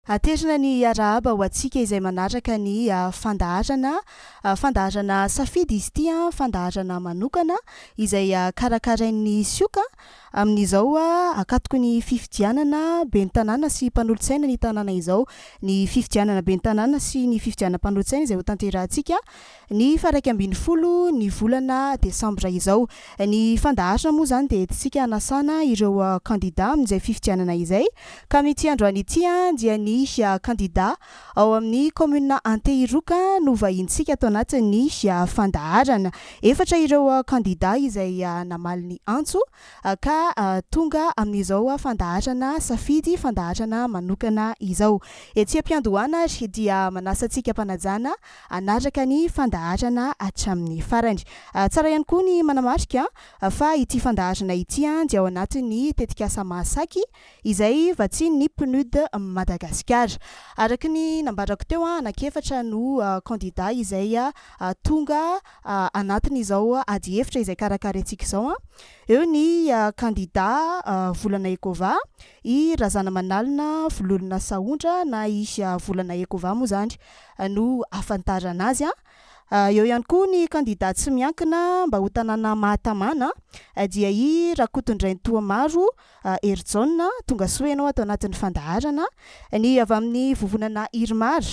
Aterina ny arahaba ho antsika izay manatraka ny fandaharana safidy izy ity fandaharana manokana izay karakarain'ny sioka amin'izao akatoko ny fifidianana ben'ny tanàna sy mpanolontsaina ny tanàna izao, ny fifidianana ben'ny tanàna sy ny fifidianana mpanolontsaina izay ho tanterahantsika ny faraika ambin'ny folo ny volana desambra izao. Ny fandaharana moa zany dia entintsika hanasana ireo kandida amin'izay fifidianana izay, ka amin'ity androany ity dia ny kandida ao amin'ny commune Antehiroka no vahintsika atao anatin'ny fandaharana. Efatra ireo kandida izay namaly ny antso ka tonga amin'izao fandaharana safidy fandaharana manokana izao. Etsy am-piandohana dia manasa antsika mpanajana anatraka ny fandaharana hatramin'ny farany. Tsara ihany koa ny manamarika fa ity fandaharana ity dia ao anatin'ny tetikasa Mahasaky izay vatsiany ny PNUD Madagasikara. Araka ny nambarako teo anankiefatra no kandida izay tonga anatin'izao ady efitra izay karakaraintsika izao. Eo ny kandida Volana Ekova, i Razana Manalina Vololona Saondra na i Volana Ekova moa zany no afantarana azy. Eo ihany koa ny kandida tsy miankina mba ho tanàna Mahatamana dia i Rakotondraintoamaro Erjona tonga soa ianao atao anatin'ny fandaharana, ny avy amin'ny vovonana Irmar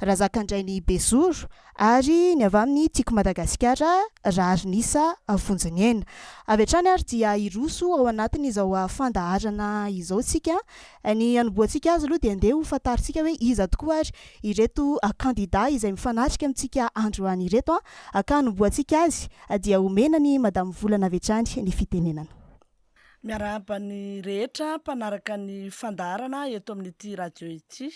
Razakandrainy Bezoro ary ny avy amin'ny Tiko Madagasikara Rarinisa Vonjiniaina. Avy hatrany ary dia iroso ao anatin'izao fandaharana izao tsika. Ny anomboantsika azy aloha dia andeha ho fantaritsika hoe iza tokoa ary ireto kandida izay mifanatrika amintsika androany ireto, ka anomboantsika azy dia omena ny Madame Volana avy hatrany ny fitenenana. Miarahaba ny rehetra mpanaraka ny fandaharana eto amin'ity radio ity,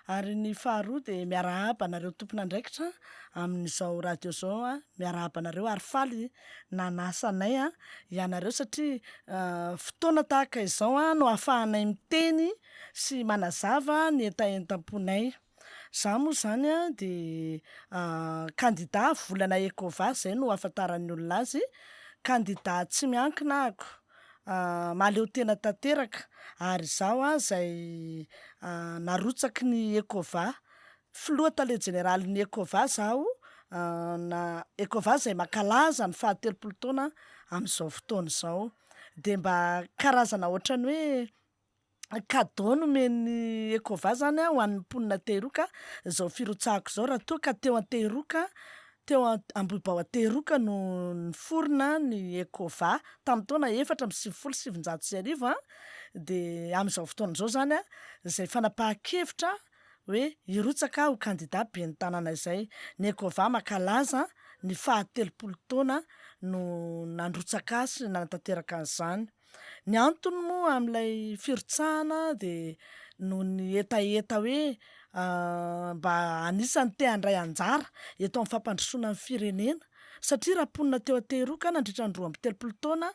ary ny faharoa dia miarahaba nareo tompon'andraikitra amin'izao radio zao. Miarahaba nareo ary faly nanasanay ianareo satria fotoana tahaka izao no ahafahanay miteny sy manazava ny entaentam-ponay. Za moa zany dia kandida Volana Ekova, zay no afantaran'ny olona azy, kandida tsy miankina ako, mahaleo tena tanteraka, ary zaho zay narotsaky ny Ekova, filoha tale jeneralin'ny Ekova zaho, na Ekova zay mankalaza ny 70 taona amin'izao fotoana izao. Dia mba karazana ohatrany hoe cadeau nomen'ny Ekova zany ho an'ny mponina Antehiroka izao firotsahako izao, raha toa ka teo Antehiroka, teo Ambohibao Antehiroka no niforona ny Ekova tamin'ny taona 1979. Dia amin'izao fotoana izao zany izay fanapahan-kevitra hoe hirotsaka ho kandida ben'ny tanàna izay. Ny Ekova mankalaza ny 70 taona no nandrotsaka azy sy nanatanteraka an'izany. Ny antony moa amin'ilay firotsahana dia no ny etaeta hoe mba anisany te handray anjara eto amin'ny fampandrosoana ny firenena, satria raha mponina teo Antehiroka nandritra ny 12 taona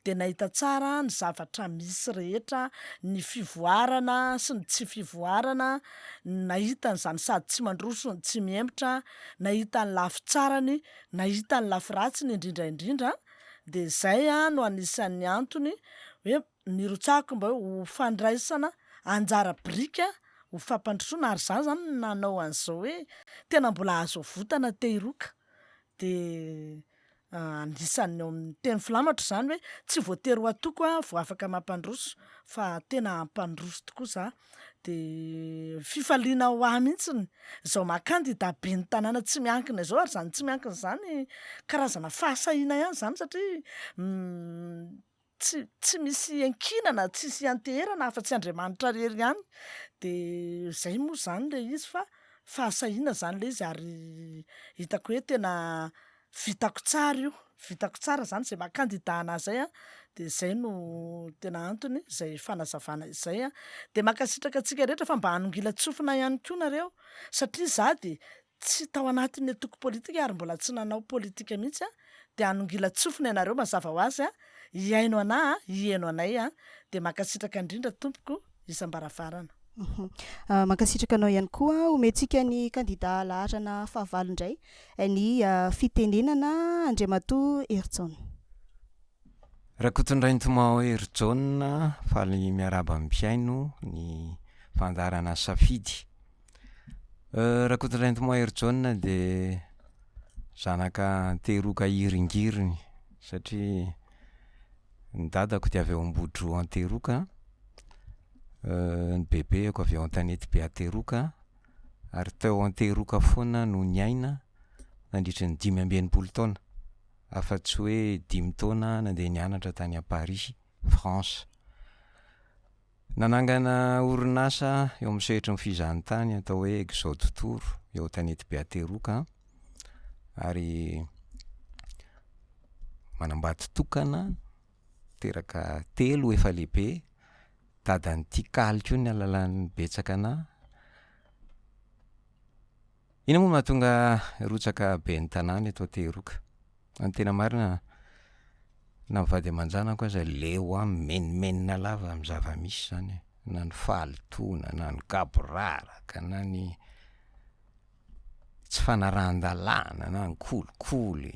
dia nahita tsara ny zavatra misy rehetra, ny fivoarana sy ny tsy fivoarana, nahita n'izany sady tsy mandroso ny tsy miembotra, nahita ny lafy tsarany, nahita ny lafy ratsiny indrindra. Dia izay no anisan'ny antony hoe nirotsahako mba ho fandraisana anjara brika ho fampandrosoana, ary za zany nanao an'izao hoe tena mbola azo votana Antehiroka. Dia anisan'ny eo amin'ny teny filamatra zany hoe tsy voatery ho atoko vao afaka mampandroso, fa tena ampandroso tokoa za. Dia fifaliana ho ahy mihitsiny izao mankandida ben'ny tanàna tsy miankina izao, ary zany tsy miankina zany karazana fahasahiana ihany zany, satria tsy misy ankinana, tsisy anteherana afa-tsy Andriamanitra rery ihany. Dia zay moa zany le izy, fa fahasahiana zany le izy, ary hitako hoe tena vitako tsara io, vitako tsara zany zay mankandida anazy zay. Dia zay no tena antony zay fanazavana izay. Dia mankasitraka antsika rehetra fa mba hanongila tsofina ihany koa nareo, satria za dia tsy tao anatin'ny antoko politika ary mbola tsy nanao politika mihitsy. Dia hanongila tsofina ianareo mazava ho azy, hiaino anahy, hiaino anay. Dia mankasitraka indrindra tompoko isam-baravarana. Mankasitraka anao ihany koa omentsika ny kandida laharana fahavalo indray, ny fitenenana Andriamatoa Erjona. Rakotondraintomao Erjona faly miaraba amin'ny mpiaino ny fandarana safidy. Raha kotraint moir John dia zanaka teroka iringiriny satria ny dadako dia avy eo Ambodro Anteroka, ny bebeako avy eo Antanety be Anteroka, ary teo Anteroka foana no niaina nandritry ny 5 taona, afa-tsy hoe 5 taona nandeha nianatra tany à Paris, France. Nanangana orinasa eo amin'ny sehatra ny fizahantany atao hoe Exo Tontoro eo Tanety be Anteroka, ary manambady tokana teraka 3 efa lehibe, dadany Tikaliko ny alalan'ny betsaka anahy. Ina moa mahatonga rotsaka be ny tanàna eto Anteroka. Ny tena marina na mivady aman-janako aza leo menimenina lava amin'ny zava-misy zany, na ny fahalitoana, na ny gaboraraka, na ny tsy fanarahan-dalàna, na ny kolikoly.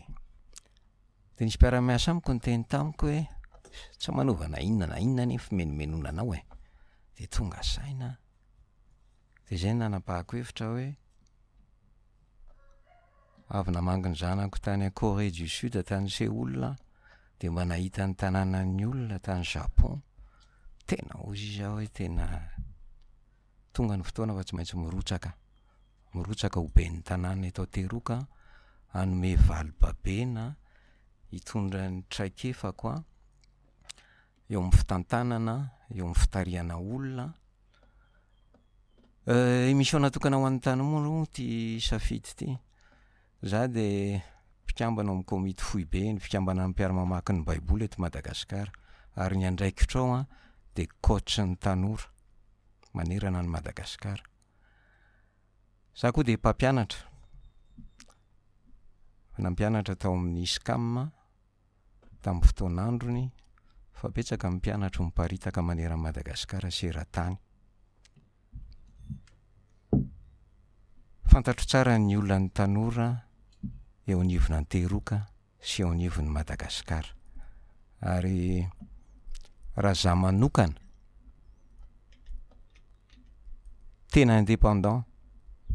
Dia nisy mpiara-miasa amiko niteny tamiko hoe tsy manovana inona na inona nefa menimenona anao e. Dia tonga saina. Dia zay nanapahako hevitra hoe avy namangy ny zanako tany Corée du Sud tany Séoul, dia mba nahita ny tanànan'ny olona tany Japon. Tena ozy izy aho hoe tena tonga ny fotoana fa tsy maintsy mirotsaka ho be ny tanàna eto Anteroka, hanome valibabena, hitondra ny traikefako eo amin'ny fitantanana, eo amin'ny fitariana olona. Émission natokana ho an'ny tany moa ty safidy ty. Za dia mpikambana amin'ny komity fohy be ny fikambana amin'ny mpiara-mamaky ny baiboly eto Madagasikara, ary ny andraikitra ao dia coach ny tanora manerana ny Madagasikara. Za koa dia mpampianatra, nampianatra tao amin'ny SCAM tamin'ny fotoan'androny, fa betsaka mpianatra miparitaka manerana Madagasikara seran-tany. Fantatro tsara ny olona ny tanora eo anivon'ny Anteroka sy eo anivon'ny Madagasikara. Ary raha za manokana tena indépendant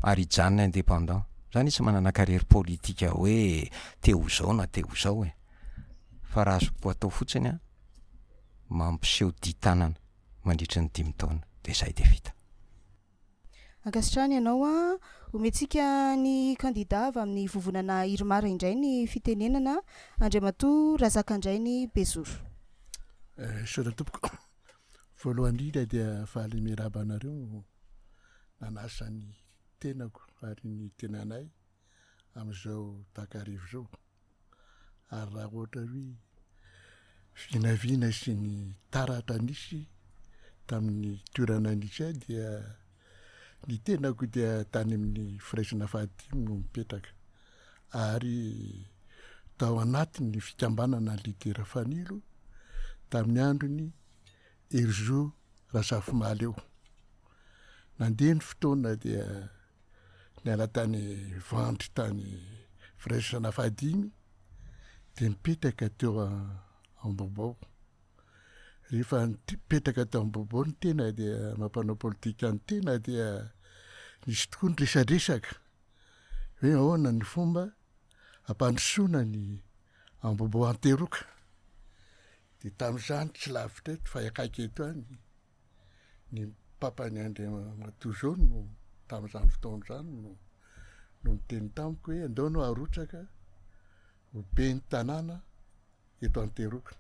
ary hijanona indépendant, zany tsy manana carrière politika hoe teo zao na teo zao e, fa raha azoko atao fotsiny mampiseho ditanana mandritry ny 5 taona dia zay dia vita. Ankasitrany ianao omentsika ny kandida avy amin'ny vovonana Irmara indray ny fitenenana Andriamatoa Razakandray Bezoro. Saotra tompoko. Voalohany indrindra dia faly miarahaba anareo nanasa ny tenako ary ny tenanay amin'izao takarivo zao. Ary raha ohatra hoe vinavina sy ny taratra nisy tamin'ny toerana nisy dia ny tenako dia tany amin'ny firaisana fahadimy no mipetraka, ary tao anatin'ny fikambanana lidera fanilo tamin'ny androny Erzo Rasafimaly eo. Nandeha ny fotoana dia niala tany Vandry tany firaisana fahadimy dia mipetraka teo Ambobao. Rehefa nipetraka teo Ambobao ny tena dia mampanao politika ny tena dia nisy tokoa ny resadresaka hoe ahoana ny fomba hampandrosoana ny Ambobao Anteroka. Dia tamin'izany tsy lavitra eto fa akaiky eto any ny papany Andriamatoa zao no tamin'izany fotoana izany no miteny tamiko hoe andao no arotsaka ho be ny tanàna eto Anteroka.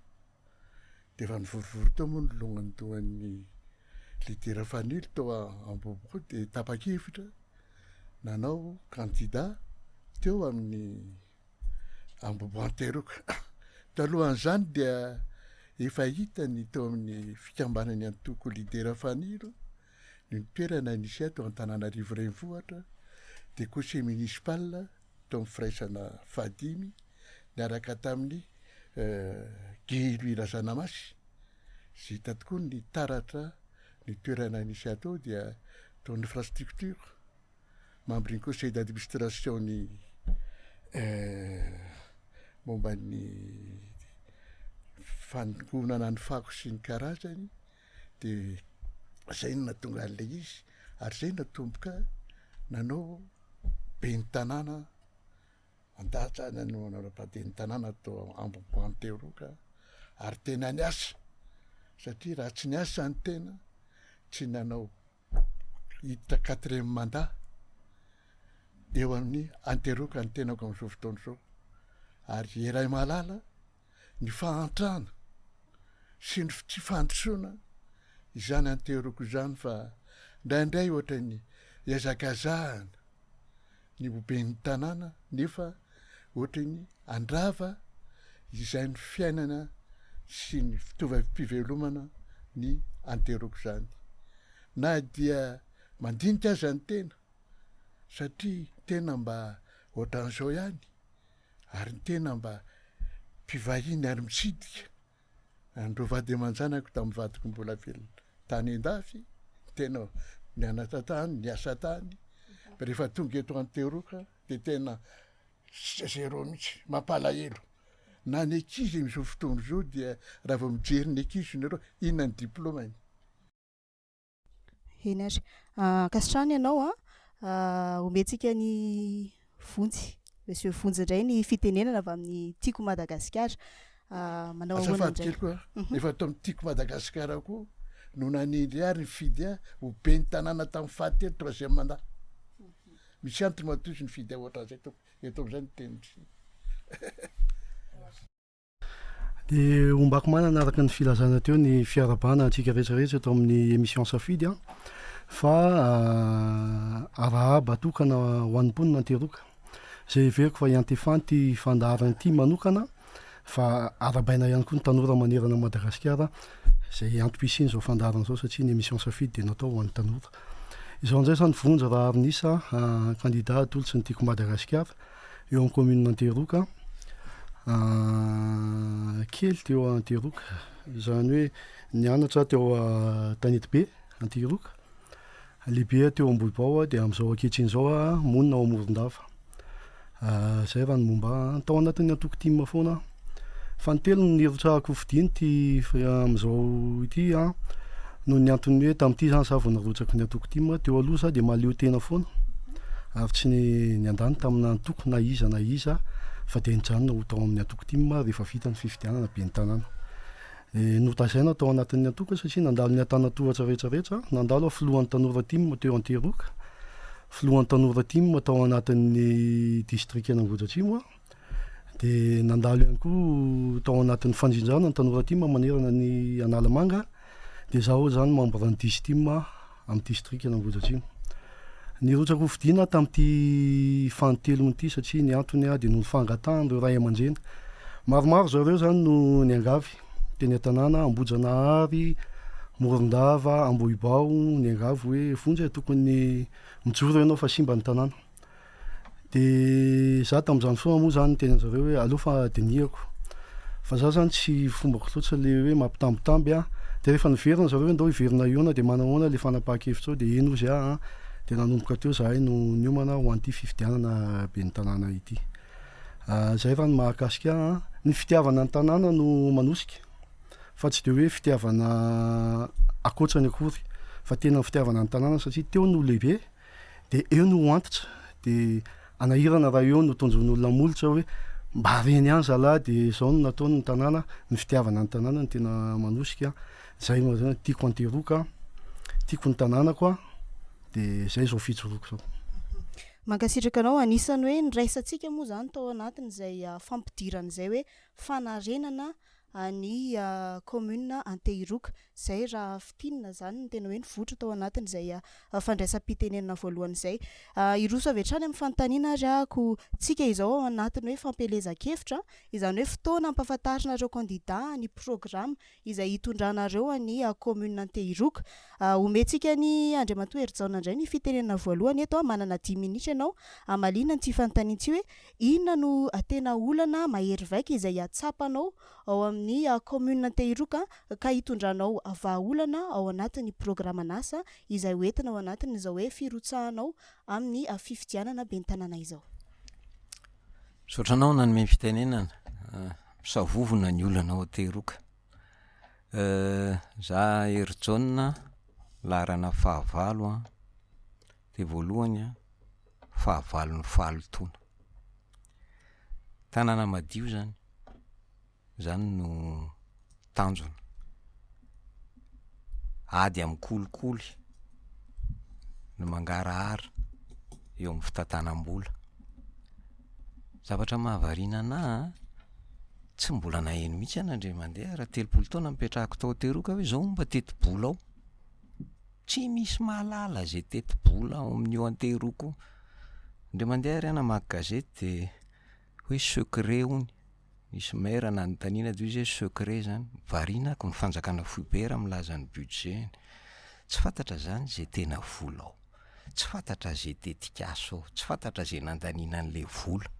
Dia efa nivorivory tao moa ny longan'ny toan'ny lidera fanilo tao Ambobao dia tapa-kevitra nanao kandida teo amin'ny Ambobao Anteroka. Talohan'izany dia efa hita ny teo amin'ny fikambanany antoko lidera fanilo ny toerana nisy ato Antananarivo renivohitra dia conseil municipal tao amin'ny firaisana fahadimy niaraka tamin'ny Guy Louis Razanamasy. Sy hita tokoa ny taratra ny toerana nisy ato dia tao ny infrastructure membre ny conseil d'administration ny momba ny fanongonana ny fako sy ny karazany dia zay no natonga an'le izy ary zay natomboka nanao be ny tanàna andahatra nanapade ny tanàna atao amboanteroka ary tena ny asa satria raha tsy ny asa ny tena tsy nanao hita 4e mandat eo amin'ny anteroka ny tenako amin'izao fotoana zao ary eray malala ny fahantrana sy ny tsy fandrosoana izany anteroko izany fa ndraindray ohatra ny iazakazahana ny oben'ny tanàna nefa ohatra ny andrava izay ny fiainana sy ny fitaovam-pivelomana ny anteroko izany na dia mandinika aza ny tena satria tena mba ohatran'izao ihany ary ny tena mba mpivahiny ary mitsidika andro vady aman-janako tamin'ny vadiko mbola velona tany an-dafy tena ny anatra tany ny asa tany rehefa tonga eto anteroka de tena zero mihitsy mampalahelo na ny ankizy am'izao fotoana zao dia raha vao mijery ny ankizy nareo inona ny diplômany eny ary kasitrany ianao omentsika ny vonjy monsieur vonjy indray ny fitenenana avy amin'ny tiako Madagasikara manao azafady kely koa efa atao amin'ny tiako Madagasikara koa no nanindry ary ny fidy ho be ny tanàna tamin'ny fahatelo 3e mandat misy antony matozy ny fidy ohatran'izay eto amin'izay ny tenitry de ombako manana araka ny filazana teo ny fiarabana antsika rehetrarehetra eto amin'ny émission safidy fa arahaba tokana ho an'imponina anteroka zay veriko fa iantefanty fandaharany ity manokana fa arabaina ihany koa ny tanora manerana Madagasikara zay antom-pisiny zao fandaharana zao satria ny émission safidy de natao ho an'ny tanora izao amin'izay zany vonjy raha arinisa candidat atolotsy ny tiako Madagasikara eo amin'ny commune Anteroka kely teo Anteroka izany hoe nianatra teo Tanety be Anteroka lehibe teo Ambohibao de amin'izao ankehitriny zao monina ao Morondava zay raha ny momba tao anatin'ny antoko team foana fa ny telo ny herotrahako fidiny ty amin'izao ity noho ny antony hoe tamin'ity zany za vao narotsaka ny antoko team teo aloha za de maleo tena foana ary tsy ny andany tamina antoko na iza fa de nijanona ho tao amin'ny antoko team rehefa vita ny fifidianana be ny tanàna notazaina tao anatin'ny antoko satria nandalo ny antanatohatra rehetrarehetra nandalo filohan'ny tanora team teo Anteroka filohan'ny tanora team tao anatin'ny district Anambohidratrimo de nandalo ihany koa tao anatin'ny fandrindrana ny tanora team manerana ny Analamanga de zaho zany membre ny 10 team amin'ny district Anambohidratrimo nirotsako fidina tamin'ity fanotelony ity satria ny antony de noho ny fangatahana ireo ray aman-dreny maromaro zareo zany no ny angavy teny tanàna Ambojanahary Morondava Ambohibao ny angavy hoe vonjy tokony mijoro ianao fa simba ny tanàna de za tamin'izany foana moa zany teny anjareo hoe aleo fa diniako fa za zany tsy fombako loatra le hoe mampitambitamby de rehefa niverina zareo hoe ndao hiverina iona de manahoana le fanapahan-kevitra de eno izy de nanomboka teo zahay no niomana ho an'ity fifidianana be ny tanàna ity zay raha ny mahakasika ny fitiavana ny tanàna no manosika fa tsy de hoe fitiavana akoatrany akory fa tena ny fitiavana ny tanàna satria teo no lehibe de eo no antitra de anahirana raha eo no tonjon'olona molitra hoe mba reny ihany zalahy de zao no nataony ny tanàna ny fitiavana ny tanàna ny tena manosika zay moa tiako Anteroka tiako ny tanànako de zay zao fijoroako zao mankasitraka anao anisany hoe niraisantsika moa zany tao anatiny zay fampidirana zay hoe fanarenana ny commune Antehiroka zay raha fitinina zany ny tena hoe nivotra tao anatiny zay fandraisam-pitenenana voalohany zay iroso avy hatrany amin'ny fanontaniana ary ko tsika izao ao anatiny hoe fampelezan-kevitra izany hoe fotoana ampahafantarinareo candidat ny programme izay hitondranareo ny commune Antehiroka omentsika ny Andriamatoa Hery-Jaona indray ny fitenenana voalohany eto manana 10 minitra ianao amalina ny fanontanitsy hoe inona no tena olana mahery vaika izay atsapanao ao amin'ny commune Antehiroka ka hitondranao vahaolana ao anatin'ny programme nasa izay hoentina ao anatin' izao hoe firotsahanao amin'ny fifidianana be ny tanàna izao. Sotranao nanome fitenenana misavovona ny olana ao Antehiroka za Hery-Jaona larana fahavalo a de voalohany a fahavalo ny fahalotona tanàna madio zany zany no tanjona ady amin'ny kolikoly no mangarahara eo amin'ny fitantanam-bola zavatra mahavariana ana tsy mbola naheno mihitsy anandre mandeha raha 30 taona mipetrahako tao teroka hoe zao mba teti-bola ao tsy misy mahalala zay teti-bola ao amin'io anteroko ndre mandeha ary ana maka gazety de hoe secret hony misy maire nanontaniana de hoe secret zany variana ko ny fanjakana foibera milaza ny budget tsy fantatra zany zay tena vola ao tsy fantatra zay tetikaso ao tsy fantatra zay nandaniana an'le vola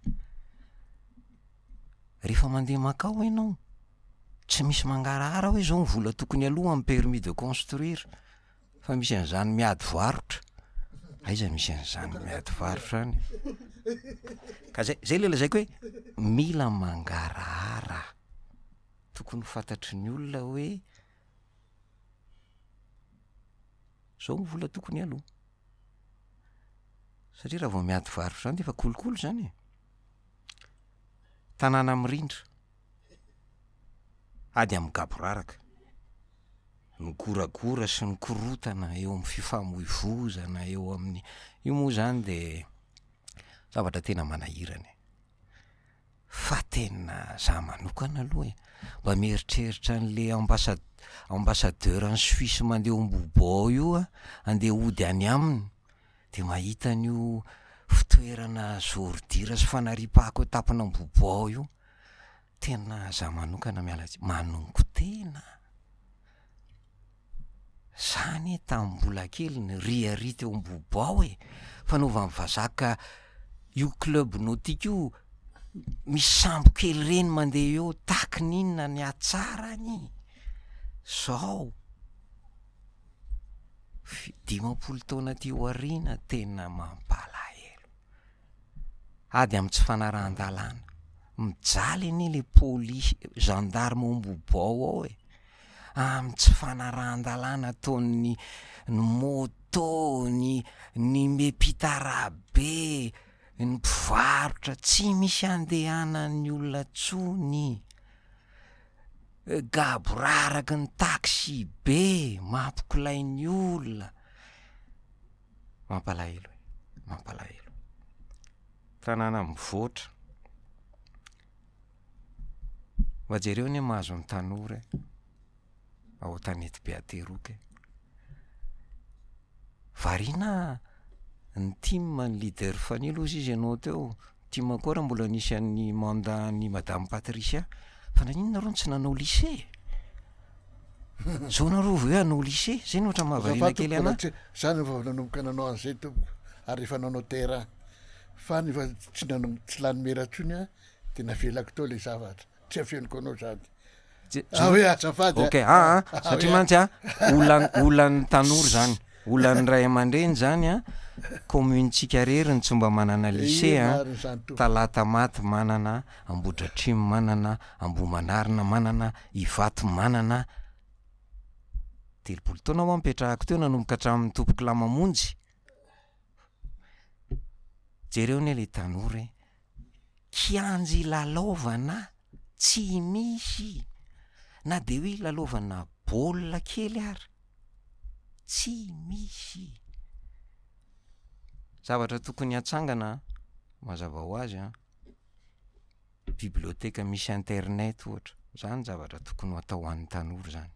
rehefa mandeha makao ianao tsy misy mangarahara hoe zao ny vola tokony aloha amin'ny permis de construire fa misy an'izany miady varotra aiza misy an'izany miady varotra any ka zay le lazaiko hoe mila mangarahara tokony fantatry ny olona hoe zao ny vola tokony aloha satria raha vao miady varotra zany de efa kolokolo zany tanàna mirindra ady amin'ny gaboraraka ny goragora sy ny korotana eo amin'ny fifamoivozana eo amin'ny io moa zany de zavatra tena manahirana fa tena za manokana aloha mba mieritreritra an'le ambassadeur any Suisse mandeha Mbobao io a andeha ody any aminy de mahita an'io fitoerana zordira sy fanaripahako tapana Mbobao io tena za manokana mialatsy manonko tena zany tambola kely ny riari teo Mbobao fanaova mivazaka io club nautique io misy sambo kely reny mandeha eo taky ninona ny atsarany zao 10 taona ty aoriana tena mampalahelo ady amin'ny tsy fanarahan-dalàna mijaly anie le polisy gendarme Mbobao ao amin'ny tsy fanarahan-dalàna ataony ny moto ny mepitarabe ny mpivarotra tsy misy andehanan'ny olona tsony gaboraraky ny taxi be mampikilainy olona mampalahelo tanàna mivoatra vajereo ny mahazo ny tanora ao tanety be ateroka variana ny team ny leader fanilo izy ianao teo team akora mbola nisy an'ny manda ny madame Patricia fa naninona rony tsy nanao lycée zao nareo hoe anao lycée zay ny ohatra mahavariana kely ana zany efa nanomboka nanao an'izay tompoko ary efa nanao terrain fa nefa tsy lany meratsony a de navelako tao le zavatra tsy afeniko anao zany hoe azafady ok satria mantsy olan'ny tanora zany olan'ny ray aman-dreny zany a communetsika rery ny tsy mba manana lycée talata maty manana Ambohidratrimo manana Ambohimanarina manana Ivato manana 30 taona ho mipetrahako teo nanomboka hatramin'ny tompoky lamamonjy jereo ny le tanora kianjy lalaovana tsy misy na de hoe lalaovana baolina kely ary tsy misy zavatra tokony hatsangana mazava ho azy biblioteka misy internet ohatra zany zavatra tokony atao an'ny tanora zany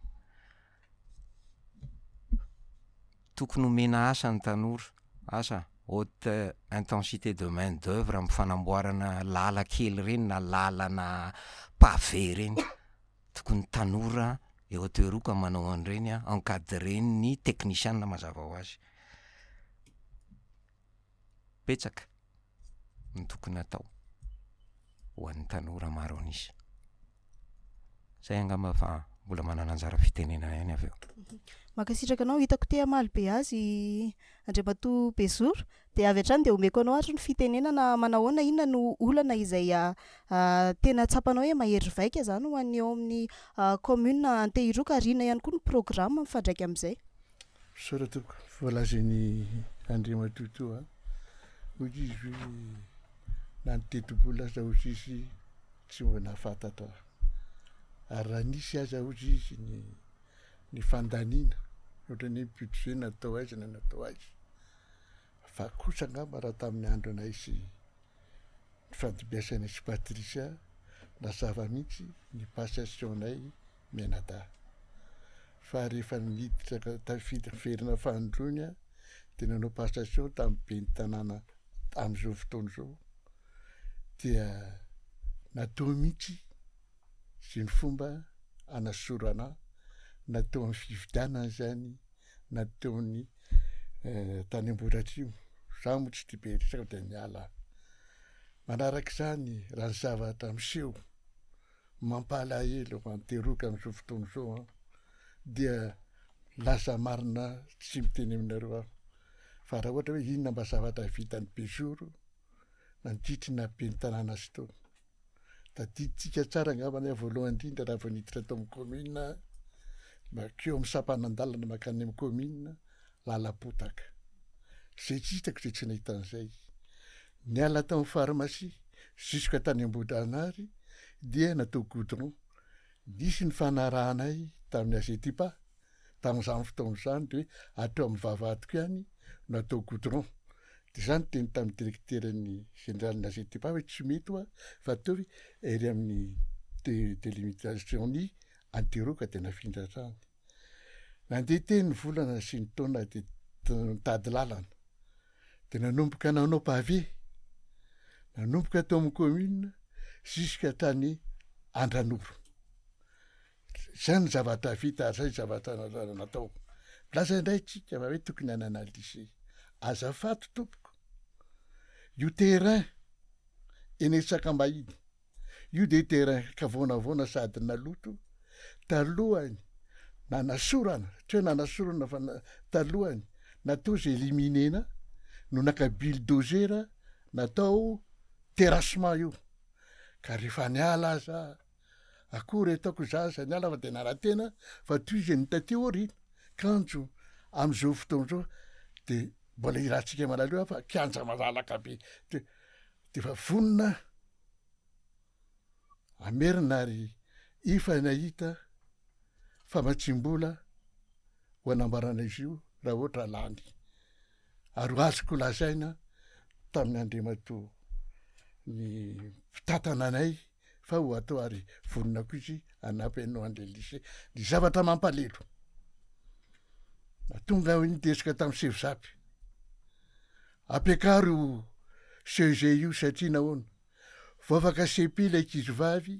tokony omena asa ny tanora asa haute intensité de main d'œuvre amin'ny fanamboarana lala kely reny na lalana pavé reny tokony tanora eo ateroka manao an'ireny encadré ny technicien mazava ho azy petsaka ny tokony atao ho an'ny tanora maro anisy zay angamba fa mbola manana anjara fitenenana ihany avy eo makasitraka anao hitako te amaly be azy Andriamatoa Bezoro de avy hatrany de omeko anao ary ny fitenenana manahoana inona no olana izay tena tsapanao hoe mahery vaika zany ho an'ny eo amin'ny commune Antehiroka ary inona ihany koa ny programme mifandraika amin'izay Soratoko voalazany Andriamatoto hoy izy hoe na ny teto-bola aza hozy izy tsy mbola nahafantatra ary raha nisy aza hozy izy ny fandaniana ohatrany hoe budget natao aiza na natao aiza fa kosa angamba raha tamin'ny andro anay sy ny fandimbiasanay sy Patricia na zava-mihitsy ny passationnay menada fa rehefa niditra tafiferina fandronya dia nanao passation tamin'ny ben'ny tanàna amin'izao fotoana izao dia natao mihitsy sy ny fomba anasorana natao amin'ny fividianana zany natao ny tany Ambohidratrimo za moa tsy tia be resaka dia niala manaraka izany raha ny zavatra miseho mampalahelo manteroka amin'izao fotoana izao dia lasa marina tsy miteny aminareo aho fa raha ohatra hoe inona mba zavatra vitany Bezoro nandritrina ben'ny tanàna sy tao tadiditsika tsara angambany voalohany indrindra raha vao niditra tao amin'ny commune makeo amin'ny sampanandalana makany amin'ny commune lalapotaka zay tsy hitako zay tsy nahita an'izay niala tao amin'ny pharmacie juska tany Ambohidragnary dia natao goudron nisy ny fanarahanay tamin'ny Azetipa tamin'izany fotoana izany dia atao amin'ny vavahadiko ihany natao goudron dia izany teny tamin'ny direkteran'ny généralin'ny Azetipa hoe tsy mety hoa fa atao ery amin'ny délimitation-ny Anteroka dia nafindra hatrany nandeha teny ny volana sy ny taona dia nitady lalana dia nanomboka nanao pavé nanomboka tao amin'ny commune juska tany Andranoro izany ny zavatra vita ary zay zavatra natao laza indray tsika fa hoe tokony hanana lycée azafady tompoko io terrain eny Tsakambahiny io dia terrain kavoanavoana sady naloto talohany nanasorana tsy hoe nanasorana fa talohany natao zay eliminena no naka bulldozer natao terrassement io ka rehefa niala aza akory ataoko zaza niala fa dia narantena fa toy izay nitateo orina kanjo amin'izao fotoana izao dia mbola irahantsika malaleo fa kianja malalaka be dia efa vonona amerina ary ifa nahita famatsim-bola ho anambarana izy io raha ohatra lany ary azoko lazaina tamin'ny Andriamatoa ny mpitantana anay fa ho atao ary vonona koa izy anampy anao an'le lycée ny zavatra mampalelo tonga nidesika tamin'ny Sevizapy ampiakaro CEG io satria nahoana vao afaka CP ilay ankizy vavy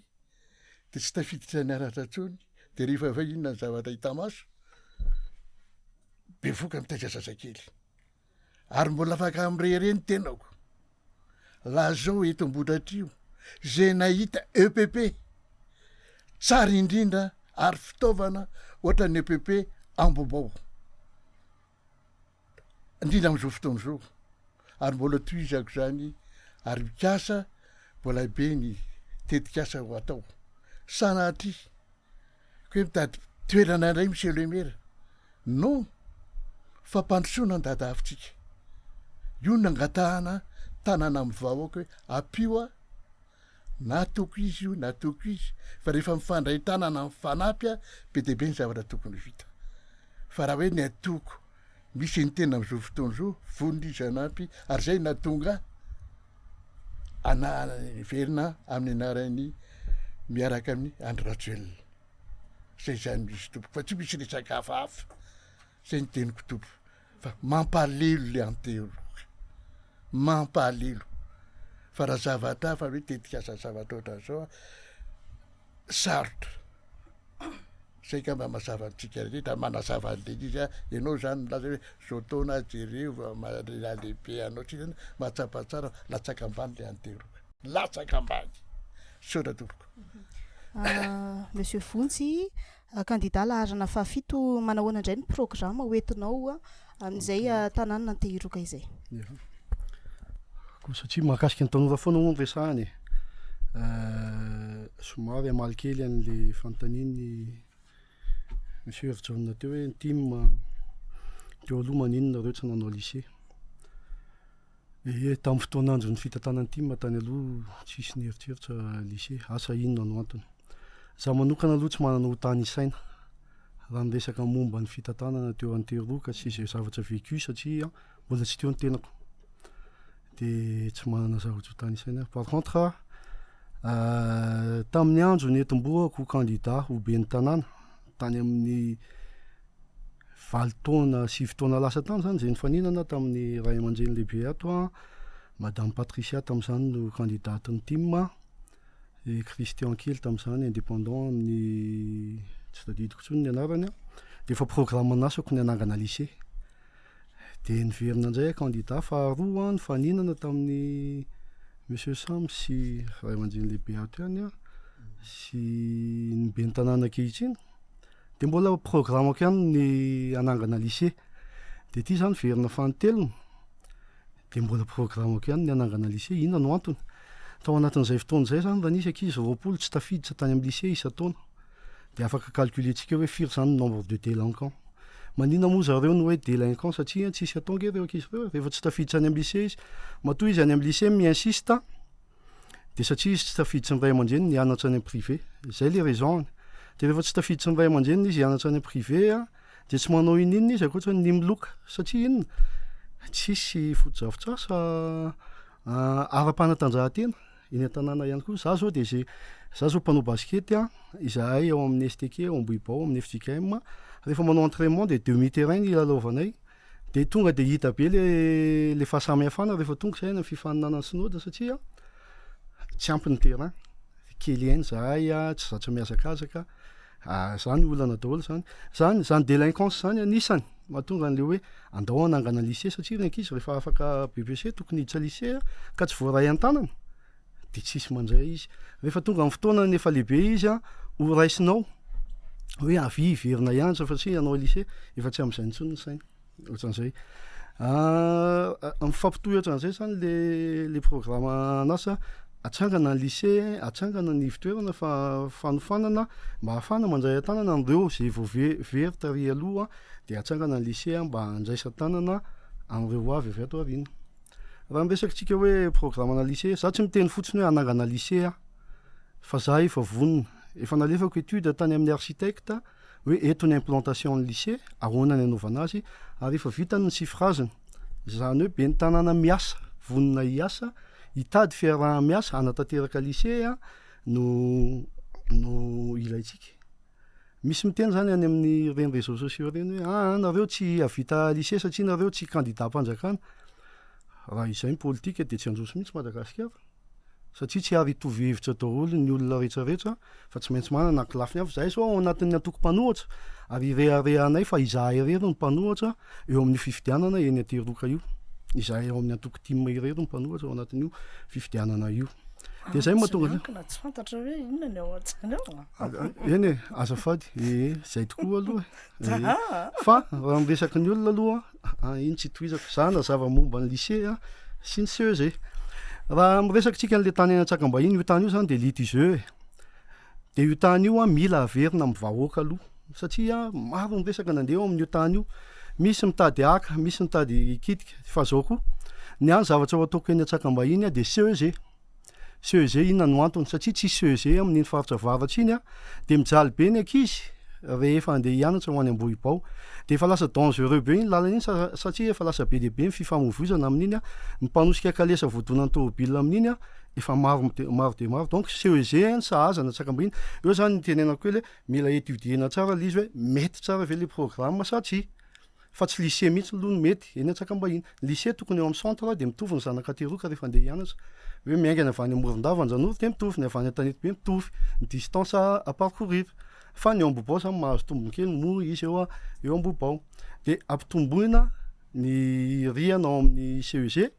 dia tsy tafiditra nianatra intsony dia rehefa avy inona ny zavatra hita maso bevoka mitaiza zazakely ary mbola afaka am'rereny tenako laha zao eto Ambohidratrimo zay nahita EPP tsara indrindra ary fitaovana ohatra ny EPP Ambobao indrindra amin'izao fotoana izao ary mbola tohizako zany ary mikasa mbola be ny tetikasa ho atao sanatria koe mitady toerana indray Monsieur le maire non fa mpandrosoana ny dadavitsika io nangatahana tanàna amin'ny vahoaka hoe ampio na toko izy io na toko izy fa rehefa mifandray tanàna amin'ny fanampy be dia be ny zavatra tokony vita fa raha hoe ny atoko misy ny tena amin'izao fotoana izao vonona izy anampy ary zay natonga verina amin'ny anaran'ny miaraka amin'ny Andry Rajoelina zay zany misy tompo fa tsy misy resaka hafahafa zay ny teniko tompo fa mampalelo le Anteroka mampalelo fa raha zavatra fa hoe tetikasa zavatra ohatra zao sarotra zay ka mba mazava antsika rehetra manazava an'le izy ianao zany milaza hoe zao taona jereo lehibe anao tsy zany mahatsapa tsara latsaka ambany le Anteroka latsaka ambany sora tompoko. Monsieur Vontsy candidat laharana fahafito manahoana indray ny programma hoentinao amin'izay tanàna Antehiroka izay satria mahakasika ny tanora foana moa ny resahany somary amalikely an'le fanontaniany monsieur John teo hoe ny team teo aloha maninona reo tsy nanao lycée. Tamin'ny fotoanandro ny fitantanany ty matany aloha tsisy nieritreritra lycée, asa inona no antony. Za manokana aloha tsy manana hotany isaina raha miresaka momba ny fitantanana teo an-teroka sy izay zavatra vécu satria mbola tsy teo ny tenako de tsy manana zavatra hotany isaina. Par contre tamin'ny andro ny etom-boako candidat ho ben'ny tanàna tany amin'ny 20 taona 7 taona lasa tany zany zay nifaninana tamin'ny ray aman-dreny lehibe ato Madame Patricia tamin'izany no candidaten'ny team et Christian kely tamin'izany indépendant amin'ny tsy tadidiko tsony ny anarany de efa programme nasako ny anangana lycée de niverina indray candidat faharoa nifaninana tamin'ny Monsieur Sam sy ray aman-dreny lehibe ato ihany sy ny ben'ny tanàna ankehitriny de mbola programmako ihany ny anangana lycée de ty zany verina fanotelona de mbola programmako ihany ny anangana lycée. Inona no antony? Tao anatin'izay fotoana izay zany raha nisy ankizy 20 tsy tafiditra tany amin'ny lycée isa-taona de afaka calculentsika hoe firy zany nombre de délinquants. Maninona moa zareo no hoe délinquant satria tsisy atao nge reo ankizy reo rehefa tsy tafiditra any amin'ny lycée izy matoa izy any amin'ny lycée mi-insista de satria izy tsy tafiditra ny ray aman-dreny nianatra any amin'ny privé, zay le raison. De rehefa tsy tafiditra ny ray aman-dreny izy hianatra any privé de tsy manao inona izy akoatra ny miloka satria inona tsisy foto-drafitrasa ara-panatanjahantena eny an-tanàna ihany koa. Za zao de zay za zao mpanao baskety izahay ao amin'ny STK ao Ambohibao amin'ny FJKM rehefa manao entraînement de demi-terrain ny lalaovanay de tonga de hita be le fahasamihafana rehefa tonga zay ny fifaninana synodra satria tsy ampy ny terrain kely eny zahay tsy zatra miazakazaka zany olana daholo zany délinquance zany anisany mahatonga an'le hoe andao anangana lycée satria ankizy rehefa afaka BPC tokony hiditra lycée ka tsy voaray an-tanana de tsisy mandray izy. Rehefa tonga amin'ny fotoana nefa lehibe izy ho raisinao hoe avy verina ianatra fa tsy ianao lycée efa tsy amin'izay intsony ny saina ohatran'izay. Mifampitohy ohatran'izay zany le programme anasa atsangana ny lycée, atsangana ny ivitoerana fanofanana mba ahafana mandray an-tanana an'ireo zay vao very tary aloha de atsangana ny lycée mba handraisan-tanana an'ireo avy avy ato aoriana. Raha miresakitsika hoe programme-na lycée, za tsy miteny fotsiny hoe anangana lycée fa za efa vonona efa nalefako étude tany amin'ny architecte hoe eto ny implantation ny lycée ahoana ny anaovana azy ary efa vitany ny chiffrageny zany hoe ben'ny tanàna miasa vonona hiasa hitady fiaraha-miasa hanatanteraka lycée no ilaitsika. Misy miteny zany any amin'ny reny réseaux sociaux reny hoe nareo tsy havita lycée satria nareo tsy candidat-mpanjakana. Raha izay ny politika de tsy handroso mihitsy Madagasikara satria tsy ary hitovy hevitra daholo ny olona rehetrarehetra fa tsy maintsy manana kilafiny avy. Zahay zao ao anatin'ny antoko mpanohatra ary reharehanay fa izahay irery ny mpanohatra eo amin'ny fifidianana eny Anteroka io. Izahay ao amin'ny antoko team irery ny mpanohatra ao anatin'io fifidianana io. De zay mahatonga tsy fantatra hoe inona ny ao an-tsany ao. Eny azafady zay tokoa aloha fa raha miresaka ny olona aloha iny tsy tohizako za na zava-momba ny lycée sy ny CEG. Raha miresakitsika n'le tany eny Antsakambahiny io tany io zany de litigeux de io tany io mila averina amin'ny vahoaka aloha satria maro miresaka nandeha ao amin'io tany io, misy mitady aka, misy mitady kitika fa zao koa ny any zavatra ho ataoko eny Antsakambahiny de CEG. CEG inona no antony satria tsisy CEG amin'iny faritra avaratsy iny de mijaly be ny ankizy rehefa andeha hianatra ho any Ambohibao de efa lasa dangereux be iny lalana iny satria efa lasa be dehibe ny fifamoivoizana amin'iny ny mpanosika kalesa voadonan'ny tômôbila amin'iny efa maro de maro. Donc CEG ny sahazana Antsakambahiny eo zany ny tenenako hoe mila étudiena tsara le izy hoe mety tsara ve le programme sa tsy fa tsy lycée mihitsy aloha no mety eny Antsakambahiny. Lycée tokony eo amin'ny centre de mitovy ny zanaka Teroka rehefa andeha hianatra hoe miaingana avy any Morondava Anjanoro de mitovy, ny avy any Tanety be mitovy ny distance à parcourir. Fa ny Ambohibao zany mahazo tombony kely moa izy eo Ambohibao de ampitomboina ny riana ao amin'ny CEG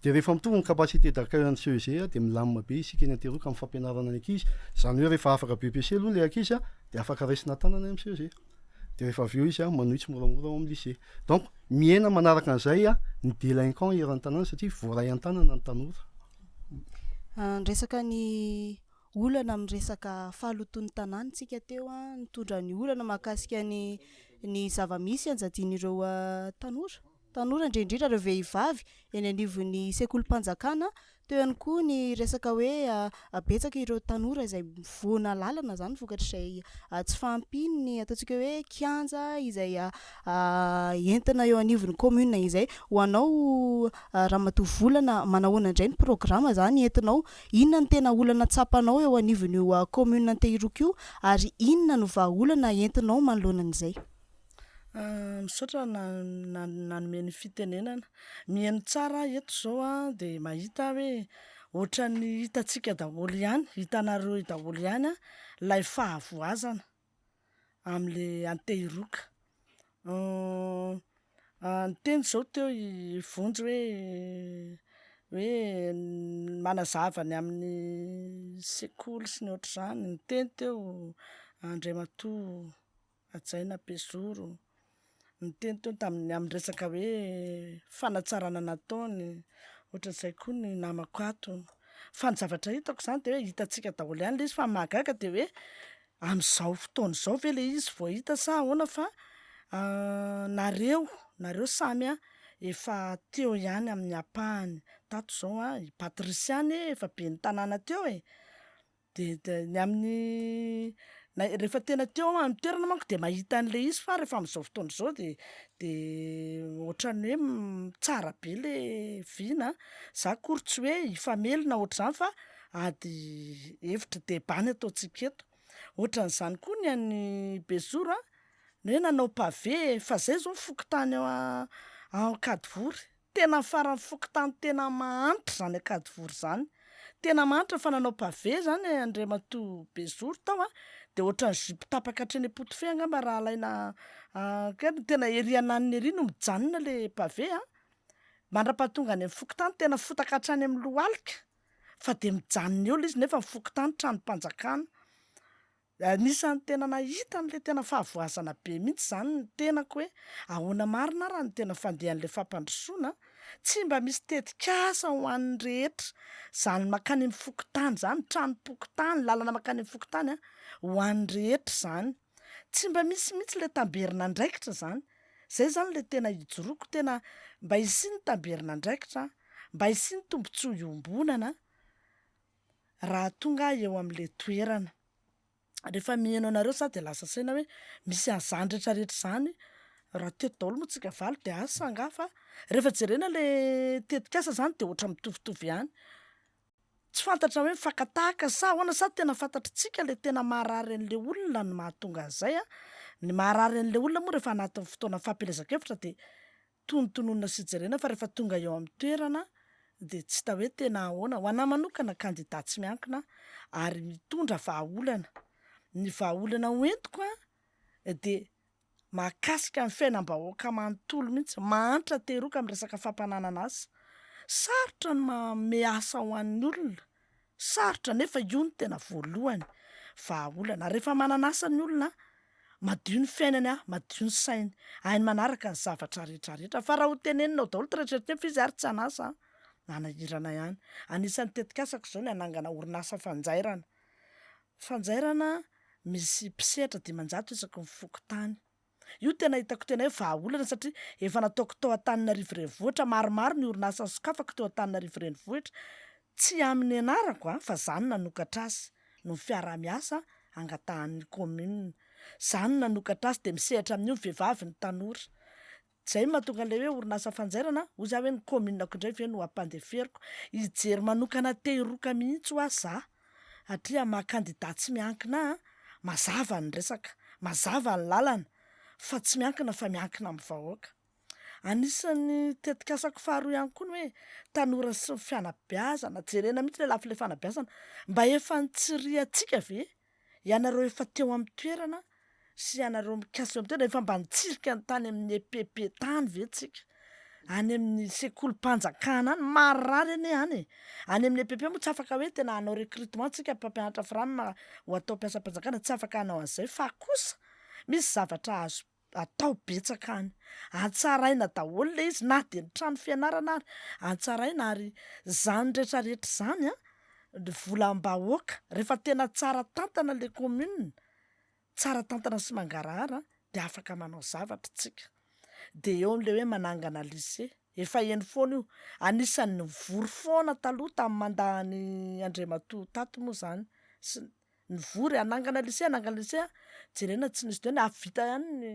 de rehefa mitovy ny capacité d'accueil an'ny CEG de milamina be isika eny Anteroka amin'ny fampianarana ny ankizy. Zany hoe rehefa afaka BPC aloha le ankizy de afaka raisina tanana amin'ny CEG de rehefa avy eo izy manohitsy moramora ao amin'ny lycée. Donc miaina manaraka an'izay ny délinquant eran'ny tanàna satria voaray an-tanana ny tanora. Resaka ny olana amin'ny resaka fahaloton'ny tanàntsika teo a nitondra ny olana mahakasika ny zava-misy anjadian'ireo tanora indrindrindra reo vehivavy eny anivon'ny sekolim-panjakana teo ihany koa ny resaka hoe abetsaka ireo tanora izay voana lalana zany vokatr'izay tsy fahampiny ny ataontsika hoe kianja izay entina eo anivon'ny commune izay ho anao ramatovolana manahoana indray ny programa zany entinao inona ny tena olana tsapanao eo anivon'io commune Antehiroka io ary inona no vahaolana entinao manoloana an'izay. Misaotra nanome ny fitenenana mihaino tsara eto zao dia mahita hoe ohatra ny hitantsika daholo ihany hitanareo daholo ihany lay fahavoazana amin'le Antehiroka. Ny teny zao teo ivonjy hoe manazava ny amin'ny sekoly sy ny ohatr'izany, ny teny teo Andriamatoa Ajaina Bezoro, ny teny teo tamin'ny amin'ny resaka hoe fanatsarana nataony, ohatr'izay koa ny namako ato. Fa ny zavatra hitako zany dia hoe hitantsika daholo ihany le izy, fa mahagaga dia hoe amin'izao fotoana izao ve le izy vao hita sa ahoana, fa nareo samy efa teo ihany amin'ny ampahany. Tato zao i Patrisiany efa be ny tanàna teo dia ny amin'ny rehefa tena teo amin'ny toerana manko dia mahita an'le izy, fa rehefa amin'izao fotoana izao dia ohatran'ny hoe tsara be le vina. Za kory tsy hoe hifamelona ohatr'izany fa ady hevitra debany ataontsika eto. Ohatran'izany koa ny an'ny Bezoro ny hoe nanao pavé, fa zay zao fokotany ao Ankadivory, tena farany fokotany tena mahantra zany Ankadivory zany, tena mahantra fa nanao pavé zany Andriamatoa Bezoro tao dia ohatran'ny zipo tapaka hatreny Potifé angamba raha alaina tena ery ananiny ery no mijanona le pavé mandra-pahatonga any amin'ny fokotany tena fotaka hatrany amin'ny lohalika fa dia mijanona eo le izy nefa fokotany tranom-panjakana. Anisan'ny tena nahita n'le tena fahavoazana be mihitsy zany ny tenako hoe ahoana marina raha ny tena fandehan'le fampandrosoana, tsy mba misy tetikasa ho an'ny rehetra zany makany amin'ny fokotany zany, tranom-pokotany, lalana makany amin'ny fokotany ho an'ny rehetra zany, tsy mba misy mihitsy le tamberina andraikitra zany. Zay zany le tena hijoroako, tena mba hisiany tamberina andraikitra, mba hisiany tombontsoa iombonana raha tonga eo amin'le toerana. Rehefa mihaino anareo za dia lasa saina hoe misy an'izany rehetrarehetra zany, raha teto daholo moa tsika valy dia asa angaha, fa rehefa jerena le tetikasa zany dia ohatran mitovitovy ihany. Tsy fantatra hoe mifankatahaka sa ahoana, sa tena fantatritsika le tena maharary an'le olona no mahatonga an'izay ny maharary an'le olona moa rehefa anatin'ny fotoana fampielezan-kevitra dia tonontononina sy jerena, fa rehefa tonga eo amin'ny toerana dia tsy hita hoe tena ahoana. Ho anahy manokana kandida tsy miankina ary mitondra vahaolana. Ny vahaolana hoentiko dia mahakasika ny fiainam-bahoaka manontolo mihitsy, mahantra Antehiroka amin'ny resaka fampananana asa. Sarotra ny manome asa ho an'ny olona, sarotra nefa io ny tena voalohany vahaolana. Rehefa manana asa ny olona madio ny fiainany, madio ny sainy, hainy manaraka ny zavatra rehetrarehetra. Fa raha ho teneninao daholo tretretra fa izy ary tsy hanasa, nanahirana ihany. Anisan'ny tetikasako izao ny hanangana orinasa fanjairana misy mpisehatra dimanjato isaky ny fokotany. Io tena hitako tena hoe vahaolana satria efa nataoko tao Antananarivo renivohitra, maromaro ny orinasa sokafako teo Antananarivo renivohitra, tsy amin'ny anarako fa zany nanokatra azy no fiarah-miasa angatahan'ny commune. Zany nanokatra azy dia misehatra amin'io ny vehivavy ny tanora. Zay mahatonga le hoe orinasa fanjairana, hoy za hoe ny communako indray ve no ampandeferiko, hijery manokana Antehiroka mihitsy ho aza, hatria maha-kandida tsy miankina, mazava ny resaka, mazava ny lalana, fa tsy miankina fa miankina amin'ny vahoaka. Anisan'ny tetikasako faharoa ihany koa ny hoe tanora sy ny fianabeazana, jerena mihitsy le lafy le fanabeazana, mba efa nitsiriantsika ve ianareo efa teo amin'ny toerana sy ianareo mikasa eo amin'ny toerana efa mba nitsirika ny tany amin'ny EPP tany ve tsika, any amin'ny sekolim-panjakana any marary ane any any amin'ny EPP moa tsy afaka hoe tena hanao recrutement tsika mpampianatra firanina ho atao mpiasa-panjakana, tsy afaka hanao an'izay, fa kosa misy zavatra azo atao betsaka any, antsaraina daholo le izy, na dia ny trano fianarana ary antsaraina, ary zany rehetrarehetra zany volam-bahoaka rehefa tena tsara tantana le commune tsara tantana sy mangarahara de afaka manao zavatra tsika de eo am'le hoe manangana lycée efa eny foana io anisan'ny vory foana taloha tamin'ny mandahany Andriamatoa tato moa zany sy ny vory anangana lycée jerena tsy nisy de ny avita ihany ny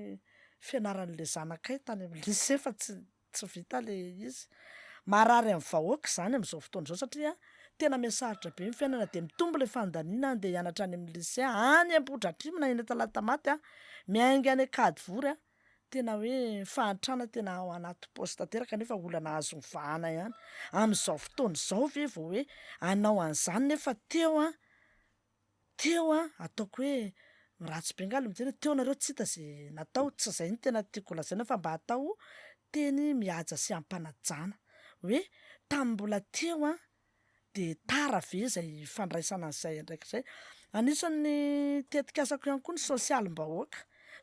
fianaran'le zanakay tany amin'ny lycée fa tsy vita le izy marary amin'ny vahoaka zany am'izao fotoana izao satria tena miasaritra be ny fiainana de mitombo le fandaniana andeha hianatra any amin'ny lycée any Ambohidratrimo na eny Talatamaty miainga any Akady vory tena hoe fahantrana tena ao anaty poste teraka nefa olana azo mivahana ihany am'izao fotoana izao ve vao hoe anao an'izany nefa teo ataoko hoe ratsy be ngalo mijery teo nareo tsy hita zay natao tsy zay ny tena tiako lazaina fa mba atao teny mihaja sy ampanajana hoe tamin'ny mbola teo de tara ve zay fandraisana an'izay ndraiky zay anisan'ny tetikasako ihany koa ny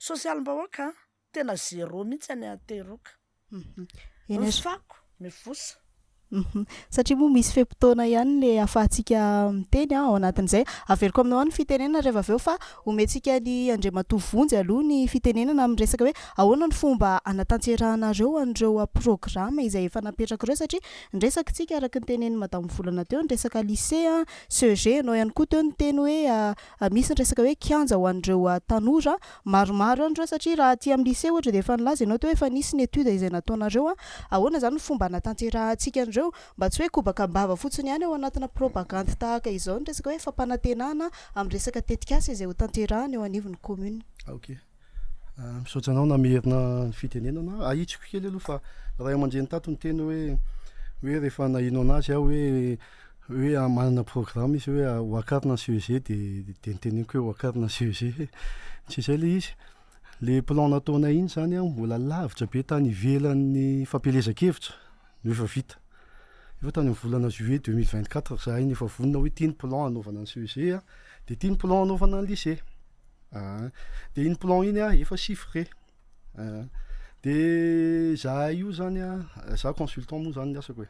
sosialim-bahoaka tena zéro mihitsy any Teroka mifako mivosa satria moa misy fepotona ihany le afahantsika miteny ao anatin'izay averiko aminao ny fitenenana rehefa aveo fa omentsika ny Andriamatoa Vonjy aloha ny fitenenana amin'ny resaka hoe ahoana ny fomba anatanterahanareo an'ireo programa izay efa napetraka ireo satria nresakitsika araka ny tenen'ny Madame Volana teo ny resaka lycée CEG anao ihany koa teo ny teny hoe misy ny resaka hoe kianja ho an'ireo tanora maromaro an'ireo satria raha aty amin'ny lycée ohatra de efa nilaza ianao teo efa nisy ny étude izay nataonareo ahoana zany ny fomba anatanterahantsika an'ireo mba tsy hoe kobakambava fotsiny ihany ao anatina propagande tahaka izao ny resaka hoe fampanantenana amin'ny resaka tetikasa izay ho tanterahana eo anivon'ny commune. Ok, misaotra anao namerina ny fitenenana ahitsiko kely aloha fa raha aman-dreny tato ny teny hoe rehefa nahino anazy aho hoe manana programme izy hoe ho akarina CEG de niteneniko hoe ho akarina CEG tsy izay le izy le plan nataonay iny zany mbola lavitra be tany ivelan'ny fampelezan-kevitra no efa vita efa tany amin'ny volana juillet 2024 zahay ny efa vonona hoe tia ny plan anaovana ny CEG de tia ny plan anaovana ny lycée de iny plan iny efa chiffré de zahay io zany za consultant moa zany ny asako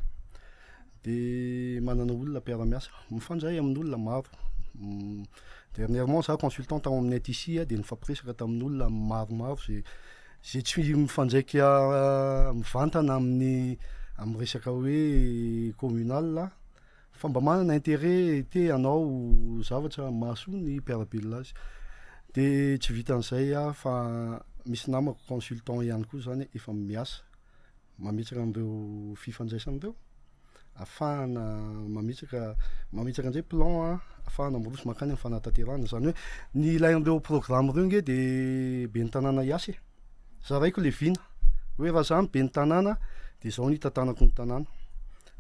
de manana olona mpiara-miasa mifandray amin'olona maro dernièrement za consultant tao amin'ny NTC de nifampiresaka tamin'olona maromaro zay tsy mifandraika mivantana amin'ny resaka hoe communal fa mba manana intérêt te anao zavatra mahasoa ny mpiarabelona azy de tsy vitan'izay fa misy namako consultant ihany koa zany efa miasa mametraka an'ireo fifandraisan'ireo afahana mametraka an'izay plan afahana miroso makany amin'ny fanatanterahana zany hoe ny ilain'ireo programme reo nge de be ny tanàna iasy za raiko le vina hoe raha zany be ny tanàna de zao ny tantanako ny tanàna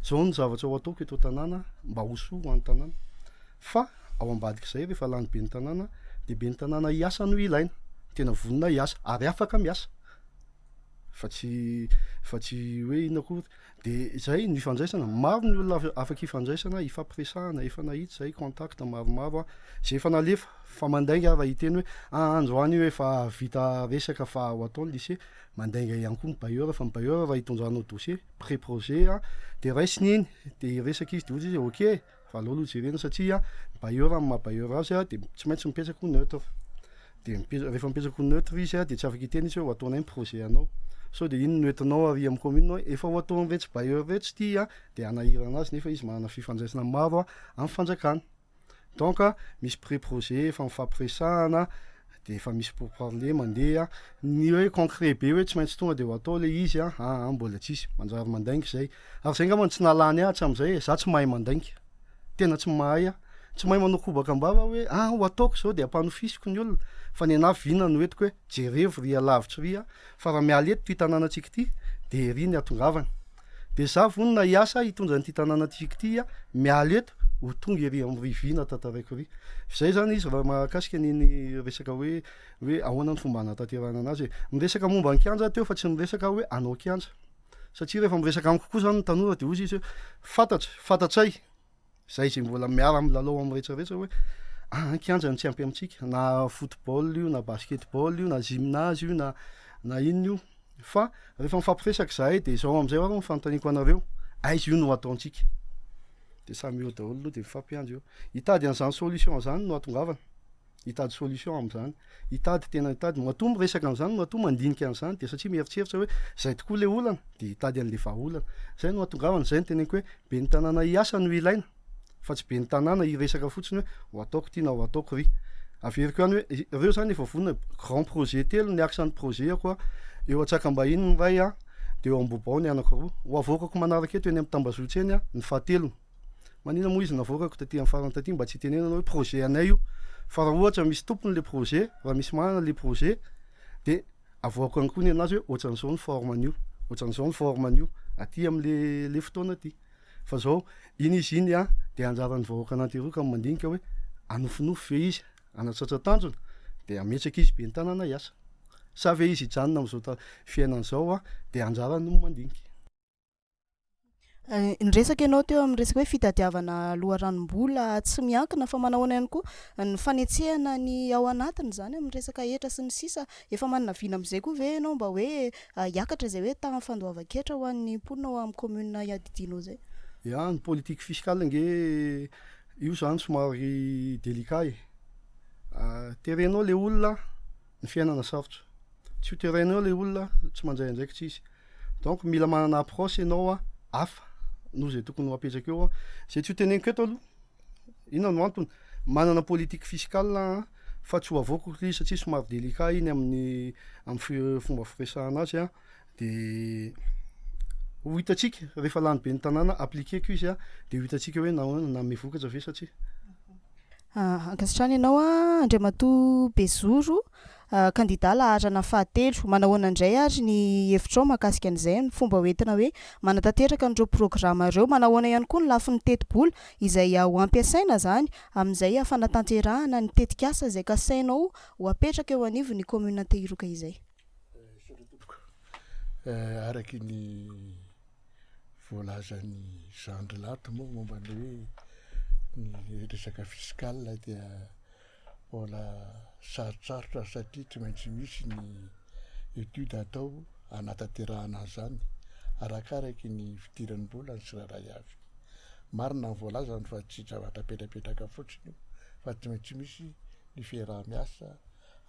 zao ny zavatra ho ataoko eto tanàna mba ho soa ho an'ny tanàna fa ao ambadik'izay rehefa lany be ny tanàna de be ny tanàna iasa no ilaina tena vonona iasa ary afaka miasa fa tsy hoe ina kory de zay ny ifandraisana maro ny olona afaka ifandraisana ifampiresahana efa nahita zay contact maromaro zay efa nalefa fa mandainga raha hiteny hoe androany io efa vita resaka fa ho ataony lycée mandainga ihany koa ny bailleur fa ny bailleur raha hitondranao dossier pré projet de raisiny iny de resaka izy de ohatry izy ok fa aleo jerena satria bailleur amin'ny maha bailleur azy de tsy maintsy mipetraka ho neutre de rehefa mipetraka ho neutre izy de tsy afaka hiteny izy hoe ho ataonay ny projet anao so de iny noentinao ary amin'ny commune efa ho ataony retsy bailleur retsy tia de anahirana azy nefa izy manana fifandraisana maro amin'ny fanjakana donc misy pré projet efa mifampiresahana de efa misy pour parler mandeha ny hoe concret be hoe tsy maintsy tonga de ho atao le izy mbola tsisy manjary mandainga zay ary zay ngamba tsy nalany hatram'izay za tsy mahay mandainga tena tsy mahay tsy mahay manao kobakambava hoe ho ataoko zao de ampanofisiko ny olona fa ny ana vina no etiko hoe jerevo ria lavitra ria fa raha miala eto ty tanànatsika ty de ry ny atongavana de za vonona iasa hitondra ny ty tanànatsika ty miala eto ho tonga ery amin'ny vina tantaraiko ry zay zany izy raha mahakasika niny resaka hoe ahoana ny fomba anatanterahana anazy miresaka momba ny kianja teo fa tsy miresaka hoe anao kianja satria rehefa miresaka amiko koa zany ny tanora de ozy izy hoe fantatsay zay zay mbola miara amin'ny lalao amin'ny rehetrarehetra hoe kianja ny tsy ampy amintsika na football io na basketball io na gymnase io na inona io fa rehefa mifampiresaka zahay de zao am'izay ary mifanotaniko anareo aizy io no ataontsika de samy eo daholo aloha de mifampiandro eo hitady an'izany solution zany no atongavana hitady solution am'izany hitady tena hitady matoa miresaka am'izany matoa mandinika an'izany de satria mieritreritra hoe zay tokoa le olana de hitady an'le vahaolana zay no atongavana zay ny teneniko hoe be ny tanàna iasa no ilaina fa tsy be ny tanàna iresaka fotsiny hoe ho ataoko tia na ho ataoko ry averiko ihany hoe ireo zany efa vonona grand projet telo ny aksan'ny projet akoa eo atsakambahiny ny ray a de eo ambobao ny anankiroa ho avokako manaraka eto eny amin'ny tambazotry eny a ny fahatelony manina moa izy navokako taty amin'ny farany taty mba tsy tenenana hoe projet anay io fa raha ohatra misy tompony le projet raha misy manana le projet de avoako any koa ny anazy hoe ohatran'izao ny forman'io ohatran'izao ny forman'io aty am'le le fotoana aty fa zao iny izy iny a de anjaran'ny vahoaka ananteroka amin'ny mandinika hoe anofinofy ve izy anatratra tanjona de ametraka izy be ny tanàna iasa sa ve izy hijanona am'izao fiainan'izao a de anjarany no mandinika Nyresaka ianao teo amin'ny resaka hoe fitadiavana loharanom-bola tsy miankina fa manahoana ihany koa ny fanetsehana ny ao anatiny zany amin'ny resaka hetra sy ny sisa efa manana vina am'izay koa ve ianao mba hoe hiakatra zay hoe tahan'ny fandoavan-ketra ho an'ny mponina ao amin'ny commune iadidinao zay ya ny politique fiscale nge io zany somary délicat e terenao le olona ny fiainana sarotra tsy ho terenao le olona tsy mandray andraikitra izy donc mila manana approche ianao a hafa no zay tokony ho apetraka eo a zay tsy ho teneniko eto aloha inona no antony manana politique fiscale fa tsy ho avoako izy satria somary délicat iny amin'ny fomba firesahana azy a de ho hitatsika rehefa lany be ny tanàna appliqueko izy a de ho hitatsika hoe nanome vokatra ve satria ankasitrany ianao a Andriamatoa Bezoro candidat laharana fahatelo manahoana indray ary ny hevitrao mahakasika an'izay ny fomba hoentina hoe manatanteraka an'ireo programa ireo manahoana ihany koa ny lafin'ny teti-bola izay ho ampiasaina zany amin'izay fanatanterahana ny tetikasa izay kasainao ho apetraka eo anivon'ny commune Tehiroka izay araky ny voalazany Jean Lato moa momba ny hoe ny resaka fiscale dia mbola sarotsarotra satria tsy maintsy misy ny étude atao anatanterahana an'izany arakaraky ny fidiran'ny-bola ny tsirairay avy marina ny voalazany fa tsy zavatra petrapetraka fotsiny fa tsy maintsy misy ny fiarah-miasa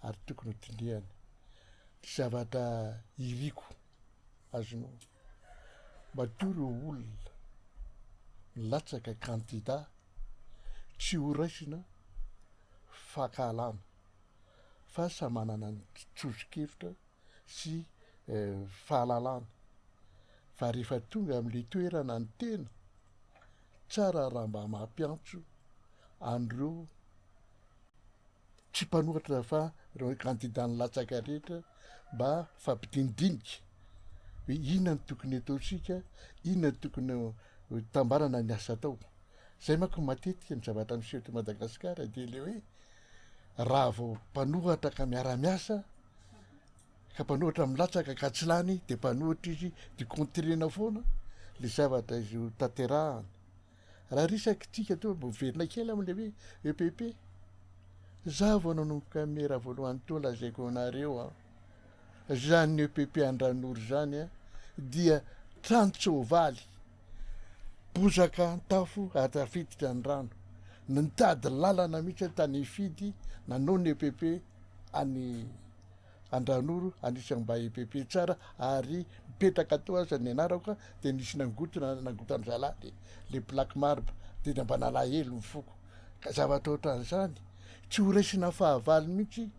ary tokony ho tindrehany tsy zavatra iriko azonao matory olona milatsaka candidat tsy ho raisina fahakalana fa sa manana ny tsozokevitra sy fahalalana fa rehefa tonga amin'le toerana ny tena tsara raha mba mampiantso an'ireo tsy mpanohatra fa reo candidat ny latsaka rehetra mba fampidinidinika hoe inona ny tokony ataosika inona ny tokony tambarana ny asa tao zay manko matetika ny zavatra miseho eto Madagasikara de le hoe raha vao mpanohatra ka miara-miasa ka mpanohatra milatsaka ka tsy lany de mpanohatra izy de contrena foana le zavatra izy ho tanterahana raha risaky tika to mbo verina kely am'le hoe EPP za vao nanomboka mera voalohany to lazaiko anareo zany EPP Andranory zany a dia trantsovaly bozaka antafo atafiditra ny rano nitady lalana mihitsy tany ifidy nanao ny EPP any Andranoro anisany mba EPP tsara ary mipetraka atao aza ny anaraka de nisy nangotany zalady le plaque marbre de mba nalahelo mifoko ka zavatra ohatran'izany tsy ho resina fahavalo mihitsy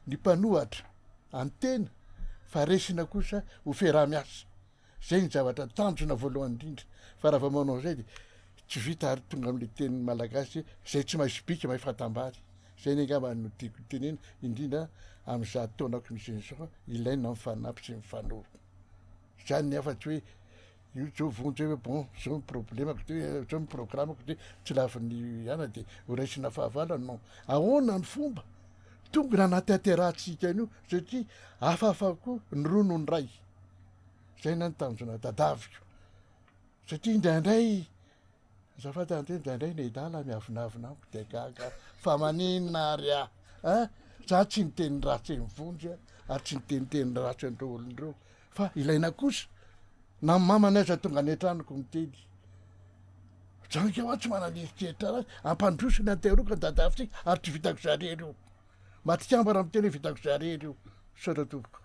ny mpanohatra antena fa resina kosa ho fiarah-miasa zay ny zavatra tanjona voalohany indrindra fa raha va manao zay de tsy vita ary tonga am'le teny malagasy zay tsy mahazo bika mahay fatambary zay ny angamba no tiako tenena indrindra am'za taonako misy an'izao ilaina mifanampy sy mifanoro zany ny afa-tsy hoe io zao vonjy hoe bon zao problemako de zao programako de tsy lavin'ny ana de ho raisina fahavala non ahoana ny fomba tongona anatanterantsika an'io satria hafahafa koa ny rono ny ray zay na ny tanjona tadaviko satria indraindray zafady ante indraindray ny dala miavinavinako de gaga fa maninona ary za tsy niteny ratsy mivonjy ary tsy niteniteny ratsy andreo olondreo fa ilaina kosa na mamana aza tonga any an-tranoko mitedy janka hoa tsy mananeritreritra raha ampandrosina ny teroka ny dadafitsika ary tsy vitako zarery io matikambara amin'ny teny hoe vitako zarery io soratoboko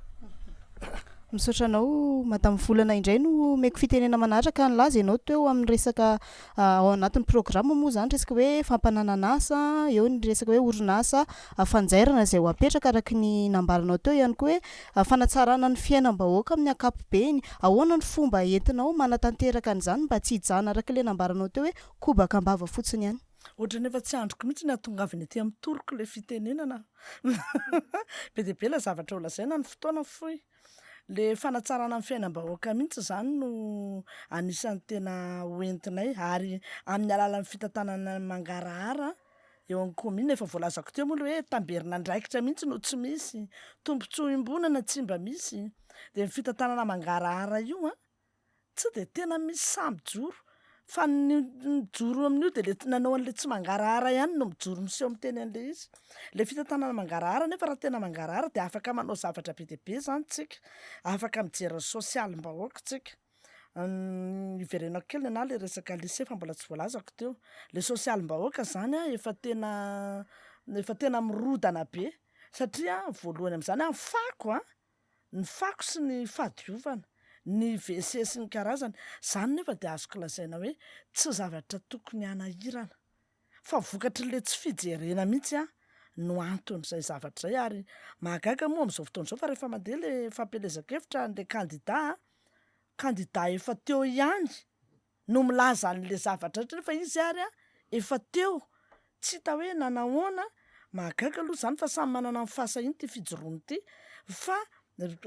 misaotra anao madamo volana indray no meko fitenena manaraka ny laza ianao teo amin'ny resaka ao anatin'ny programa moa zany resaka hoe fampanananasa eo ny resaka hoe orinasa fanjairana izay ho apetraka araky ny nambaranao teo ihany koa hoe fanatsarana ny fiainam-bahoaka amin'ny ankapobeny ahoana ny fomba entinao manatanteraka an'izany mba tsy hijana araka le nambaranao teo hoe kobaka ambava fotsiny ihany ohatra nefa tsy androko mihitsy ny atongaviny aty amin'ny toroko le fitenenana be dia be la zavatra olazaina ny fotoana foy le fanatsarana amin'ny fiainam-bahoaka mihitsy zany no anisan'ny tena hoentinay ary amin'ny alalan'ny fitantanana mangarahara eo amin'ny komina efa voalazako teo moa le hoe tamberina ndraikitra mihitsy no tsy misy tombontsoa imbonana tsy mba misy dia ny fitantanana mangarahara io a tsy dia tena misy samby joro fa ny joro amin'io dia le nanao an'le tsy mangarahara ihany no mijoro miseho miteny an'le izy le fitantanana mangarahara nefa raha tena mangarahara dia afaka manao zavatra be dia be zany tsika afaka mijery sosialim-bahoaka tsika iverenao kely na le resaka lycée fa mbola tsy voalazako teo le sosialim-bahoaka zany a efa tena mirodana be satria voalohany amin'izany ny fako sy ny fahadiovana ny WC sy ny karazany zany nefa dia azoko lazaina hoe tsy zavatra tokony hanahirana fa vokatry le tsy fijerena mihitsy a no anton'izay zavatra zay ary mahagaga moa amin'izao fotoana izao fa rehefa mandeha le fampelezan-kevitra n'le kandida efa teo ihany no milaza an'le zavatra rehefa izy ary a efa teo tsy hita hoe nanahoana mahagaga aloha zany fa samy manana ny fahasahiny ty fijoroany ity fa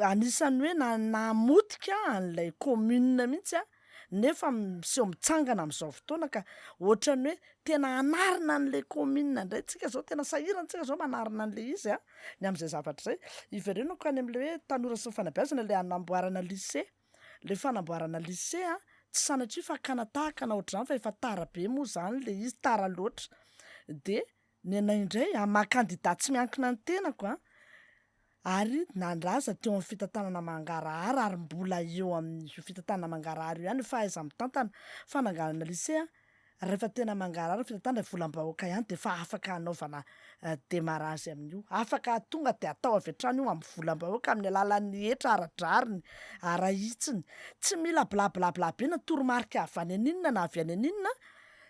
anisan'ny hoe namotika an'ilay commune mihitsy a nefa miseho mitsangana amin'izao fotoana ka ohatrany hoe tena anarina an'ilay commune indray tsika zao tena sahirantsika zao manarina an'le izy a ny amin'izay zavatra zay iverenako any amin'le hoe tanora sy ny fanabeazana le anamboarana lycée le fanamboarana lycée a tsy sanatria fa kanatahakana ohatr'izany fa efa tara be moa zany le izy tara loatra dia ny anay indray maha-kandidat tsy miankina ny tenako a ary nandraza teo amin'ny fitantanana mangarahara ary mbola eo amin'ny fitantanana mangarahara io ihany fa aiza mitantana fananganana lycée rehefa tena mangarahara fitantanana volam-bahoaka ihany dia fa afaka hanaovana démarrage amin'io afaka tonga dia atao avy hatrany io amin'ny volam-bahoaka amin'ny alalan'ny hetra aradrariny arahitsiny tsy mila blablabla be na toromarika avy any aninona na avy any aninona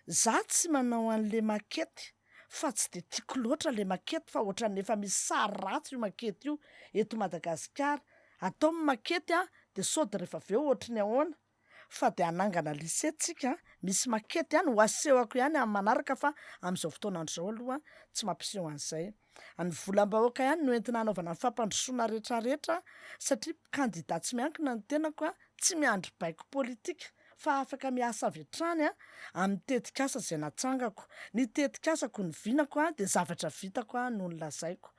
za tsy manao an'le makety fa tsy dia tiako loatra le makety fa ohatrany efa misy sary ratsy io makety io eto Madagasikara atao makety a dia sody rehefa avy eo ohatra ny ahoana fa dia anangana lycée tsika misy makety ihany ho asehoko ihany amin'ny manaraka fa amin'izao fotoana andro zao aloha tsy mampiseho an'izay any volam-bahoaka ihany no entina hanaovana ny fampandrosoana rehetrarehetra satria kandida tsy miankina ny tenako a tsy miandry baiko politika fa afaka miasa avy hatrany a amin'ny tetikasa izay natsangako ny tetikasako ny vinako a dia zavatra vitako a no nolazaiko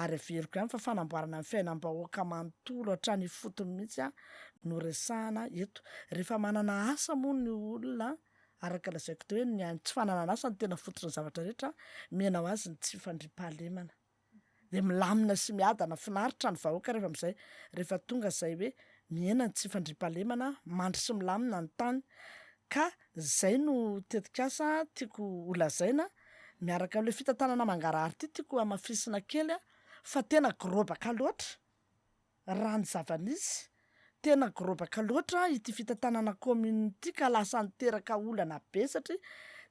ary averiko ihany fa fanamboarana ny fiainam-bahoaka manontolo hatrany fotony mihitsy a no resahana eto rehefa manana asa moa ny olona araka lazaiko teo hoe ny tsy fananana asa ny tena fototry ny zavatra rehetra menao azy ny tsy fandriam-pahalemana dia milamina sy miadana finaritra ny vahoaka rehefa amin'izay rehefa tonga izay hoe miena ny tsy fandriam-pahalemana mandry sy milamina ny tany ka zay no tetikasa tiako holazaina miaraka amin'le fitantanana mangarahara ity tiako hamafisina kely a fa tena gorobaka loatra raha ny zava-nisy tena gorobaka loatra ity fitantanana commune ity ka lasa niteraka olana be satria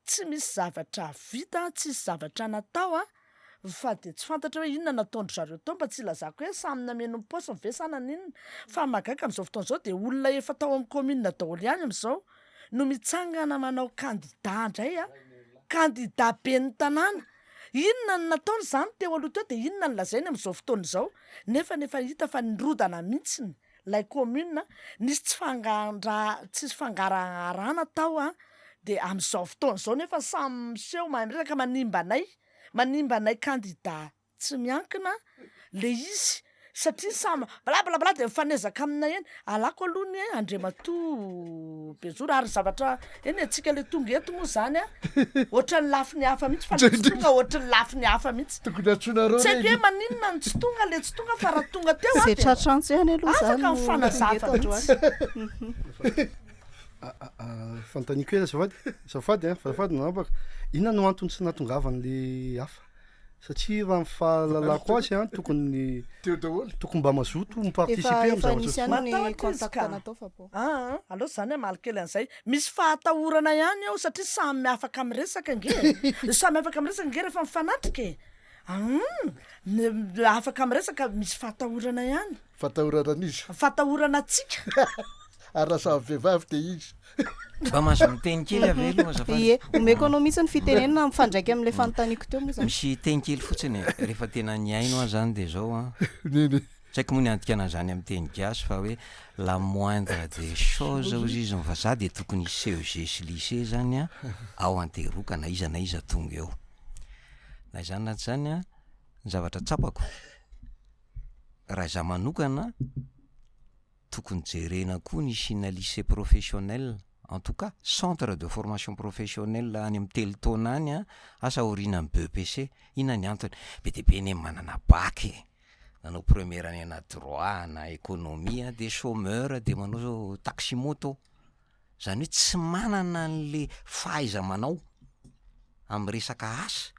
tsy misy zavatra vita tsy misy zavatra natao a fa dia tsy fantatra hoe inona nataondry zareo tao mba tsy ilazako hoe samy nameno paosy mivesana n'inona fa mahagaga amin'izao fotoana izao dia olona efa tao amin'ny commune daholo ihany amin'izao no mitsangana manao kandida indray a kandida be ny tanàna inona ny nataony zany teo aloha teo dia inona ny lazainy amin'izao fotoana izao nefa hita fa nirodana mihitsiny lay commune nisy tsy fangarahana tao a dia amin'izao fotoana izao nefa samy miseho mahay miresaka manimba anay kandida tsy miankina le izy satria samy blablabla dia mifanezaka aminay eny alako aloha ny Andriamatoa Bezora ary zavatra eny antsika le tonga eto moa zany a ohatra ny lafi ny hafa mihitsy fa le tsy tonga ohatra ny lafi ny hafa mihitsy tsy haiko hoe maninona ny tsy tonga le tsy tonga fa raha tonga teo zay tratrantso ihany aloha zany afaka mifanazava Fanontaniako ela zafady nanapaka inona no antony tsy nahatongavan'le hafa satria raha mifahalalako azy a tokony teo daholo tokony mba mazoto miparticiper efa am'zavatra nisy sy- any ny Matahotra izy contact ka. natao fa po aloha zany malykely an'izay misy fahatahorana ihany ao satria samy afaka am'resaka nge samy afaka am'resaka nge rehefa mifanatrika afaka am'resaka misy fahatahorana ihany fatahoranan'izy fahatahorana atsika ary raha samy vehivavy de izy mba mahazo miteny kely avy aloha azafady ie omeko anao mihitsy ny fitenenana mifandraiky am'le fanontaniako teo moa zany misy teny kely fotsiny rehefa tena nyaino a zany de zao a niny tsy haiko moa ny antikana zany amin'ny teny gasy fa hoe la moindre des choses ozy izy vazaha de tokony CEG sy lycée zany a ao anteroka na iza tonga eo na izany na tsy zany a ny zavatra tsapako raha za manokana tokony jerena koa ny isina lycée professionnel en tout cas centre de formation professionnelle any amin'ny telo taona any a asa orina amin'ny BEPC ina ny antony be de be ny manana bac nanao première année na droit na économie de chômeur de manao taxi moto zany hoe tsy manana an'le fahaiza manao amin'ny resaka asa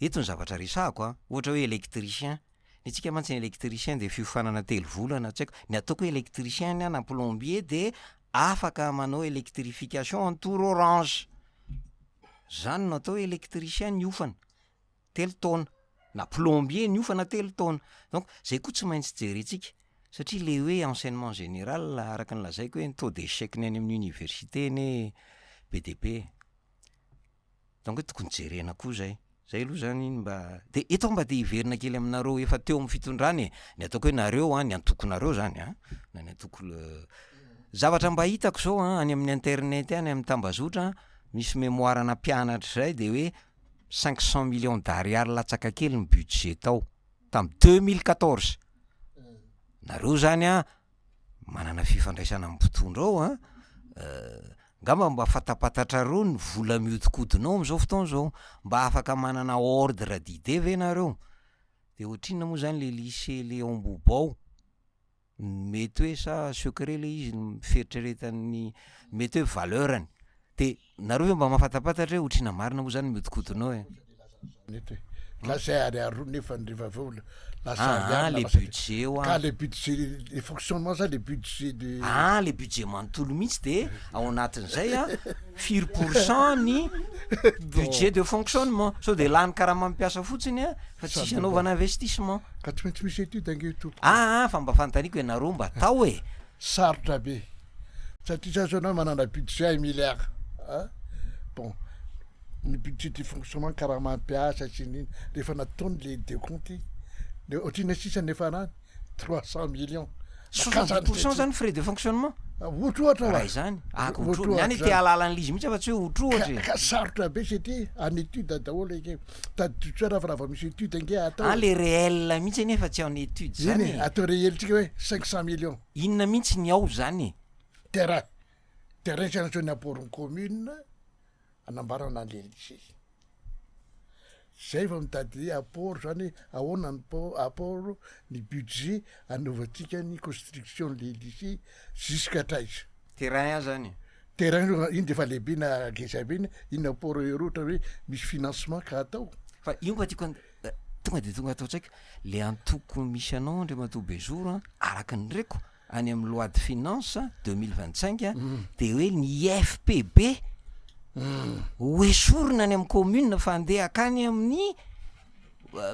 eto ny zavatra resahako a ohatra hoe électricien ny tsika mantsy ny électricien de fiofanana telo volana tsy haiko ny ataoko hoe électricien na plombier de afaka manao électrification en tour orange zany no atao électricien niofana telo taona na plombier niofana telo taona donc zay koa tsy maintsy jerentsika satria le hoe enseignement général araka ny lazaiko hoe ny taux d'échec ny any amin'ny université ny BDP donc hoe tokony jerena koa zay aloha zany mba de eto mba de hiverina kely aminareo efa teo amin'ny fitondrany ny ataoko hoe nareo a ny antokonareo zany a na ny antoko zavatra mba hitako zao a any amin'ny internet any amin'ny tambazotra misy mémoire ana mpianatra zay de hoe 500 millions d'ariary latsaka kely ny budget tao tam 2014 nareo zany a manana fifandraisana amin'ny mpitondra ao a ngamba mba fatapatatra reo ny vola miodikodinao am'izao fotoana zao mba afaka manana ordre d'idée ve nareo de ohatrina moa zany le lycée Léon Bobao mety hoe sa secret le izy miferitrereta'ny mety hoe valeurany de nareo mba mafatapatatra hoe ohatrina marina moa zany miodikodinao nety la zay ariary roa nefa ny rehefa aveo le budget o ka le budget le fonctionnement ça le budget de le budget manontolo mihitsy de ao anatin'izay a 4% ny budget de fonctionnement so de lany karaha mampiasa fotsiny a fa tsisy anaovana investissement ka tsy maintsy misy etude ange tompo fa mba fantaniko hoe nareo mba tao e sarotra be satria saso anao manana budget 1 milliard bon ny budget de fonctionnement karaha mampiasa sy niny rehefa nataony le décompte de ohatrina sisa nefa anany 300 millions 70% zany frais de fonctionnement ohatrohatra raha izany ihany te alalan'izy mihitsy fa tsy hoe otrohatra ka sarotra be satria an étude daholo eke taditoera fa raha vao misy étude ange atao le réel mihitsy nefa tsy ao ny étude zany atao réeltsika hoe 500 millions inona mihitsy ny ao zany terrain sanso ny apporony commune anambarana le lycée zay va mitady apport zany ahoana ny apport ny budget anaovantsika ny construction le lycée jusqu'atraiza terrain zany terrain iny de fa lehibe na gezabe iny iny apport erotra hoe misy financement ka atao fa io mba tiako tonga de tonga atao tsaika le antoko misy anao andre matoa bejour araka ny reko any amin'ny loi de finance 2025 de hoe ny IFPB hoesorina any amin'ny commune fa andeha akany amin'ny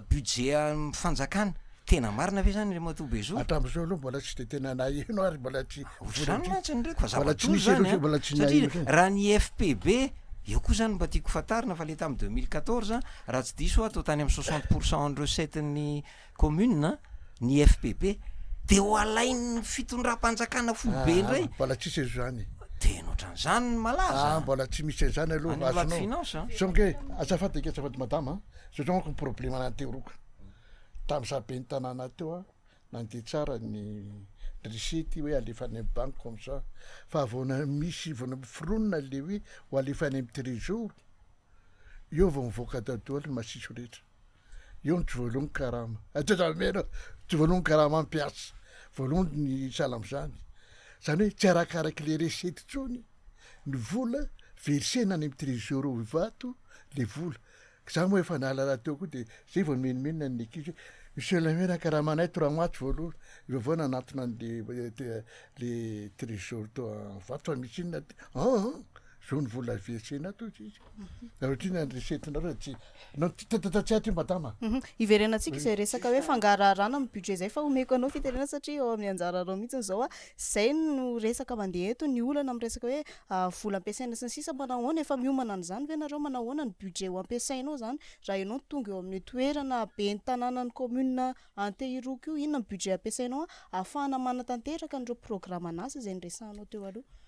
budget fanjakana tena marina ve zany matoa bejour atram'izao aloha mbola tsy de tena naino ary mbola tsy zany mantsy ny reko fa zavatra zany satria raha ny IFPB eo koa zany mba tiako fatarina fa le tamin'ny 2014 raha tsy diso atao tany amin'ny 60% ny recette-ny commune ny IFPB de ho alainy fitondram-panjakana foibe indray mbola tsisy ezo zany tena ohatran'izany malaza mbola tsy misy an'izany aloha azonao sonke azafady ake azafady madama satria ko problème ananteroka tamin'ny zabeny tanàna teo a nandeha tsara ny risety hoe alefany amin'ny banque comme ça fa vaona misy vaona fironona le hoe ho alefany amin'ny trésor eo vao mivoaka dadaolo ny masiso rehetra eo ny tsy voalohany karama atamena tsy voalohany karama ampiasa voalohany ny salam'izany zany hoe tsy arakaraky le resety tsony ny vola versena any amy trésor vato le vola za moa efa naalala teo koa de zay vao menomenona ny ekizy hoe monsieur le maire karaha manay toramoaty voalohany vao nanatona le trésor to vato fa misy inona zao ny vola versena to izy ohatrina ny resetinareo tsy tsy aty madama iverenantsika izay resaka hoe fangararana amin'ny budget zay fa omeko anao fiterena satria eo amin'ny anjararao mihitsy zao zay no resaka mandeha eto ny olana amin'ny resaka hoe vola ampiasaina sy ny sisa manao ahoana efa miomana an'izany ve nareo manao ahoana ny budget ho ampiasainao zany raha ianao tonga eo amin'ny toerana be ny tanàna ny commune Antéhiroka io inona ny budget ampiasainao ahafahana manatanteraka an'ireo programme an'asa izay nyresahanao teo aloha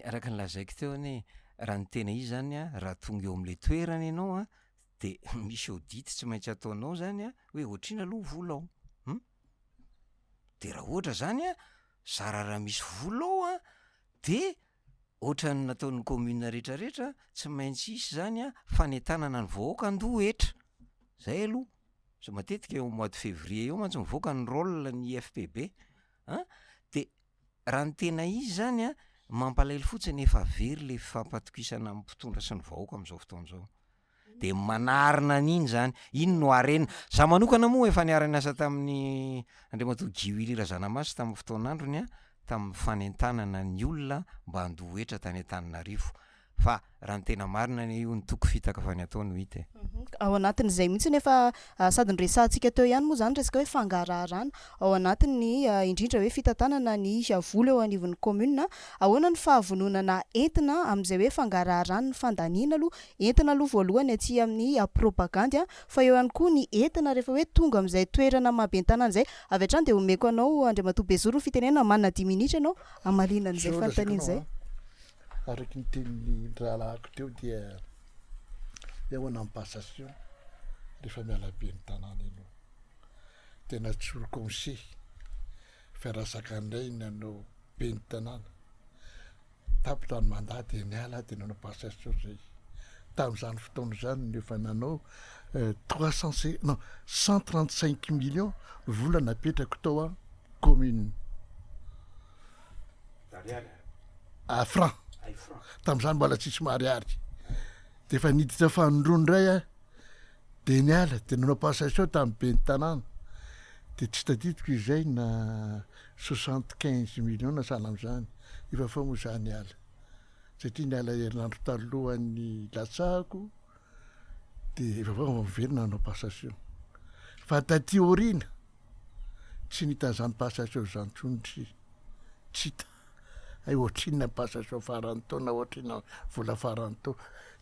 araka ny lazaiko teo any raha ny tena izy zany raha tonga eo am'le toerana ianao de misy audit tsy maintsy ataonao zany hoe ohatrina aloha vola ao de raha ohatra zany zara raha misy vola ao de ohatra ny nataon'ny commune rehetrarehetra tsy maintsy isy zany fanentanana ny vahoaka andohetra zay aloha so matetika eo mois de février eo mantsy mivoaka ny rôle ny IFPB de raha ny tena izy zany mampalaelo fotsiny efa very le fampatokisana amin'ny mpitondra sy ny vahoaka amin'izao fotoana izao de manarina an'iny zany iny no arena za manokana moa efa niara-ny asa tamin'ny Andriamatoa Gio Ilira Zanamasy tamin'ny fotoan'androny tamin'ny fanentanana ny olona mba andohetra tany Antananarivo fa raha ny tena marina io ny toko fitaka fa ny atao no hita ao anatin'izay mihitsy nefa sady nyresantsika teo ihany moa zany resaka hoe fangararana ao anatiny indrindra hoe fitantanana ny vola eo anivon'ny commune ahoana ny fahavononana entina amin'izay hoe fangararana ny fandaniana aloha entina aloha voalohany aty amin'ny propagande fa eo ihany koa ny entina rehefa hoe tonga amin'izay toerana mahabentanana izay avy hatrany de omeko anao Andriamatoa Bezoro ny fitenena manana 10 minitra ianao amalina an'izay fanontaniana izay araky ny tenin'ny rahalahako teo dia ahoana amin'ny passation rehefa miala be ny tanàna ianao tena tsoro conseil fiarasakandray nanao be ny tanàna tapitra ny mandat de niala de nanao passation zay tamin'izany fotoana zany nefa nanao 135 millions vola napetrako tao commune franc tamin'izany mbola tsisy mariary de efa niditra fanondrony ray de niala de nanao passation tamin'ny be ny tanàna de tsy tadidiko izay na 75 millions na sahala am'izany efa fa moa zany niala satria niala herinandro talohan'ny latsahako de efa fa miverina nanao passation fa taty orina tsy nitan'izany passation zany tsony tsy hita ay ohatrina passation farany taona ohatrina vola farany tao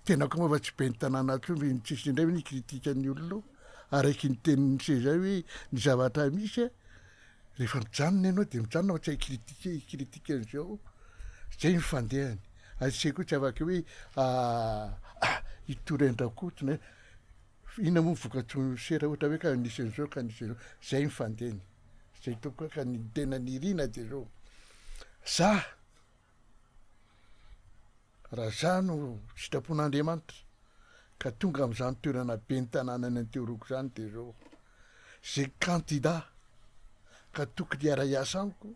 tena koa moa fa tsy be ny tanàna tsony tsisy indray hoe ny kritika ny olona araiky ny tenin'ny se zay hoe ny zavatra misy rehefa mijanona ianao de mijanona fa tsy hay kritika an'izao zay mifandehany atsy koa tsy afaka hoe itorendrakotina ina moa mivoka-tsony sera ohatra hoe ka nisy an'izao ka nisy an'izao zay mifandehany zay tokoa ka ny tena nirina de zao za raha za no sitrapon'Andriamanitra ka tonga amin'izany toerana be ny tanàna ny Antéhiroka zany de zao zay candidat ka tokony hiara-iasa amiko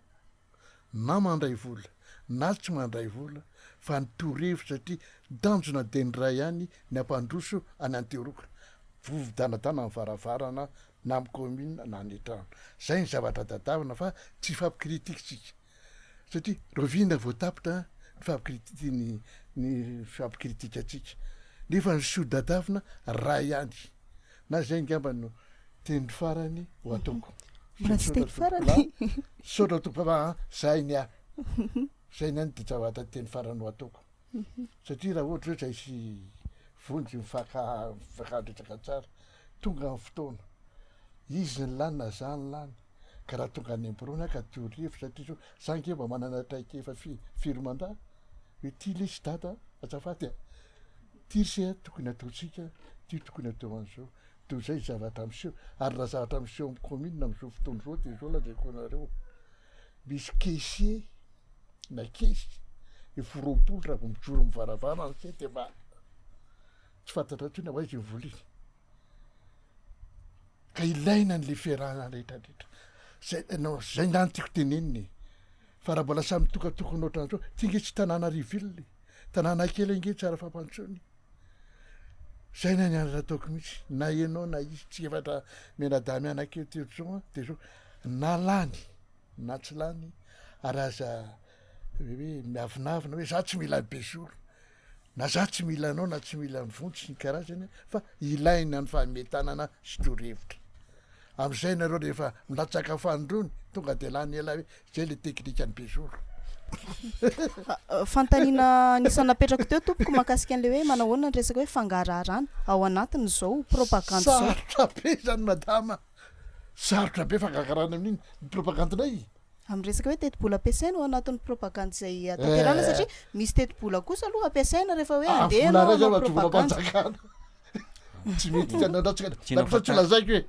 na mandray vola na tsy mandray vola fa ny torohevitra satria danjona de ny ray ihany ny ampandroso any Antéhiroka vovidanadana amin'ny varavarana na amin'ny commune na ny trano zay ny zavatra tadavina fa tsy fampikritikitsika satria rovina voatapitra ny fampikritika atsika nefa ny sodadavina ray ihany na zay ngamba no teny farany ho ataoko sodra toko zay nya zay niany de zavatra teny farany ho ataoko satria raha ohatra hoe zay sy vonjy mifakadretsaka tsara tonga amin'ny fotoana izy ny lanina zany lany ka raha tonga any ambirona ka torohevitra satria zao za nge mba manana traiky efa firmanda hoe ty le sy data azafady ty se tokony ataotsika ty tokony atao an'izao to zay zavatra miseho ary raha zavatra miseho amin'ny commune am'izao fotoana zao de zao lazaiko anareo misy caissier na kesy eforopolo raha vo mijoro mivaravarana se de fa tsy fantatra tsony hoa izy mivoliny ka ilaina n'le fiarahana rehetrarehetra zay nao zay nany tiako teneniny fa raha mbola samy tokatokony ohatran'zao ty nge tsy tanàna rivilny tanàna kely nge tsara fampantsony zay na nianatra ataoko mihitsy na ianao na izy tsy efatra menadamy anakeo teotrao de zao na lany na tsy lany ary aza hoe miavinavina hoe za tsy mila besoro na za tsy mila anao na tsy mila nyvontsy ny karazany fa ilaina ny fametanana sytorevitra am'izay nareo rehefa milatsaka fanindrony tonga de lany ela hoe zay le teknika ny besoro fantanina nisanapetrako teo tompoko mahakasika an'le hoe manahoana ny resaka hoe fangararana ao anatiny zao propagande zao sarotra be zany madama sarotra be fangagarana amin'iny ny propagandinay amin'ny resaka hoe teti-bola ampiasaina ao anatin'ny propagande zay atanterana satria misy teti-bola kosa aloha ampiasaina rehefa hoe andeha vola ray zany anao mahatonga propagande manjakana tsy mety tananatsika tsy lazaiko hoe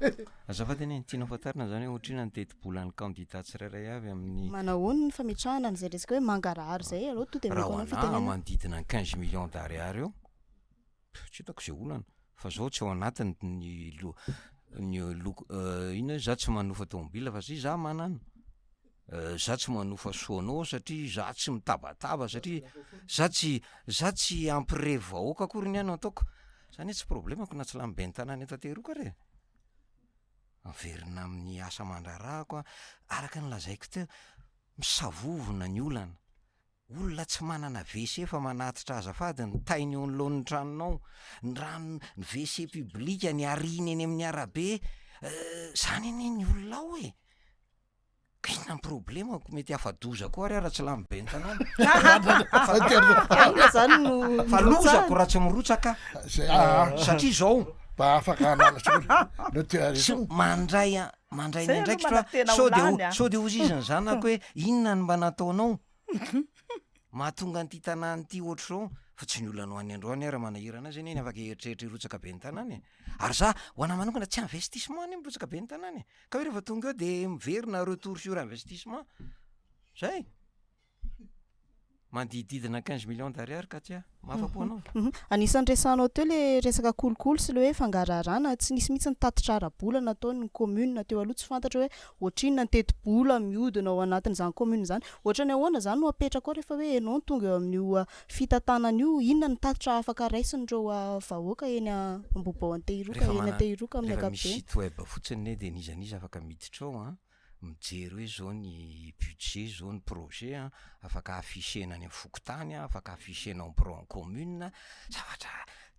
azafady eny tiana fatarina zany hoe ohatrina ny teti-bola ny candidat tsirairay avy amin'ny manahoana ny fametrahana n'izay resaka hoe mangarahary zay aloha to de raha meko ho ana anahy fitenena manodidina ny 15 millions d'ariary eo tsy hitako zay olana fa zao tsy ao anatiny ina za tsy manofa tomobila fa sy za manana za tsy manofa soanao satria za tsy mitabataba satria za tsy ampirevy vahoaka akory ny ano ataoko zany hoe tsy problemako na tsy lambe ny tanàna eto ateroka re averina amin'ny asa mandrarahako a araka ny lazaiko teo misavovona ny olana olona tsy manana WC fa manatitra azafady ny tainy eo nylohan'ny tranonao ny rano ny WC publika ny arina eny amin'ny arabe zany eny ny olona ao e ka inona ny problemako mety afadoza koa ary raha tsy lambe ny tanàna Aina zany no fa lozako raha tsy mirotsaka satria zao mba afaka anala no tearisy mandray ndraiky fa sao de oziziny zanako hoe inona ny mba nataonao mahatonga an'ity tanàny ity ohatr'zao fa tsy ny olana ho any androany raha manahirana azy eny afaka eritreritra irotsaka be ny tanàna e ary za ho ana manokana tsy investissement any mirotsaka be ny tanàna e ka hoe rehefa tonga eo de miverina retour sur investissement zay mandididina 15 millions d'ariary ka tia mahafapo anao anisan'ny resanao teo le resaka kolokolo sy le hoe fangararana tsy nisy mihitsy ny tatitra ara-bola nataony commune teo aloha tsy fantatra hoe ohatrinona ny teti-bola mihodina ao anatin'izany commune zany ohatrany ahoana zany no apetraka ao rehefa hoe enao tonga eo amin'io fitantanana io inona ny tatitra afaka raisin'ireo vahoaka eny ambobao antehiroka eny antehiroka amin'ny rehefa akabe misy site web fotsiny de nizaniza afaka miditra ao a mijery hoe zao ny budget zao ny projet afaka affichena any amin'ny fokotany afaka affichena en commune zavatra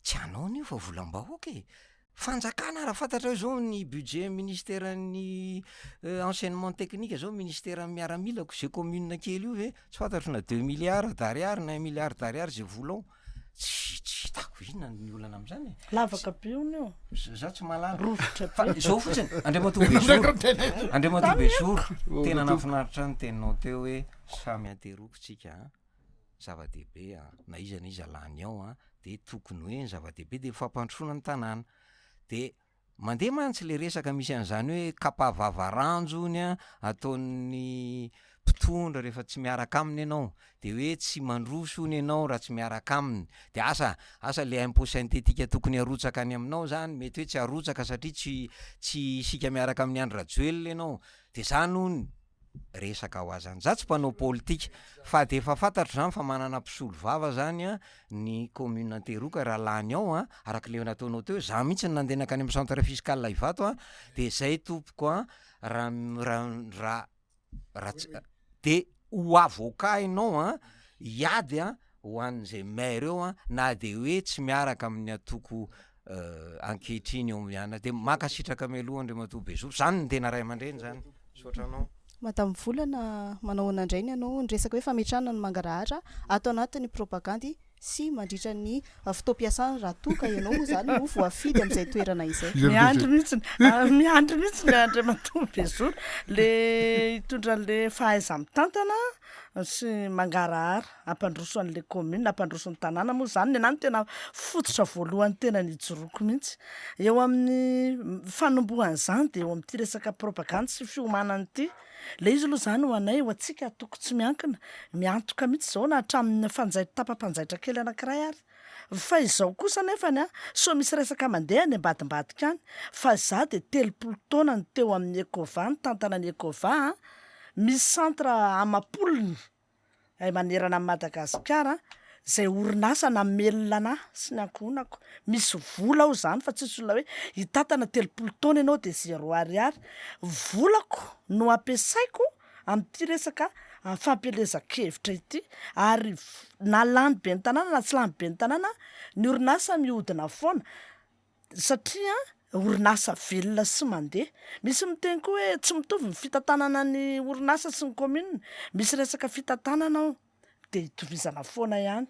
tsy anao nio fa volam-bahoaka e fanjakana raha fantatra hoe zao ny budget ministèren'ny enseignement technique zao ministèren'ny miaramilako zay commune kely io ve tsy fantatro na 2 milliards d'ariary na 1 milliard d'ariary zay volao tsy hitako inona ny olana am'izany e lavaka be ony io za tsy malala rovotra fa be zao fotsiny andriamatobe zoro tena nafinaritra ny teninao teo hoe samy ateroko tsika zava-dehibe na iza na iza lany ao de tokony hoe ny zava-dehibe de fampandrosoana ny tanàna de mandeha mantsy le resaka misy an'izany hoe kapavavaranjony ataon'ny mpitondra rehefa tsy miaraka aminy ianao de hoe tsy mandroso ony ianao raha tsy miaraka aminy de asa le impôt synthétique tokony arotsaka any aminao zany mety hoe tsy arotsaka satria tsy isika miaraka amin'ny andro rajoelona ianao de zany ony resaka ho azany za tsy mpanao politika fa de efa fantatro zany fa manana mpisolo vava zany ny commune anteroka raha lany ao araka le nataonao teo za mihitsy nandenaka any amin'ny centre fiscal ivato de zay tompoko raha de ho avoka ianao iady ho an'izay maire eo na de hoe tsy miaraka amin'ny atoko ankehitriny eo miana de makasitraka ame aloha andriamatobe zoro zany ny tena ray aman-dreny zany sotranao madame volana manao anandrainy ianao ny resaka hoe fametrahana ny mangarahatra atao anatin'ny propagandy sy mandritra ny fotoam-piasana raha toka ianao zany no voafidy amin'izay toerana izay miandry mihitsy ny andriamatobe zoro le hitondra le fahaiza mitantana sy mangarahara ampandroso an'le commune ampandroso ny tanàna moa zany ny anany tena fototra voalohany tena nijoroko mihitsy eo amin'ny fanombohan'izany de eo amin'ity resaka propagande sy fiomanany ity le izy aloha zany ho anay ho atsika toko tsy miankina miantoka mihitsy zao na hatramin'ny tapampanjaitra kely anankiray ary fa izao kosa nefany so misy resaka mandeha ny ambadimbadika any fa za de 30 taona ny teo amin'ny ekova ny tantana ny ekova misy centre amapolony ay manerana amin'ny Madagasikara zay orinasa namelona anahy sy ny ankohonako. Misy vola aho zany fa tsisy olona hoe hitatana 30 taona ianao de 0 ariary. Volako no ampiasaiko amin'ity resaka fampielezan-kevitra ity ary na lany be ny tanàna na tsy lany be ny tanàna ny orinasa mihodina foana satria orinasa velona sy mandeha. Misy miteny koa hoe tsy mitovy ny fitantanana ny orinasa sy ny commune. Misy resaka fitantanana ao de hitovizana foana ihany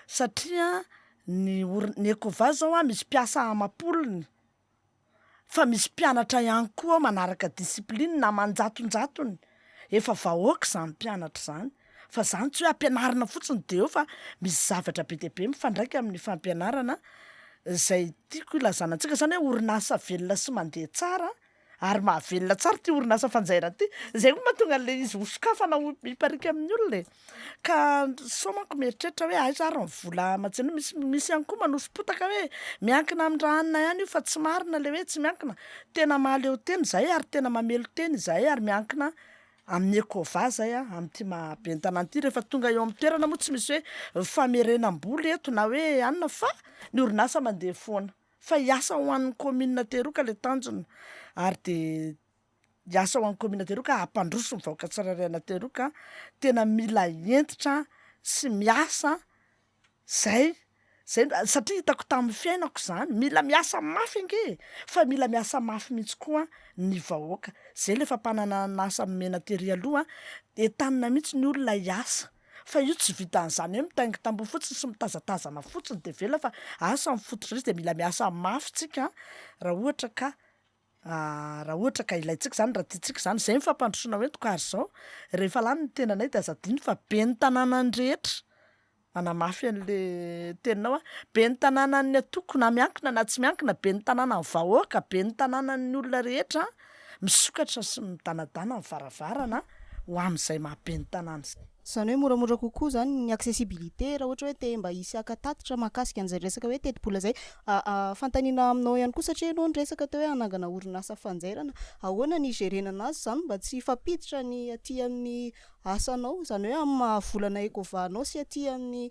satria ny Ecova zao misy mpiasa amapolony fa misy mpianatra ihany koa manaraka discipline na manjatonjatony. Efa vahoaka zany mpianatra zany fa zany tsy hoe ampianarana fotsiny de eo fa misy zavatra be dia be mifandraika amin'ny fampianarana. Zay tiako ilazana antsika zany hoe orinasa velona sy mandeha tsara ary mahavelona tsara ty orinasa fanjairana ty. Zay koa mahatonga an'le izy hosokafana miparika amin'ny olona e. Ka sao manko mieritreritra hoe ay zary ny vola aman-tsena misy ihany koa manosom-potaka hoe miankina amin'ny raha hanina ihany io fa tsy marina le hoe tsy miankina. Tena mahaleo teny zay ary tena mamelo teny zay ary miankina amin'ny Ecova zay amin'ity mahabe ny tanàna ity. Rehefa tonga eo amin'ny toerana moa tsy misy hoe famerenam-bola eto na hoe anona fa ny orinasa mandeha foana fa hiasa ho an'ny commune Teroka le tanjona ary de hiasa ho an'ny commune Teroka hampandroso ny vahoaka tsirairay Teroka. Tena mila entitra sy miasa zay satria hitako tamin'ny fiainako zany mila miasa mafy nge fa mila miasa mafy mihitsy koa ny vahoaka. Zay le fampanana asa mena tery aloha de tanina mihitsy ny olona hiasa fa io tsy vita an'izany hoe mitaingy tamboho fotsiny sy mitazatazana fotsiny de vela fa asa mifototra de mila miasa mafy tsika raha ohatra ka ilaitsika zany raha tiatsika zany. Zay ny fampandrosoana hoentiko ary zao rehefa lany ny tenanay de azadiny fa be ny tanàna ny rehetra manamafy an'le teninao be ny tanàna ny atoko na miankina na tsy miankina, be ny tanàna ny vahoaka, be ny tanàna ny olona rehetra misokatra sy midanadana ny varavarana ho amin'izay mahabe ny tanàna zay. Zany hoe moramora kokoa zany ny accessibilité raha ohatra hoe te mba hisy akatatitra mahakasika an'izay resaka hoe teti-bola zay. Fantaniana aminao ihany koa satria ianao ny resaka teo hoe anangana orinasa fanjairana. Ahoana ny gérenana azy zany mba tsy hifampiditra ny aty amin'ny asanao zany hoe amin'ny mahavolana Ecova anao sy aty amin'ny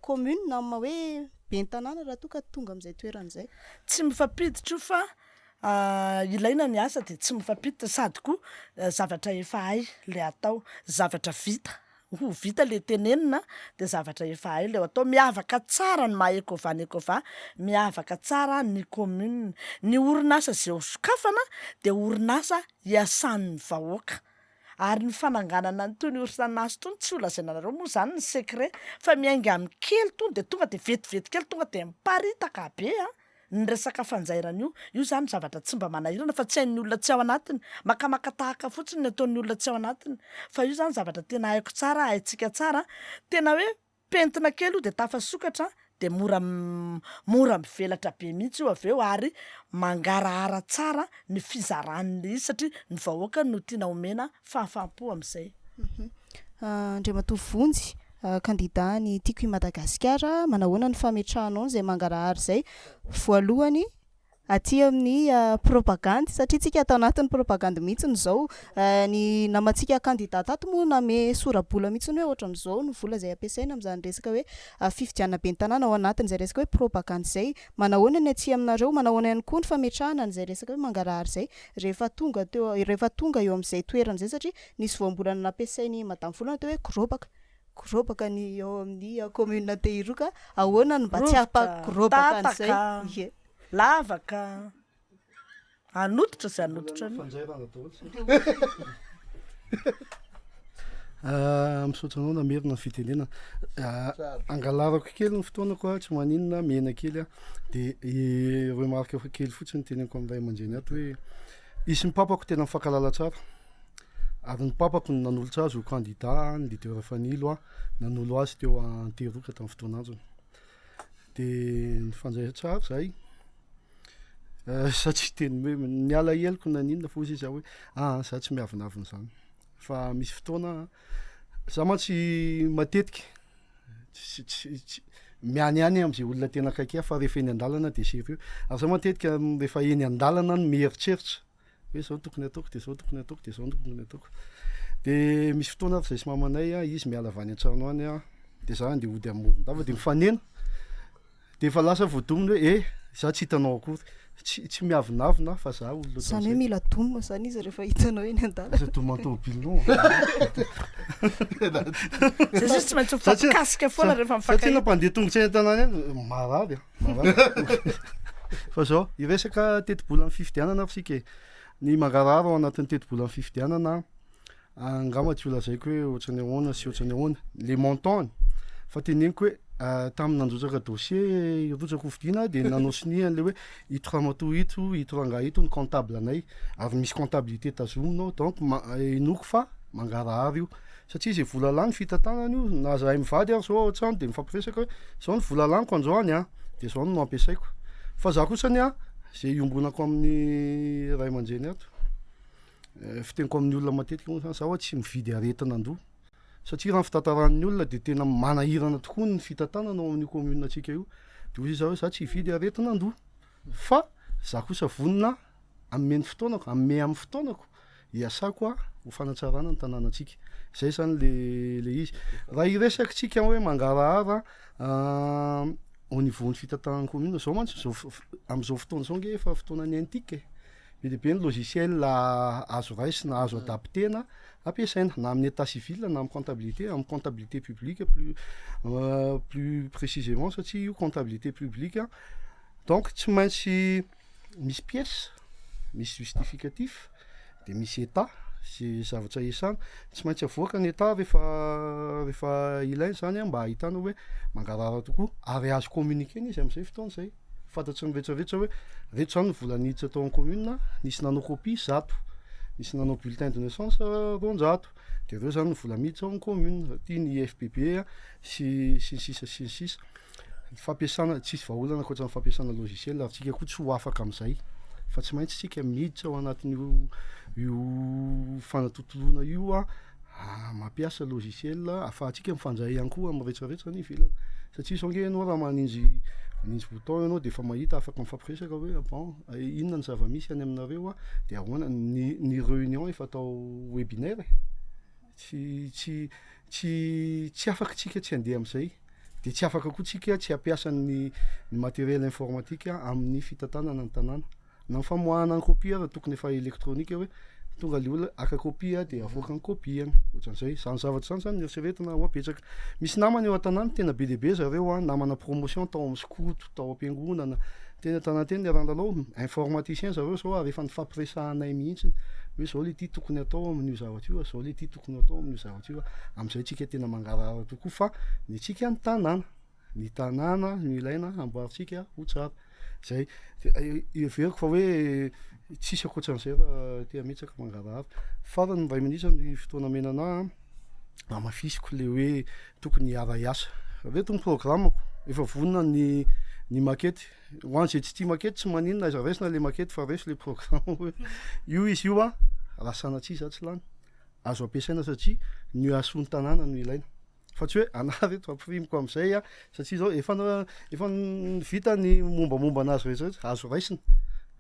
commune na amin'ny hoe be ny tanàna raha toa ka tonga amin'izay toerana izay. Tsy mifampiditra io fa ilaina ny asa de tsy mifampiditra sady koa zavatra efa hay le atao, zavatra vita ho vita le tenenina de zavatra efa hay le atao. Miavaka tsara ny maha Ecova ny Ecova, miavaka tsara ny commune. Ny orinasa zay sokafana de orinasa iasan'ny vahoaka ary ny fananganana ny tony orinasa tony tsy olazainareo moa zany ny secret fa miainga amin'ny kely tony de tonga de vetivety kely tonga de miparitaka be ny resaka fanjairana io zany zavatra tsy mba manahirana fa tsy hain'ny olona tsy ao anatiny, makamaka tahaka fotsiny ny ataon'ny olona tsy ao anatiny fa io zany zavatra tena haiko tsara, haitsika tsara, tena hoe pentina kely io de tafasokatra de mora mivelatra be mihitsy io avy eo ary mangarahara tsara ny fizaran'ny izy satria ny vahoaka no tiana omena fahafaham-po amin'izay. Andriamatoa Vonjy, kandida ny tiako i Madagasikara, manahoana ny fametrahanao zay mangarahara zay voalohany aty amin'ny propagande satria tsika atao anatin'ny propagande mihitsy zao ny namantsika kandida tato moa name sora-bola mihitsy hoe ohatran'izao ny vola zay ampiasaina amin'izany resaka hoe fifidianana be ny tanàna ao anatin'izay resaka hoe propagande zay. Manahoana ny aty aminareo, manahoana ihany koa ny fametrahana an'izay resaka hoe mangarahara zay rehefa tonga eo amin'izay toerana zay satria nisy voambolana nampiasainy madamo volana teo hoe grobaka ny eo amin'ny commune Tehiroka. Ahoana ny mba tsy hampagrobaka an'izay lavaka anototra sy anototra misaotra anao namerina ny fitenena angalarako kely ny fotoanako tsy maninona mena kely de remarque efa kely fotsiny teneniko amin'ray aman-dreny ato hoe isy ny papako tena mifankalala tsara ary ny papako ny nanolotra azy ho candidat ny leader fanilo nanolo azy teo Tehiroka tamin'ny fotoana androny de ny fanjaira tsara zay satria teny hoe ny alaheloko na ninona fa izy hoe za tsy miavinavina zany fa misy fotoana za mantsy matetika mianiany am'izay olona tena akaiky fa rehefa eny an-dalana de sérieux ary za matetika rehefa eny an-dalana no mieritreritra hoe zao tokony ataoko de zao tokony ataoko de zao tokony ataoko de misy fotoana zay sy mamanay izy miala avy any an-trano any a de za de ody amorondava de mifanena de efa lasa voadominy hoe za tsy hitanao akory tsy miavinavina fa za olo zany hoe mila doma zany izy rehefa hitanao eny an-dala sa tomantomobilinao zay sisy tsy maintsy mifampikasika foana rehefa satria mifakahita nampandeha tongotra eny an-tanàna eny marary fa zao iresaka teti-bola amin'ny fifidianana fsika ny mangarara ao anatin'ny teti-bola amin'ny fifidianana angamba tsy olazaiko hoe ohatrany ahoana sy ohatrany ahoana le montant fa teneniko hoe tamin'ny nanjotsaka dossier rotsaka hofidiana de nanao sinia an'le hoe ito ramatoa ito ranga ito ny comptable anay ary misy comptabilité tazominao donc inoko fa mangarahara io satria zay vola lany fitantanana io na zahay mivady ary zao ao an-trano de mifampiresaka hoe zao ny vola laniko androany a de zao no ampiasaiko fa za kosany a zay iombonako amin'ny ray aman-dreny ato fiteniko amin'ny olona matetika moa zany zaho tsy mividy aretina andoha satria raha ny fitantaran'ny olona de tena manahirana tokoa ny fitantanana ao amin'ny commune atsika io de ozy za hoe za tsy hividy aretina andoha fa za kosa vonona ameny fotoanako ame amin'ny fotoanako hiasako a ho fanatsarana ny tanànatsika zay zany le izy raha iresakitsika hoe mangarahara au niveau ny fitantanany commune zao mantsy am'izao fotoana zao nge efa fotoanany antique be de be ny logiciel azo raisina azo adaptena ampiasaina na amin'ny état civil na amin'ny comptabilité publique plus précisément satria io comptabilité publique donc tsy maintsy misy pièce misy justificatif de misy état sy zavatra esana tsy maintsy avoaka ny état rehefa ilainy zany mba ahitana hoe mangarara tokoa ary azo communiquer izy am'izay fotoana zay fantatry ny rehetrarehetra hoe rehetra zany ny vola niditra tao amin'ny commune nisy nanao copie zato nisy nanao bulletin de naissance roanjato de reo zany ny vola miditra ao amin'ny commune tia ny IFPB sy ny sisa fampiasana tsisy vahaolana ankoatra ny fampiasana logiciel ary tsika koa tsy ho afaka am'izay fa tsy maintsy tsika miditra ao anatin'io fanatotoloana io mampiasa logiciel afahantsika mifandray ihany koa amin'ny rehetrarehetra ny ivelany satria zao nge ianao raha maninjy bouton ianao de efa mahita afaka mifampiresaka hoe bon inona ny zava-misy any aminareo de ahoana ny réunion efa atao webinaire tsy afaka tsika tsy handeha am'izay de tsy afaka koa tsika tsy hampiasa ny matériel informatique amin'ny fitantanana ny tanàna na famoahana ny copie raha tokony efa électronique hoe tonga le olona aka copie de avoaka ny copie ohatran'izay zany zavatra zany nieritreretina ho apetsaka misy namana eo an-tanàna tena be deaibe zareo namana promotion tao amin'ny skoto tao am-piangonana tena tanàntena arandalao informaticien zareo zao rehefa nifampiresahanay mihitsy hoe zao le ty tokony atao amin'io zavatra io zao le ty tokony atao amin'io zavatra io am'izay tsika tena mangarahara tokoa fa ny tsika ny tanàna no ilaina amboaritsika ho tsara zay everiko fa hoe tsisy akoatran'izay raha tea metsaka mangarahara farany ray minitra ny fotoana menana amafisiko le hoe tokony hiara hiasa reto ny programmako efa vonona ny maquette hoany zay tsy tia maquette tsy maninona aiza raisina le maquette fa raiso le programme hoe io izy io raha sanatria za tsy lany azo ampiasaina satria ny asony tanàna no ilaina fa tsy hoe ana reto ampifimiko am'izay satria zao efa vita ny mombamomba anazy rehetrarehetra azo raisina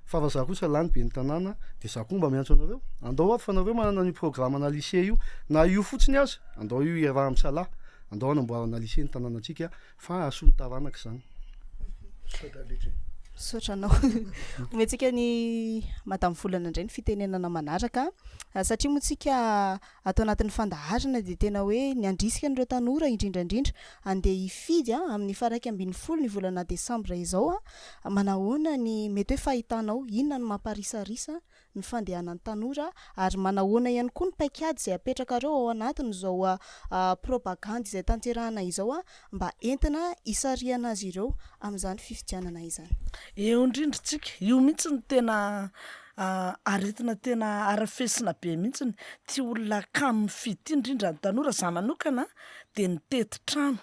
fa raha za kosa lany be ny tanàna de za koa mba miantso anareo andao ary fa nareo manana ny programme ana lycée io na io fotsiny aza andao io iaraha am'salahy andao anamboarana lycée ny tanànatsika fa asony taranaka zany sotranao ometsika ny madame volana indray ny fitenenana manaraka satria moa tsika atao anatin'ny fandaharana de tena hoe ny andrisika n'ireo tanora indrindrandrindra andeha hifidy amin'ny faraiky ambin'ny folo ny volana desambra izao manahoana ny mety hoe fahitanao inona ny mamparisarisa ny fandehanan'ny tanora ary manahoana ihany koa ny paikady zay apetraka reo ao anatiny zao propagande izay tanterahana izao mba entina isariana azy ireo amin'izany fifidianana izany eo indrindritsika io mihitsy ny tena aretina tena arafesina be mihitsy ty olona kamy fidy ty indrindra ny tanora za manokana de ny tety trano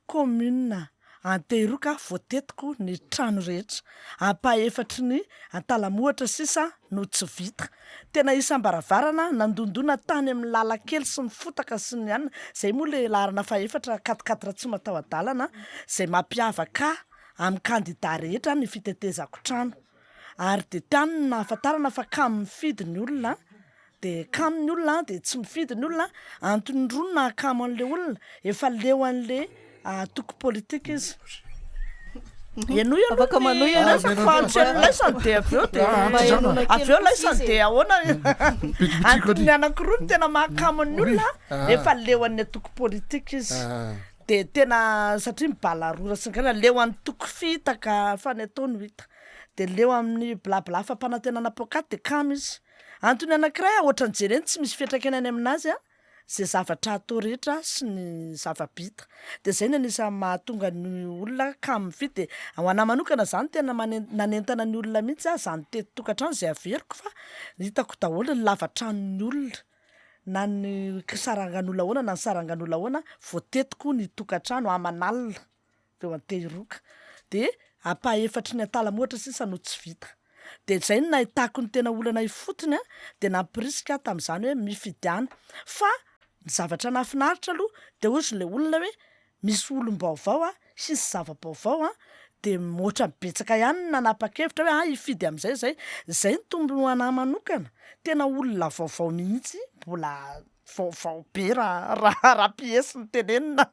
commune antehiroka voatetiko ny trano rehetra ampaefatry ny antalamohatra sisa no tsy vita tena isam-baravarana nandondona tany amin'ny lalakely sy ny fotaka sy ny anina zay moa le larana faefatra 4 tsy matao adalana zay mampiavaka amin'ny kandida rehetra ny fitetezako trano ary de tany na afatarana fa kamy mifidy ny olona de kamo ny olona de tsy mifidy ny olona antony ronona kamo an'le olona efa leo an'le toko politika izy eno afaka manohy laisany de aveo laisany de ahoana antony ny anakiroa ny tena mahakamo ny olona efa leo an'ny toko politika izy de tena satria mibalarora sy nkana leo an'ny toko fitaka fa ny ataony hita de leo amin'ny blabla fampanantenana pokaty de kamo izy antony anakiray ohatran'ny jereny tsy misy fiantraikana any aminazy zay zavatra atao rehetra sy ny zavabita de zay ny anisany mahatonga ny olona kamo mifidy de ao anahy manokana zany tena nanentana ny olona mihitsy zany tety tokantrano zay averiko fa hitako daholo ny lavatranony olona na ny sarangan'olona ahoana na ny sarangan'olona ahoana voatetiko ny tokantrano aman'alina teo antehiroka de apa-efatra ny atalamoatra sisa no tsy vita de zay no nahitako ny tena olana ifotony de nampirisika tam'izany hoe mifidiana fa ny zavatra nafinaritra aloha de ozy le olona hoe misy olom-baovao sisy zava-baovao de moatra mibetsaka ihany nanapa-kevitra hoe ifidy am'izay zay ny tombo anahy manokana tena olona vaovao mihitsy mbola vaovao be raha piesy ny tenenina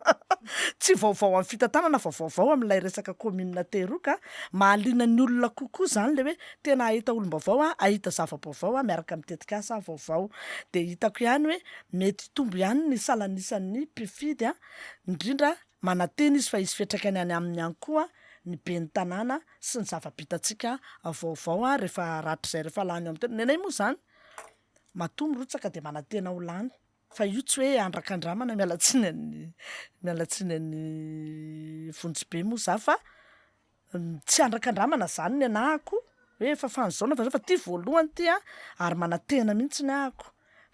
tsy vaovao amin'ny fitantanana fa vaovao amin'ilay resaka commune tehiroka mahaliana ny olona kokoa zany le hoe tena ahita olom-baovao ahita zava-baovao miaraka mitetikasa vaovao de hitako ihany hoe mety tombo ihany ny salanisan'ny mpifidy indrindra mananteny izy fa izy fiantraikany any amin'ny ihany koa ny be ny tanàna sy ny zava-bitatsika vaovao rehefa ratra zay rehefa lany amin'ny tena nenay moa zany matombo rotsaka de manantena ho lany fa io tsy hoe andrakandramana mialatsiny ny vonjibe moa za fa tsy andrakandramana zany ny anahako hoe efa fanzaona fa ty voalohany ty ary manantena mihitsy ny ahako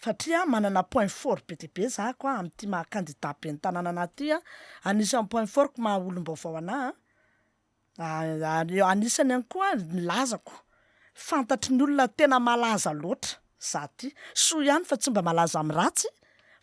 satria manana point fort be dia be zako amin'ity maha-candidat be ny tanàna anahy ty anisan'ny point fort ko maha olom-baovao anahy anisany ihany koa ny lazako fantatry ny olona tena malaza loatra za ty soa ihany fa tsy mba malaza amin'ny ratsy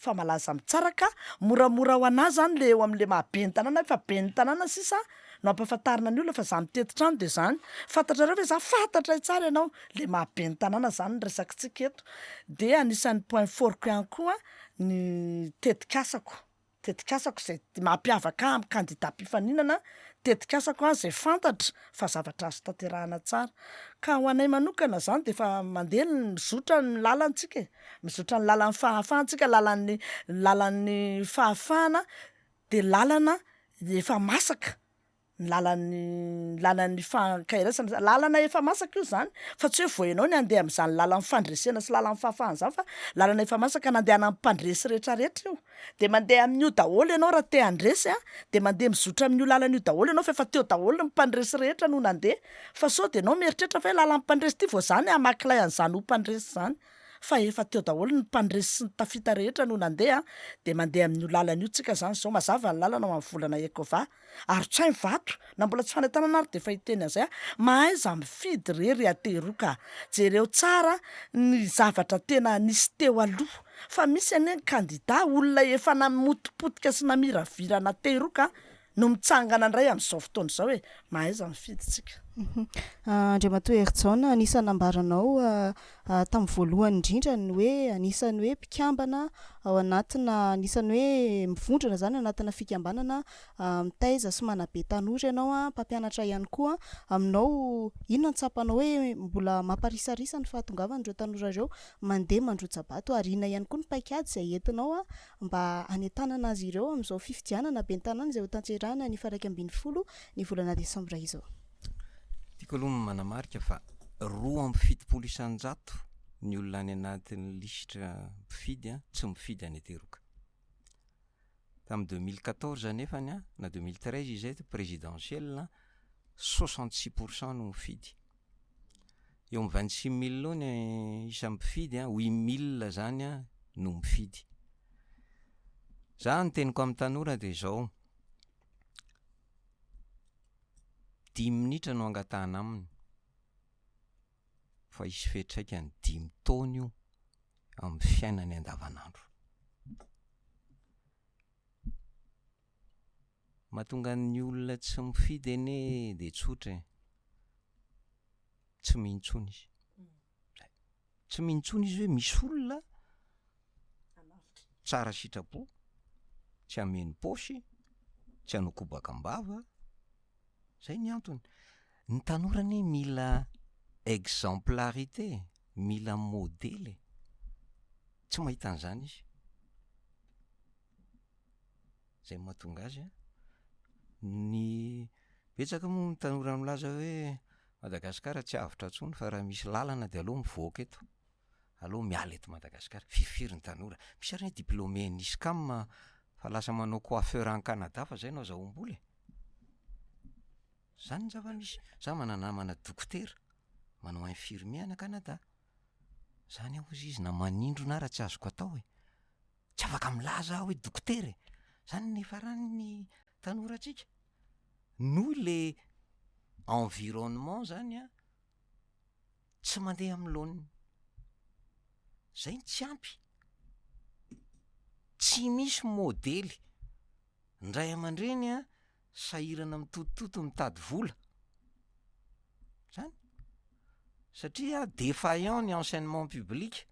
fa malaza amin'ny tsara ka moramora ho anahy zany le eo amin'le mahabe ny tanàna fa be ny tanàna sisa no ampahafantarina ny olona fa za mitetitrano de zany fantatrareo hoe za fantatra tsara ianao le mahabe ny tanàna zany ny resakitsika eto de anisan'ny point fort ko ihany koa ny tetikasako zay mampiavaka amin'ny candidat-pifaninana tetikasako zay fantatra fa zavatra azo tanterahana tsara ka ho anay manokana zany de efa mandeha mizotra ny lalantsika mizotra ny lalan'ny fahafahantsika lalan'ny fahafahana de lalana efa masaka lalan'ny fankahirasana lalana efa masaka io zany fa tsy hoe voenao ny andeha amin'izany lalan'ny fandresena sy lalan'ny fahafahana zany fa lalana efa masaka nandehana amin'ny mpandresy rehetrarehetra io de mandeha amin'io daholo ianao raha te handresy de mandeha mizotra amin'io lalana io daholo ianao fa efa teo daholo ny mpandresy rehetra no nandeha fa sao de anao mieritreritra fa hoe lalan'ny mpandresy ty vo zany amakilay an'izany ho mpandresy zany fa efa teo daholo ny mpandresy sy ny tafita rehetra no nandeha de mandeha amin'io lalana io tsika zany zao mazava ny lalana amin'ny volana ekova ary tsy hainy vato na mbola tsy fanentanana ary de efa hiteny an'izay mahaiza mifidy rery ateroka jereo tsara ny zavatra tena nisy teo aloha fa misy ane candidat olona efa namotipotika sy namiravirana teroka no mitsangana indray amin'izao fotoana izao hoe mahaiza mifidy tsika Andriamatoa Herjona anisany ambaranao tamin'ny voalohany indrindra ny hoe anisany hoe mpikambana ao anatina anisany hoe mivondrona zany anatina fikambanana mitaiza sy manabe tanora ianao mpampianatra ihany koa aminao inona ny tsapanao hoe mbola mamparisarisa ny fahatongavan'ireo tanora ireo mandeha mandroja-bato ary inona ihany koa ny paikady izay entinao mba hanetanana azy ireo amin'izao fifidianana be ny tanàna izay ho tanterahana ny 1 ny volana desambra izao. Tiako aloha manamarika fa 2.7 isan-jato ny olona any anatin'ny lisitra mpifidy tsy mifidy any ateroka. Tamin'ny 2014 nefany na 2013 izay présidentielle 66% no mifidy. Eo amin'ny 26 000 ny isan'ny mpifidy 8 000 zany no mifidy. Za ny teniko amin'ny tanora dia izao 10 minitra no angatahana aminy fa isy fetraikany 5 taona io amin'ny fiainany andavanandro. Mahatonga ny olona tsy mifidy ene dia tsotra tsy mintsony izy. tsy mintsony izy hoe misy olona tsara sitrapo, tsy ameny paosy, tsy hanokobakam-bava. Zay ny antony. Ny tanorany mila exemplarité, mila modely. Tsy mahita an'izany izy. Zay mahatonga azy ny betsaka moa ny tanora milaza hoe Madagasikara tsy avotra ntsony fa raha misy lalana de aloha mivoaka eto, aloha miala eto Madagasikara. Firifiry ny tanora. Misy ary diplômé NISCAM fa lasa manao coiffeur any Canada fa zay no azahoam-bola. Zany ny zava-misy. Za manana dokotera, manao infirmier any Canada. Zany aho izy na manindro na raha tsy azoko atao tsy afaka milaza hoe dokotera. Zany ny faran'ny tanoratsika. Noho le environnement zany tsy mandeha amin'ny laoniny. Zay tsy ampy. Tsy misy modely. Ndray aman-dreny sahirana mitotototo mitady vola. Zany. Satria défaillant ny enseignement public.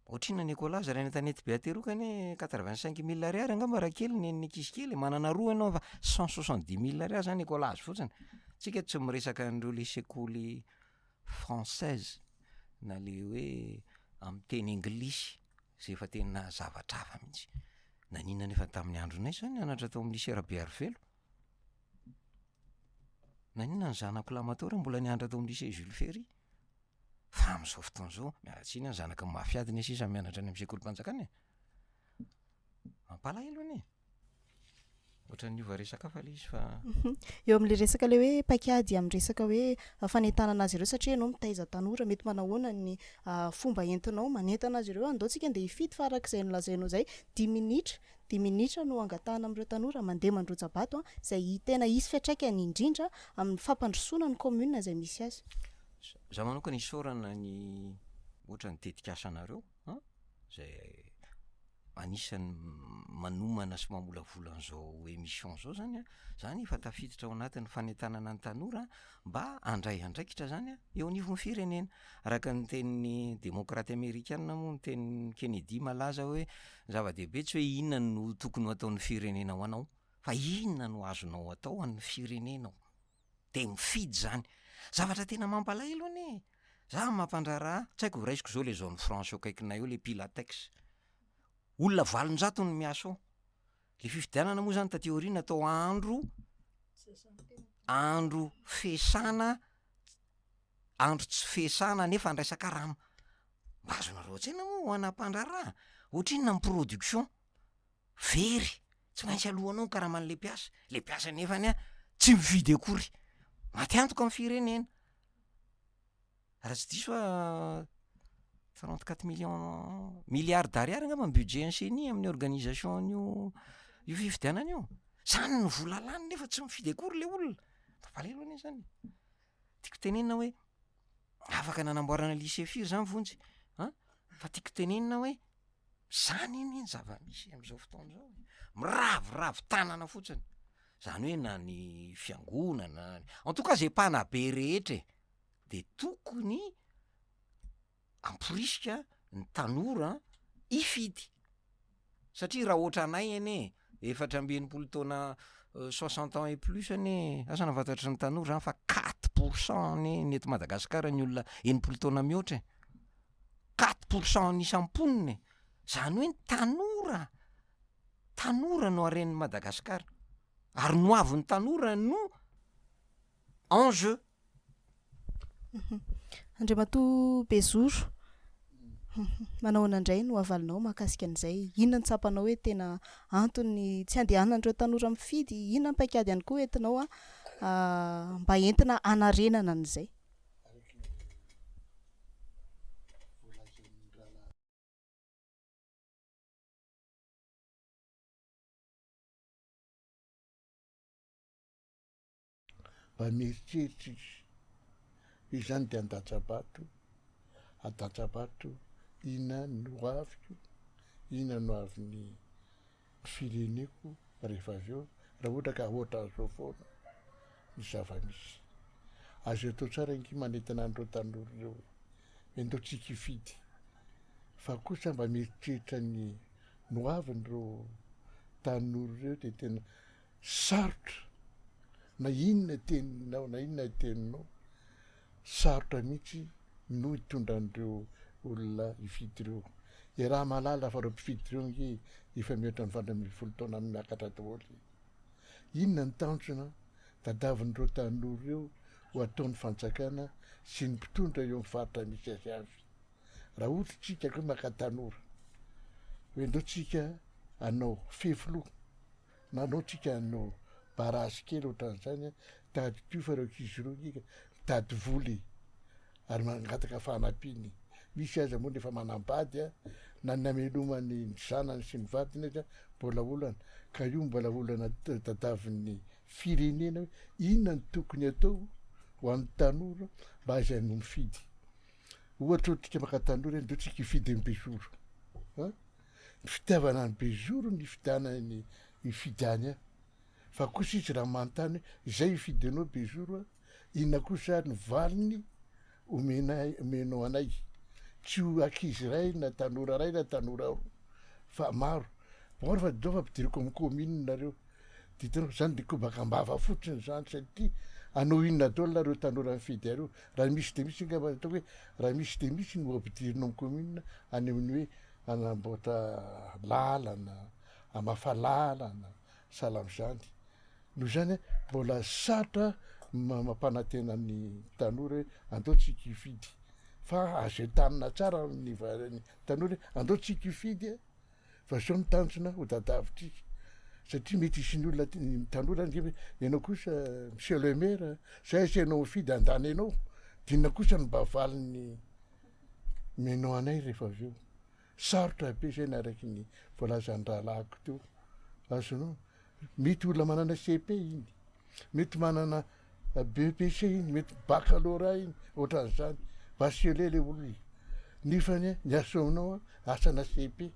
Ohatrina Nicolas zaraina tanety be aterokany 85 000 ariary angamba raha kely ny ankizy kely. Manana roa ianao fa 170 000 ariary zany Nicolas fotsiny. Tsika tsy miresaka an'ireo les sekoly française na le hoe amin'ny teny anglisy zay efa tena zavatra hafa mihitsy. Nanina nefa tamin'ny andronay zany anatra tao amin'ny lycée Rabearivelo. Nanina ny zanako lamatora mbola nianatra tao amin'ny lycée Jules Ferry. Fa amin'izao fotoana izao mialatsiny ny zanaka mafiadiny sisa mianatra any amin'ny sekolim-panjakana. Mampalahelo anie. Ohatran'ny niova resaka fa le izy fa eo amin'le resaka le hoe paikady amin'ny resaka hoe fanentana anazy ireo satria ianao mitaiza tanora mety manahoana ny fomba entinao manentana azy ireo. Andao tsika andeha hifidy fa arak'izay nolazainao zay 10 minitra no angatahana amin'ireo tanora mandeha mandroja-bato zay tena isy fiatraikany indrindra amin'ny fampandrosoana ny commune zay misy azy. Za manokana isaorana ny ohatra ny tetikasa anareo zay anisan'ny manomana sy mamolavola an'izao émission zao zany zany efa tafiditra ao anatin'ny fanentanana ny tanora mba andray andraikitra zany eo anivon'ny firenena. Araka ny tenin'ny démocrate américaine moa ny tenin'ny Kennedy malaza hoe zava-dehibe tsy hoe inona no tokony ho ataon'ny firenena ho anao fa inona no azonao atao amin'ny firenenao. De mifidy zany. Zavatra tena mampalahelo anie. Za mampandraraha, tsy haiko raisiko zao le zone franche eo akaikinay eo le Pilatex. Olona 700 no miasa ao. Le fifidianana moa zany taty aoriana atao andro fesana, andro tsy fesana nefa andraisaka rano. Mba azonareo an-tsaina moa ho anam-pandraraha. Ohatrinona ny production very. Tsy maintsy alohanao karaman'le mpiasa. Le mpiasa nefany tsy mividy akory. Maty antoka amin'ny firenena. Raha tsy diso 34 milliards d'ariary angamba ny budget enseigne amin'ny organisation io fifidianana io. Zany ny vola lany nefa tsy mifidy akory le olona. Mampalahelo anie zany. Tiako tenenina hoe afaka nanamboarana lycée firy zany vonjy. Fa tiako tenenina hoe zany iny zava-misy amin'izao fotoana izao. Miravoravo tanana fotsiny. Zany hoe na ny fiangonana, en tout cas zay mpanabe rehetra de tokony amporisika ny tanora ifidy. Satria raha ohatra anay anie 480 taona 60 ans et plus anie asa nafantatry ny tanora zany fa 4% anie ny eto Madagasikara ny olona 80 taona mihoatra. 4% ny isam-poniny. Zany hoe ny tanora no haren'ny Madagasikara. Ary no avin'ny tanora no enjeu. Andriamatoa Bezoro, manao anandray no avalinao mahakasika an'izay. Inona ny tsapanao hoe tena antony tsy andehanan'ireo tanora mifidy? Inona ny paikady ihany koa entinao mba entina anarenana an'izay? Mba mieritreritra izy zany de andatrabato inona no aviko, inona no avin'ny fireneko rehefa avy eo raha ohatra ka ohatra zao foana ny zava-misy. Azo atao tsara inky manentana an'ireo tanora ireo endaotsika ifidy fa kosa mba mieritreritra ny noaviny reo tanora reo de tena sarotra na inona teninao na inona teninao sarotra mihitsy no hitondran'ireo olona ifidy reo raha malala fa reo mpifidy reo nge efa mihoatra ny 20 taona amin'ny miakatra daholo inona ny tanjona tadavin'ireo tanora reo ho ataon'ny fanjakana sy ny mpitondra eo amin'ny faritra misy azy avy raha ohatra tsika koa maka tanora hoe ndao tsika anao fefoloha na anao tsika anao barazy kely ohatran'izany tady tio fa reo ankizy reo ika tady voly ary mangataka fanampiany misy aza moa nefa manambady na namelomany zanany sy ny vadiny aza mbola olana ka io mbola olana tadavin'ny firenena hoe inona ny tokony atao ho an'ny tanora mba azy no mifidy ohatra ohatrika maka tanora ndao tsika ifidy ny bezoro ny fitiavana ny bezoro ny fidanany ifidany fa kosa izy raha manontany izay ifidy anao bezoro inona kosa ny valiny omenao anay tsy ho akizy ray na tanora ray na tanora roa fa maro maro fa dao fa ampidiriko amin'ny commune nareo ditanao zany de kobakambava fotsiny zany satria anao inona daholo nareo tanora mifidy areo raha misy de misy nga atao hoe raha misy de misy no ampidirina amin'ny commune any amin'ny hoe anamboatra lalana amafa lalana salam'zany no zany mbola sarotra mampanantena ny tanora hoe andao tsika ifidy fa azo entanina tsara ny tanora andao tsika ifidy fa zao ny tanjona ho tadavitrika satria mety isy ny olona tanora nge ianao kosa monsieur le maire zay sy anao mifidy andany anao dinona kosa ny mba valiny menao anay rehefa avy eo sarotra be zay naraky ny voalazany rahalahiko teo azonao mety olona manana CP iny mety manana BPC iny mety baccalauréat iny ohatran'izany basiole le olona nifany ny asa aminao asana CP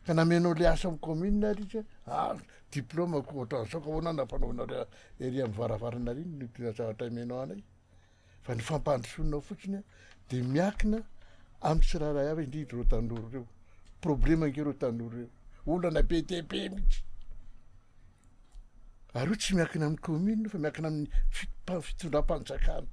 ka namenao le asa amin'ny commune ary izy diplôme ko ohatran'izao ka hoana nampanaonareo ery amin'ny varavarana riny ny tena zavatra menao anay fa ny fampandrosonao fotsiny de miakina amin'ny tsiraray avy indrindra reo tanora reo problema nge reo tanora reo olana be TP mihitsy ary io tsy miakina amin'ny commune fa miakina amin'ny fitondram-panjakana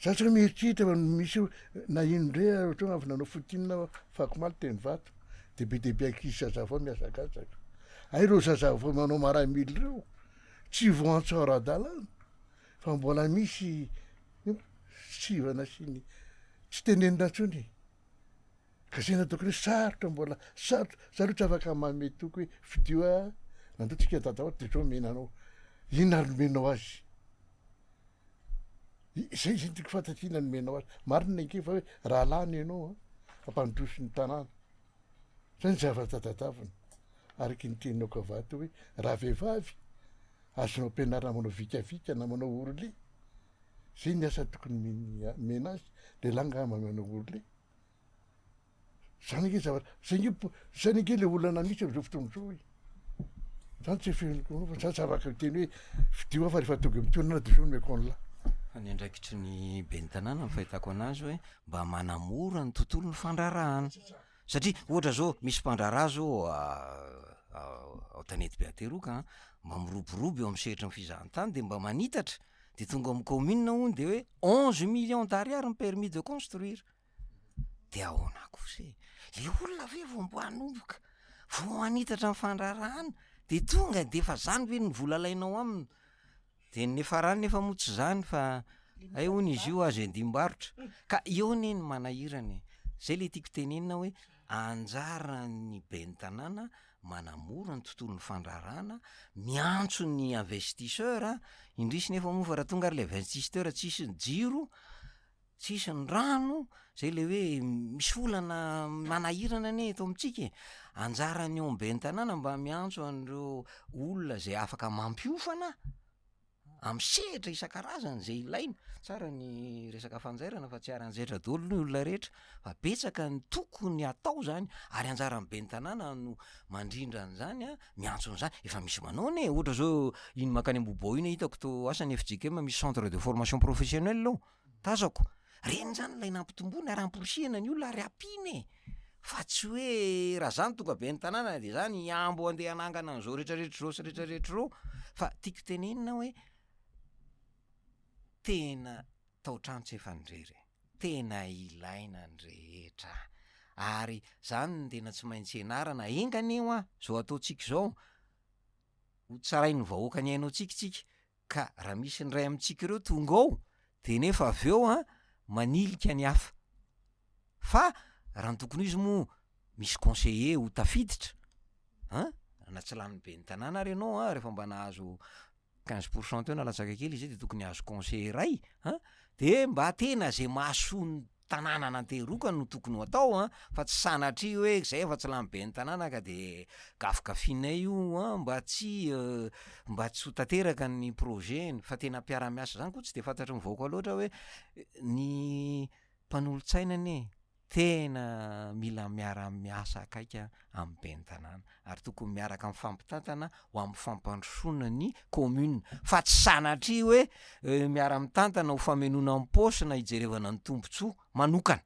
za tsy hoe mieritreritra fa misy na indray ohatranao avy nanao fotinina fakomaly teny vato de be dehibe ankizy zazavao miazakazaka ay reo zazavao manao maramily reo tsy voantso ara-dalàna fa mbola misy sivana sy ny tsy tenenina ntsony ka zay nataoko hoe sarotra mbola sarotra zareo tsy afaka mame toko hoe fidio nandao tsika dadaotra de zao menanao inona nomenao azy zay zay tiako fantatrina nomenao azy marina nke fa hoe raha lany ianao ampandrosy ny tanàna zay ny zava-tadadavina araky ny teninao kavato hoe raha vehivavy azonao ampianarina manao vikavika na manao orle zay ny asa tokony mena azy le langama manao orle zany nge zavatra zay nge le olana misy am'izao fotoana zao zany tsy feniko fa zany zavaka teny hoe fidio fa rehefa tonga mitonana de zao nomeko an'la any andraikitry ny ben'ny tanàna ny fahitako anazy hoe mba manamora ny tontolo ny fandrarahana satria ohatra zao misy mpandraraha zao ao tanety be ateroka mba miroborobo eo amin'ny sehatry ny fizahantany de mba manitatra de tonga amin'ny commune ony de hoe 11 millions d'ariary ny permis de construire de ahoana kosa le olona ve vo mbo hanomboka vo anitatra ny fandrarahana de tonga de efa zany ve ny vola lainao aminy de nefa rany nefa motsy zany fa ay hony izy io azo endimbarotra ka eo ne ny manahirany zay le tiako tenenina hoe anjara ny ben'ny tanàna manamora ny tontolo ny fandrarahana miantso ny investisseur indrisy nefa moa fa raha tonga ary le investisseur tsisy ny jiro tsisy ny rano zay le hoe misy olana manahirana ne eto amintsika anjarany eo amben'ny tanàna mba miantso an'ireo olona zay afaka mampiofana amin'ny sehatra isan-karazany zay ilaina tsara ny resaka fanjairana fa tsy ary-anjaitra daholo ny olona rehetra fa betsaka ny tokony atao zany ary anjaran'ny ben'ny tanàna no mandrindra an'izany miantso an'izany efa misy manao ne ohatra zao iny makany am-bobao iny hitako to asany FJKM misy centre de formation professionnelle ao tazako reny zany lay nampitomboana arahamporisihana ny olona ary ampiny fa tsy hoe raha zany tonga be ny tanàna de zany iambo andeha anangana an'izao rehetrarehetra zao sy rehetrarehetra zao fa tiako tenenina hoe tena tao-trano tsy efa nidrery tena ilaina ny rehetra ary zany ny tena tsy maintsy ianarana engany eo zao ataontsika zao ho tsarain'ny vahoaka ny hainao tsikitsika ka raha misy ny ray amintsika ireo tonga ao de nefa avy eo manilika ny hafa fa raha ny tokony izy moa misy conseiller ho tafiditra na tsy lany be ny tanàna ary ianao rehefa mba nahazo 15% teo na latsaka kely izy de tokony hazo conseiller ray de mba tena zay mahasoa ny tanàna nanteroka no tokony ho atao fa tsy sanatria hoe zay efa tsy lany be ny tanàna ka de gafokafinay io mba tsy ho tanteraka ny projet fa tena mpiara-miasa zany koa tsy de fantatry ny vahoaka loatra hoe ny mpanolontsainany tena mila miara-miasa akaika amin'ny be ny tanàna ary tokony miaraka amin'ny fampitantana ho amin'ny fampandrosoana ny commune fa tsy sanatria hoe miara-mitantana ho famenona amin'ny paosina hijerevana ny tombontsoa manokana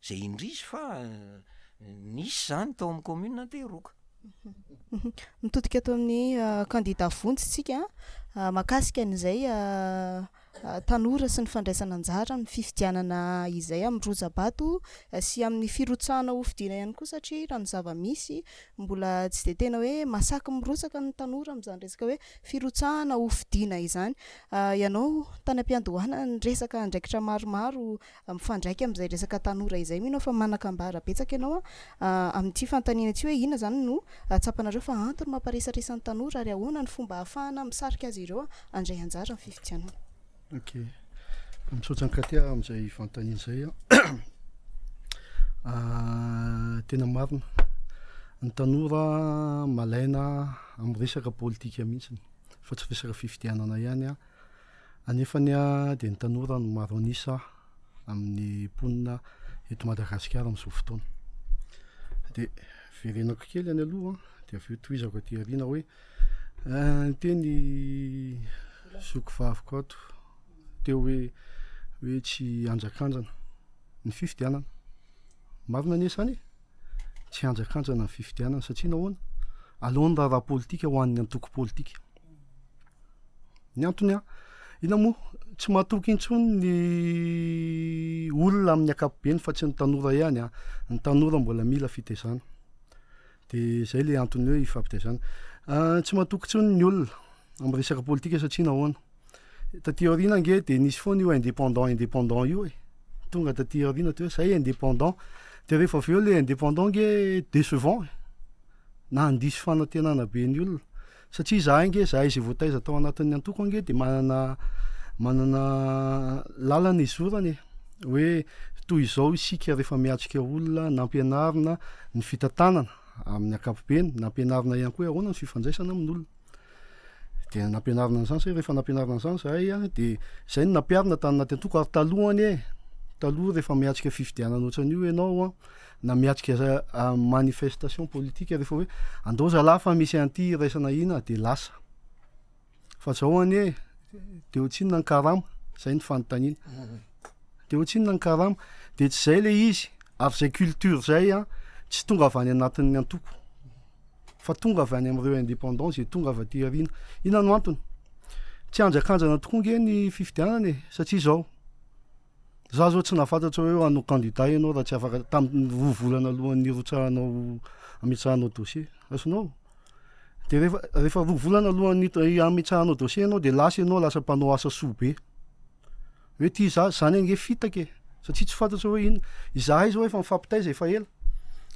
zay indrisy fa nisy zany tao amin'ny commune teroka mitodika ato amin'ny candidat vontsitsika mahakasika an'izay tanora sy ny fandraisana anjara ny fifidianana izay amin'ny Rozabato sy amin'ny firotsahana ho fidiana ihany koa satria raha ny zava-misy mbola tsy de tena hoe masaky mirotsaka ny tanora amin'izany resaka hoe firotsahana ho fidiana izany ianao tany am-piandohana ny resaka andraikitra maromaro mifandraika amin'izay resaka tanora izay minao fa manakambara betsaka ianao amin'ity fantaniana tsy hoe ina zany no tsapanareo fa antony mamparesaresa ny tanora ary ahoana ny fomba ahafahana misarika azy ireo andray anjara ny fifidianana. Ok, mitsoatsankatia amin'izay fantaniana zay tena marina ny tanora malaina amin'ny resaka politika mihitsiny fa tsy resaka fifidianana ihany anefany de ny tanora no maro anisa amin'ny mponina eto Madagasikara amin'izao fotoana de verenako kely any aloha de avy eo toizako aty ariana hoe teny soko vaviko ato teo hoe tsy anjakanjana ny fifidianana marina nesany tsy anjakanjana ny fifidianana satria nahoana alohan'ny raha politika ho an'ny antoko politika ny antony ina moa tsy mahatoky intsony ny olona amin'ny ankapobeny fa tsy ny tanora ihany ny tanora mbola mila fitaizana de zay le antony hoe ifampitaizana tsy mahatoky intsony ny olona amin'ny resaka politika satria nahoana taty aoriana nge de nisy foana io indépendant io tonga taty aoriana te hoe zay indépendant de rehefa avy eo le indépendant nge décevant na handisy fanantenana be ny olona satria zahay nge zahay izay voataiza tao anatin'ny antoko nge de manana lalana izorany hoe toy izao isika rehefa miatrika olona nampianarina ny fitantanana amin'ny ankapobeny nampianarina ihany koa ahoana ny fifandraisana amin'olona de nampianarina an'izany zay rehefa nampianarina an'izany zahay de zay no nampiarina tany anaty antoko ary talohany taloha rehefa miatrika fifidianana ohatran'io ianao na miatrika manifestation politique rehefa hoe andao zalahy fa misy anty raisana ina de lasa fa zao anie de otsinona ny karama zay ny fanontaniana de otsinona ny karama de tsy zay le izy ary zay culture zay tsy tonga avy any anatin'ny antoko fa tonga avy any amin'ireo indépendance e tonga avy aty ariana ina no antony tsy anjakanjana tokoa nge ny fifidianana satria zao za zao tsy nafantatra hoe hanao candidat ianao raha tsy afaka tamin'ny volana alohan'ny irotsahanao amitsahanao dossier azonao de rehefa volana alohan'ny amitsahanao dossier ianao de lasa ianao lasa mpanao asa soa be hoe ty zany ange fitaka satria tsy fantatra hoe ina izahay zao efa mifampitaiza efa ela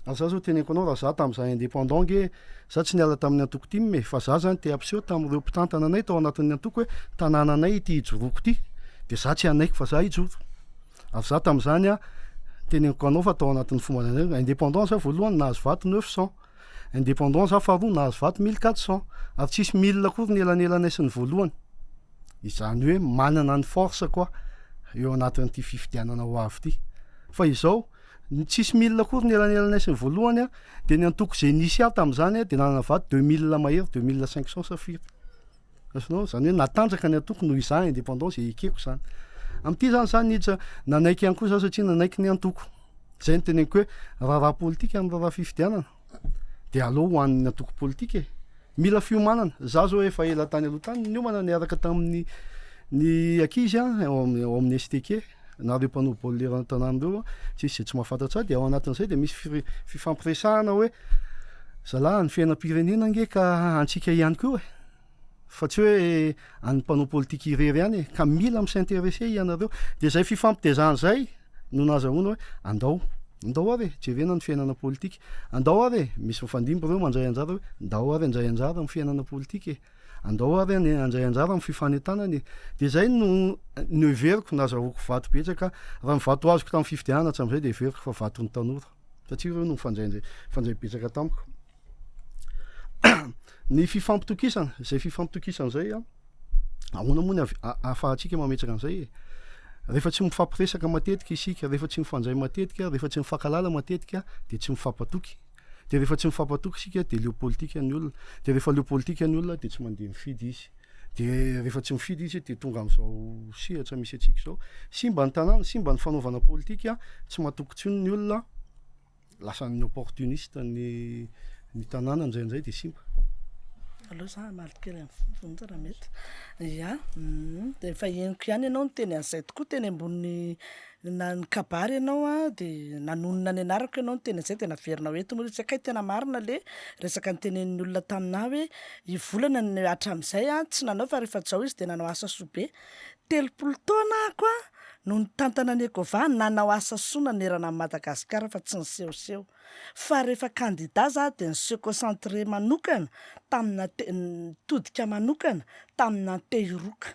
ary za zao teneniko anao raha za tamin'izay indépendant nge za tsy niala tamin'ny antoko ty me fa za zany te ampiseho tamin'ireo mpitantana anay tao anatin'ny antoko hoe tanàna anay ity hijoroako ty de za tsy anaiko fa za hijoro ary za tamin'izany teneniko anao fa tao anatin'ny fomba indépendant za voalohany nahazo vato 900 indépendant za faharoa nahazo vato 1400 ary tsisy 1000 akory ny elanelanay sy ny voalohany izany hoe manana ny force koa eo anatin'ity fifidianana ho avy ty fa izao tsisy 1000 akory ny elanelanay sy ny voalohany de ny antoko zay nisy tamin'izany de nanana vato 2000 mahery 2500 safiry azonao zany hoe natanjaka ny antoko noho izany indépendant zay ekeko zany am'ty zany zany niditra nanaiky ihany koa zao satria nanaiky ny antoko zay ny teneniko hoe raharaha politika amin'ny raharaha fifidianana de aloha ho an'ny antoko politika e mila fiomanana za zao efa ela tany aloha tany niomana niaraka tamin'ny ny akizy a ao amin'ny STK nareo mpanao baolina tanàna reo tsisy tsy mahafantatra de ao anatin'izay de misy fifampiresahana hoe zalahy ny fiainam-pirenena nge ka antsika ihany koa fa tsy hoe any mpanao politika irery ihany ka mila s'intéresser ianareo de zay fifampitezahana zay no nazahoana hoe andao ary jerena ny fiainana politika andao ary misy mifandimby reo mandray anjara hoe andao ary andray anjara amin'ny fiainana politika andao ary andray anjara amin'ny fifanentanany de zay no everiko nazahoako vato betsaka raha mivato azoko tamin'ny fifidianana hatram'izay de everiko fa vato ny tanora satria reo no mifandray betsaka tamiko ny fifampitokisana zay fifampitokisana zay a ahoana moa ny ahafahantsika mametraka an'izay rehefa tsy mifampiresaka matetika isika rehefa tsy mifandray matetika rehefa tsy mifankalala matetika de tsy mifampatoky de rehefa tsy mifampatoky isika de leo politika ny olona de rehefa leo politika ny olona de tsy mandeha mifidy izy de rehefa tsy mifidy izy de tonga am'izao sehatra misy atsika zao simba ny tanàna simba ny fanaovana politika tsy mahatoky tsony ny olona lasa ny opportuniste ny tanàna ndraindray de simba aloha za malikely am'fonja raha mety ia de efa henoko ihany ianao ny teny an'izay tokoa teny ambony na ny kabary ianao a de nanonona ny anarako ianao ny teny an'izay de naverinao eto moa tsy akay tena marina le resaka ny tenen'ny olona taminah hoe ivolana ny hatram'izay a tsy nanao fa rehefa zao izy de nanao asa soa be 30 taona ako a no ny tantana ny Ekova nanao asa soa nanerana amin'ny Madagasikara fa tsy ny sehoseho fa rehefa kandida za de ny se-concentré manokana tamina todika manokana tamina tehiroka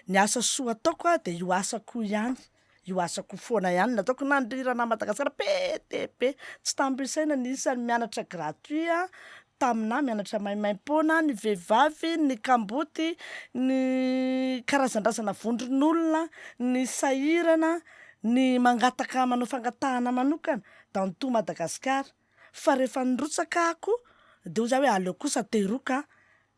ny asa soa ataoko a de io asako ihany io asako foana ihany nataoko nandrirana Madagasikara PTP tsy tambisaina ny isany mianatra gratuit a tamina mianatra maimaim-pona ny vehivavy ny kamboty ny karazan-drazana vondron'olona ny sahirana ny mangataka manao fangatahana manokana dans tout Madagasikara fa rehefa nirotsaka ako de za hoe aleo kosa tehiroka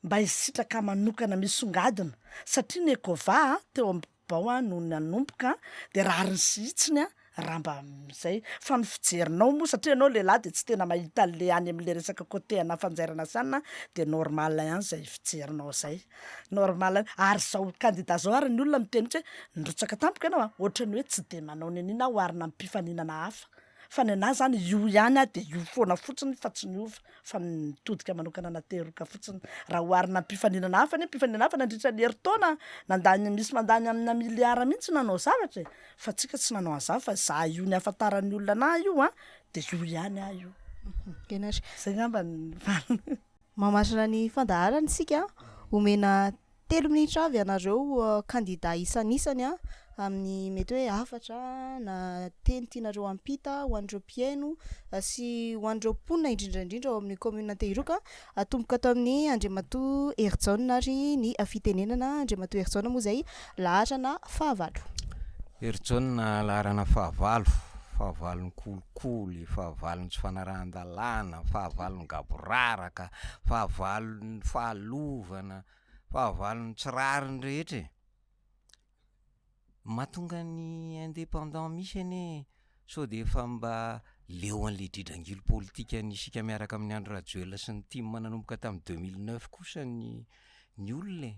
mba hisitraka manokana misongadina satria ny Ekova teo ambao no nanomboka de rariny sihitsiny raha mba zay fa ny fijerinao moa satria anao lehilahy de tsy tena mahita le any am'le resaka côté ana fanjairana sana de normal ihany zay fijerinao zay normal ary zao candidat zao ary ny olona miteny hoe nirotsaka tampoka ianao a ohatrany hoe tsy de manao nenina oarina amin'ny mpifaninana hafa fa ny anahy zany io ihany a de io foana fotsiny fa tsy niova fa nitodika manokana nateroka fotsiny raha oarina mpifaninana hafa ny mpifaninana hafa nandritra ny heritaona nandany misy mandany amina miliara mihitsy nanao zavatra fa tsika tsy nanao an'izany fa za io ny afantaran'ny olona na io a de io ihany a io kenatry zay ngamba ny mamasina ny fandaharana isika omena 3 minitra avy ianareo candidat isan'isany a amin'ny mety hoe afatra na teny tianareo ampita ho an'ireo mpiaino sy ho an'ireo mponina indrindraindrindra ao amin'ny commune Tehiroka atomboka ato amin'ny Andriamatoa Herjaune ary ny fitenenana Andriamatoa Herjaune moa zay laharana 9 Herjaune laharana 9 fahavalony kolikoly fahavalony tsy fanarahan-dalàna fahavalony gaboraraka fahavalony fahalovana fahavalony tsirariny rehetra mahatonga ny indépendant misy ane so de efa mba leo an'le dridrangilo politika nisika miaraka amin'ny Andro Rajoelina sy ny team nanomboka tamin'ny 2009 kosa ny olona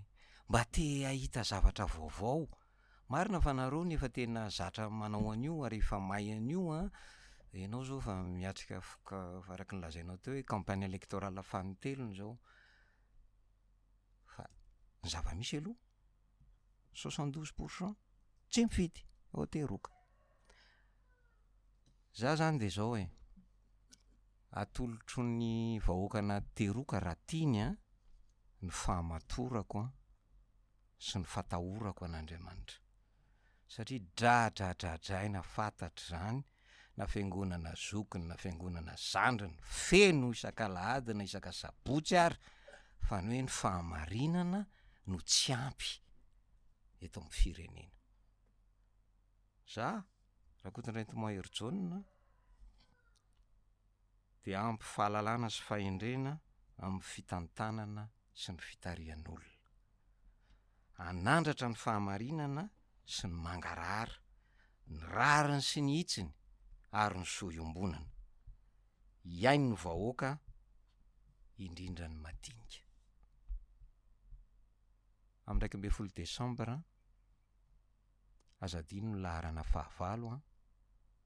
mba te ahita zavatra vaovao marina fa nareo nefa tena zatra manao an'io ary efa may an'io a ianao zao fa miatrika faraky ny lazainao teo hoe campagne électorale fanitelony zao fa ny zava-misy aloha 72% tsy mifidy ao Tehiroka za zany de zao atolotro ny vahoakana Tehiroka raha tiany a ny fahamatorako a sy ny fatahorako an'Andriamanitra satria dradradradraina fantatr' zany na fiangonana zokiny na fiangonana zandriny feno isan-kalahady na isan-kasabotsy ary fa ny hoe ny fahamarinana no tsy ampy eto amin'ny firenena za Rakotondraintimo Herjaune de ampy fahalalana sy fahendrena amin'ny fitantanana sy ny fitarian'olona anandratra ny fahamarinana sy ny mangarara, ny rariny sy ny hitsiny ary ny soiombonana. Iainy ny vahoaka, indrindra ny madinika. Amin'ny 12 Desambra azadino ny laharana 19.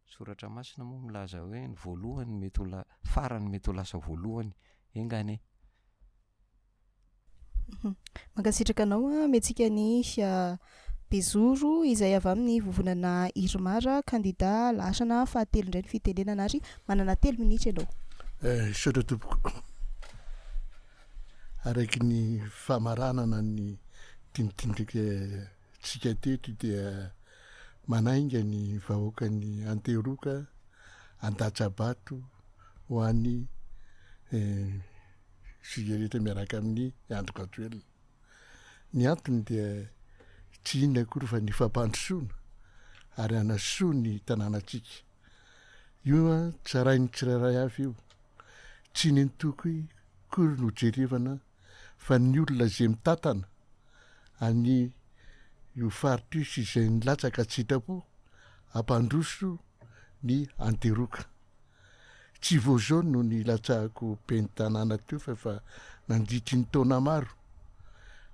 Soratra masina moa milaza hoe ny voalohany mety ho farany mety ho lasa voalohany engane. Mankasitraka anao metsika ny Bezoro izay avy amin'ny vovonana Irmara, kandida lasana fahatelo indray ny fitenenana ary manana 3 minitra ianao. Saotra tompoko. Araiky ny famaranana ny tinitindrika tsika teto dia manainga ny vahoaka ny Anteroka Andatrabato ho an'ny sigareta miaraka amin'ny Andro Katoelina. Ny antony dia tsy inona akory fa ny fampandrosoana ary anasoa ny tanànatsika. Io tsarainy tsirairay avy io, tsy ny toky kory no jerevana fa ny olona zay mitantana any io faritra sy izay nilatsaka tsitrapo ampandroso ny Anteroka. Tsy vao zao no nilatsahako ben'ny tanàna teo fa nandritry ny taona maro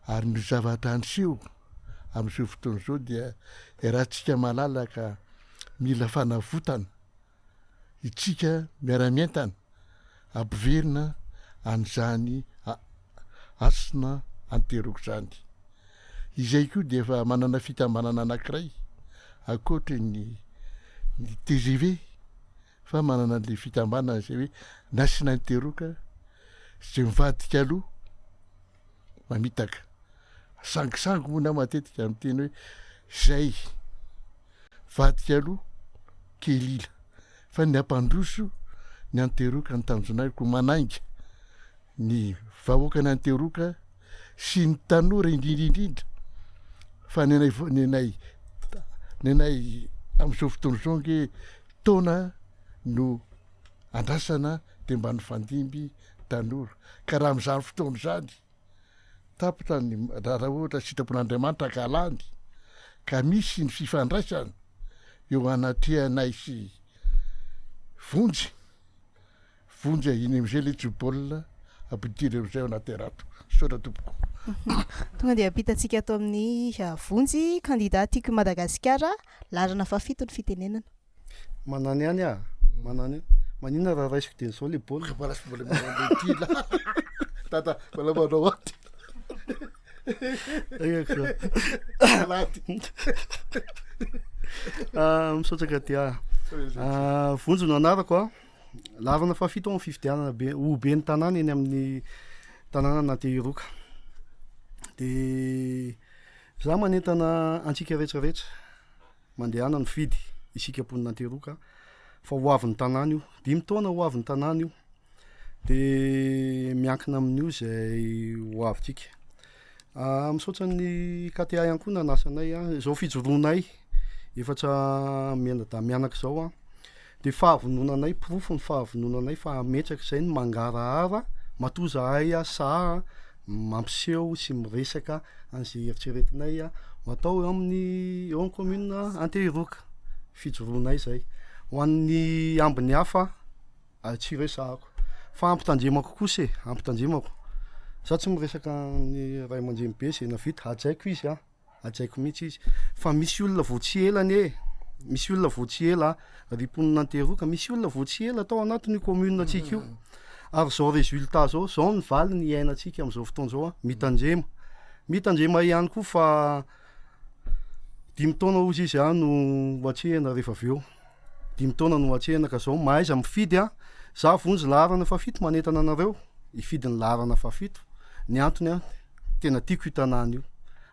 ary ny zavatra anseho amin'izao fotoana izao dia rahantsika malalaka mila fanavotana itsika miara-mientana ampiverina an'izany asina Anteroka zany. Izay koa dia efa manana fitambanana anankiray akoatra ny TGV fa manana le fitambanana izay hoe nasina Anteroka zay mivadika aloha mamitaka. Sangisangy moa na matetika amin'ny teny hoe zay vadika aloha kelila fa ny ampandroso ny Anteroka ny tanjonariko manainga ny vahoaka ny Anteroka sy ny tanora indrindrindrindra fa nenay amin'izao fotoana izao nge taona no andrasana dia mba ny fandimby tanora ka raha amin'izany fotoana izany tapitra ny raha ohatra sitrapon'Andriamanitra ka lany ka misy ny fifandraisana eo anatrehanay sy vonjy iny am'izay le tsobaolina ampidiry am'izay ao anaty rato. Saotra tompoko. Tonga dia ampitatsika ato amin'ny vonjy kandida tiako Madagasikara, laharana 7 ny fitenenana. Manany ihany manany manina raha raisiko dia zao le baolina. Mbola manao tila. Tata mbola manao aty. Misaotraka dia vonjy no anarako laharana 7 amin'ny fifidianana ho be ny tanàna eny amin'ny tanàna Anteroka. De za manentana antsika rehetrarehetra mandehana ny fidy isika mponina Anteroka fa ho avy ny tanàna io 5 taona ho avy ny tanàna io de miankina amin'io zay ho avytsika. Misaotra ny KTA ihany koa nanasanay zao fijoroanay efatra mianaka zao de fahavononanay profo ny fahavononanay fa ametraka izay ny mangarahara matozahay saha mampiseho sy miresaka an'izay eritreretinay atao amin'ny eo amin'ny commune Anteroka fijoroanay zay ho an'ny ambiny hafa tsy resahako fa ampitandremako kosa ampitandremako za tsy miresaka ny ray aman-dreny be zay navita ajaiko izy ajaiko mihitsy izy fa misy olona vao tsy elany misy olona vao tsy ela ry mponina Anteroka misy olona vao tsy ela atao anatin'io commune atsika io ary zao résultat zao ny valy ny iainantsika amin'izao fotoana zao mitandrema ihany koa fa 5 taona ozy izy no hatrehana rehefa avy eo 5 taona no hatrehana ka zao mahaiza mifidy za vonjy laharana 7 manentana anareo ifidy ny laharana 7 ny antony tena tiako io tanàna io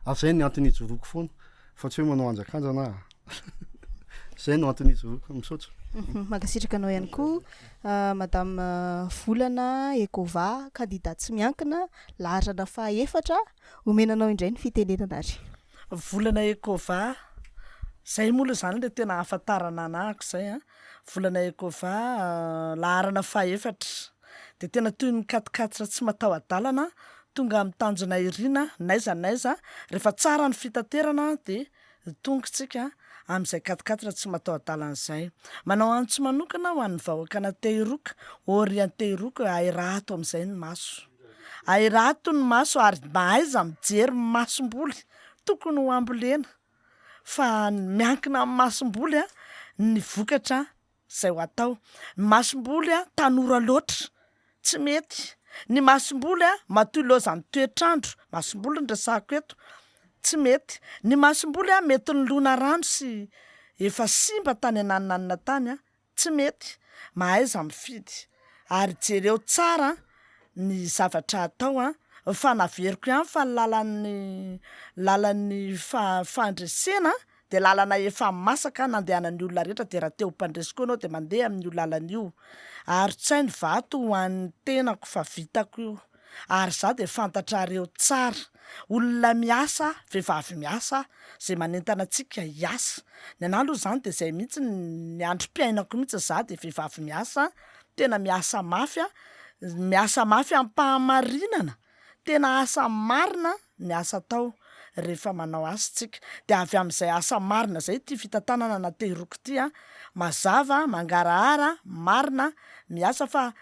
ary zay ny antony ijoroako foana fa tsy hoe manao anjakanjana zay no antony ijoroako. Misaotra. Mankasitraka anao ihany koa madame Volana Ekova, kandida tsy miankina, laharana 4 omenanao indray ny fitenenana ary. Volana Ekova zay mola zany le tena ahafantarana anahako zay Volana Ekova laharana 4 de tena toy ny katikatitra tsy matao adalana tonga amin'ny tanjona irina naiza rehefa tsara ny fitaterana de tongotsika amin'izay 4 tsy matao adalan'izay. Manao antso manokana ho an'ny vahoakana Tehiroka, orian'ny Tehiroka airato amin'izay ny maso. Airato ny maso ary mahaiza mijery masomboly tokony ho ambolena. Fa miankina amin'ny masomboly ny vokatra izay ho atao. Ny masomboly tanora loatra tsy mety. Ny masomboly matoy lozan'ny toetrandro, masomboly ny resahako eto, tsy mety. Ny masomboly mety ny lona rano sy efa simba tany anananana tany tsy mety. Mahaiza mifidy ary jereo tsara ny zavatra atao fa naveriko ihany fa lalan'ny fandresena de lalana efa masaka nandehanan'ny olona rehetra de raha teo mpandresy koa anao de mandeha amin'io lalana io. Ary tsy hay ny vato ho an'ny tenako fa vitako io. Ary za de fantatrareo tsara, olona miasa, vehivavy miasa, zay manentana antsika hiasa. Ny anahy aloha zany de zay mihitsy ny androm-piainako mihitsy za de vehivavy miasa, tena miasa mafy am-pahamarinana, tena asa marina ny asa tao rehefa manao asa tsika. De avy amin'izay asa marina zay ty fitantanana na Tehiroka ty mazava, mangarahara, marina, miasa fa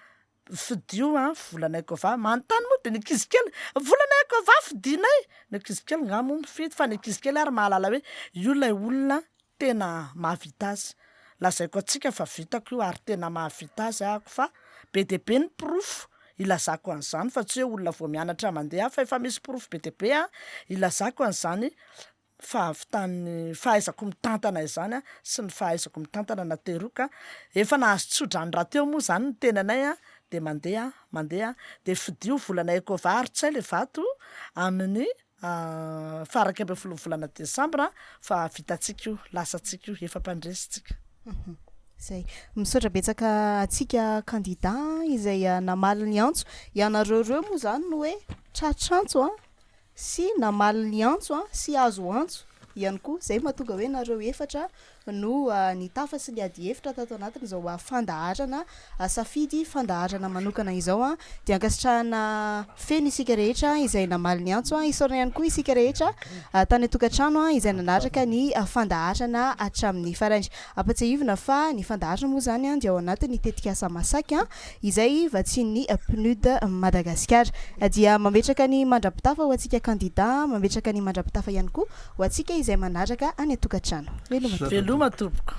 fidio volanaiko va manontany moa de ny ankizy kely volanaiko va fidinay, ny ankizy kely ngamo mifidy fa ny ankizy kely ary mahalala hoe io lay olona tena mahavita azy. Lazaiko antsika fa vitako io ary tena mahavita azy ahako fa be de be ny pirofo ilazako an'izany fa tsy hoe olona vao mianatra mandeha fa efa misy pirofo be de be ilazako an'izany fa avitan'ny fahaizako mitantana izany sy ny fahaizako mitantana na Tehiroka. Efa nahazo tsodrany raha teo moa zany ny tenanay de mandeha de fidio volanaiko va ary tsy hay le vato amin'ny faraka amby folo volana Desambra fa vitantsika io, lasantsika io, efa mpandresitsika. Zay misaotra betsaka atsika kandida izay namaly ny antso ianareo moa zany no hoe tratrantso sy namaly ny antso sy azo antso ihany koa. Zay mahatonga hoe nareo efatra no ny tafa sy ny ady hevitra tato anatiny izao fandaharana safidy fandaharana manokana izao de ankasitrahana feno isika rehetra izay namaly ny antso isaorana ihany koa isika rehetra tany atokantrano izay nanaraka ny fandaharana hatramin'ny farany. Ampatsahivina fa ny fandaharana moa zany dia ao anatin'ny tetikasa masaka izay vatsin'ny PNUD Madagasikara. Dia mametraka ny mandrapitafa ho atsika kandida, mametraka ny mandrapitafa ihany koa ho atsika izay manaraka any atokantrano. Veloma tompoko.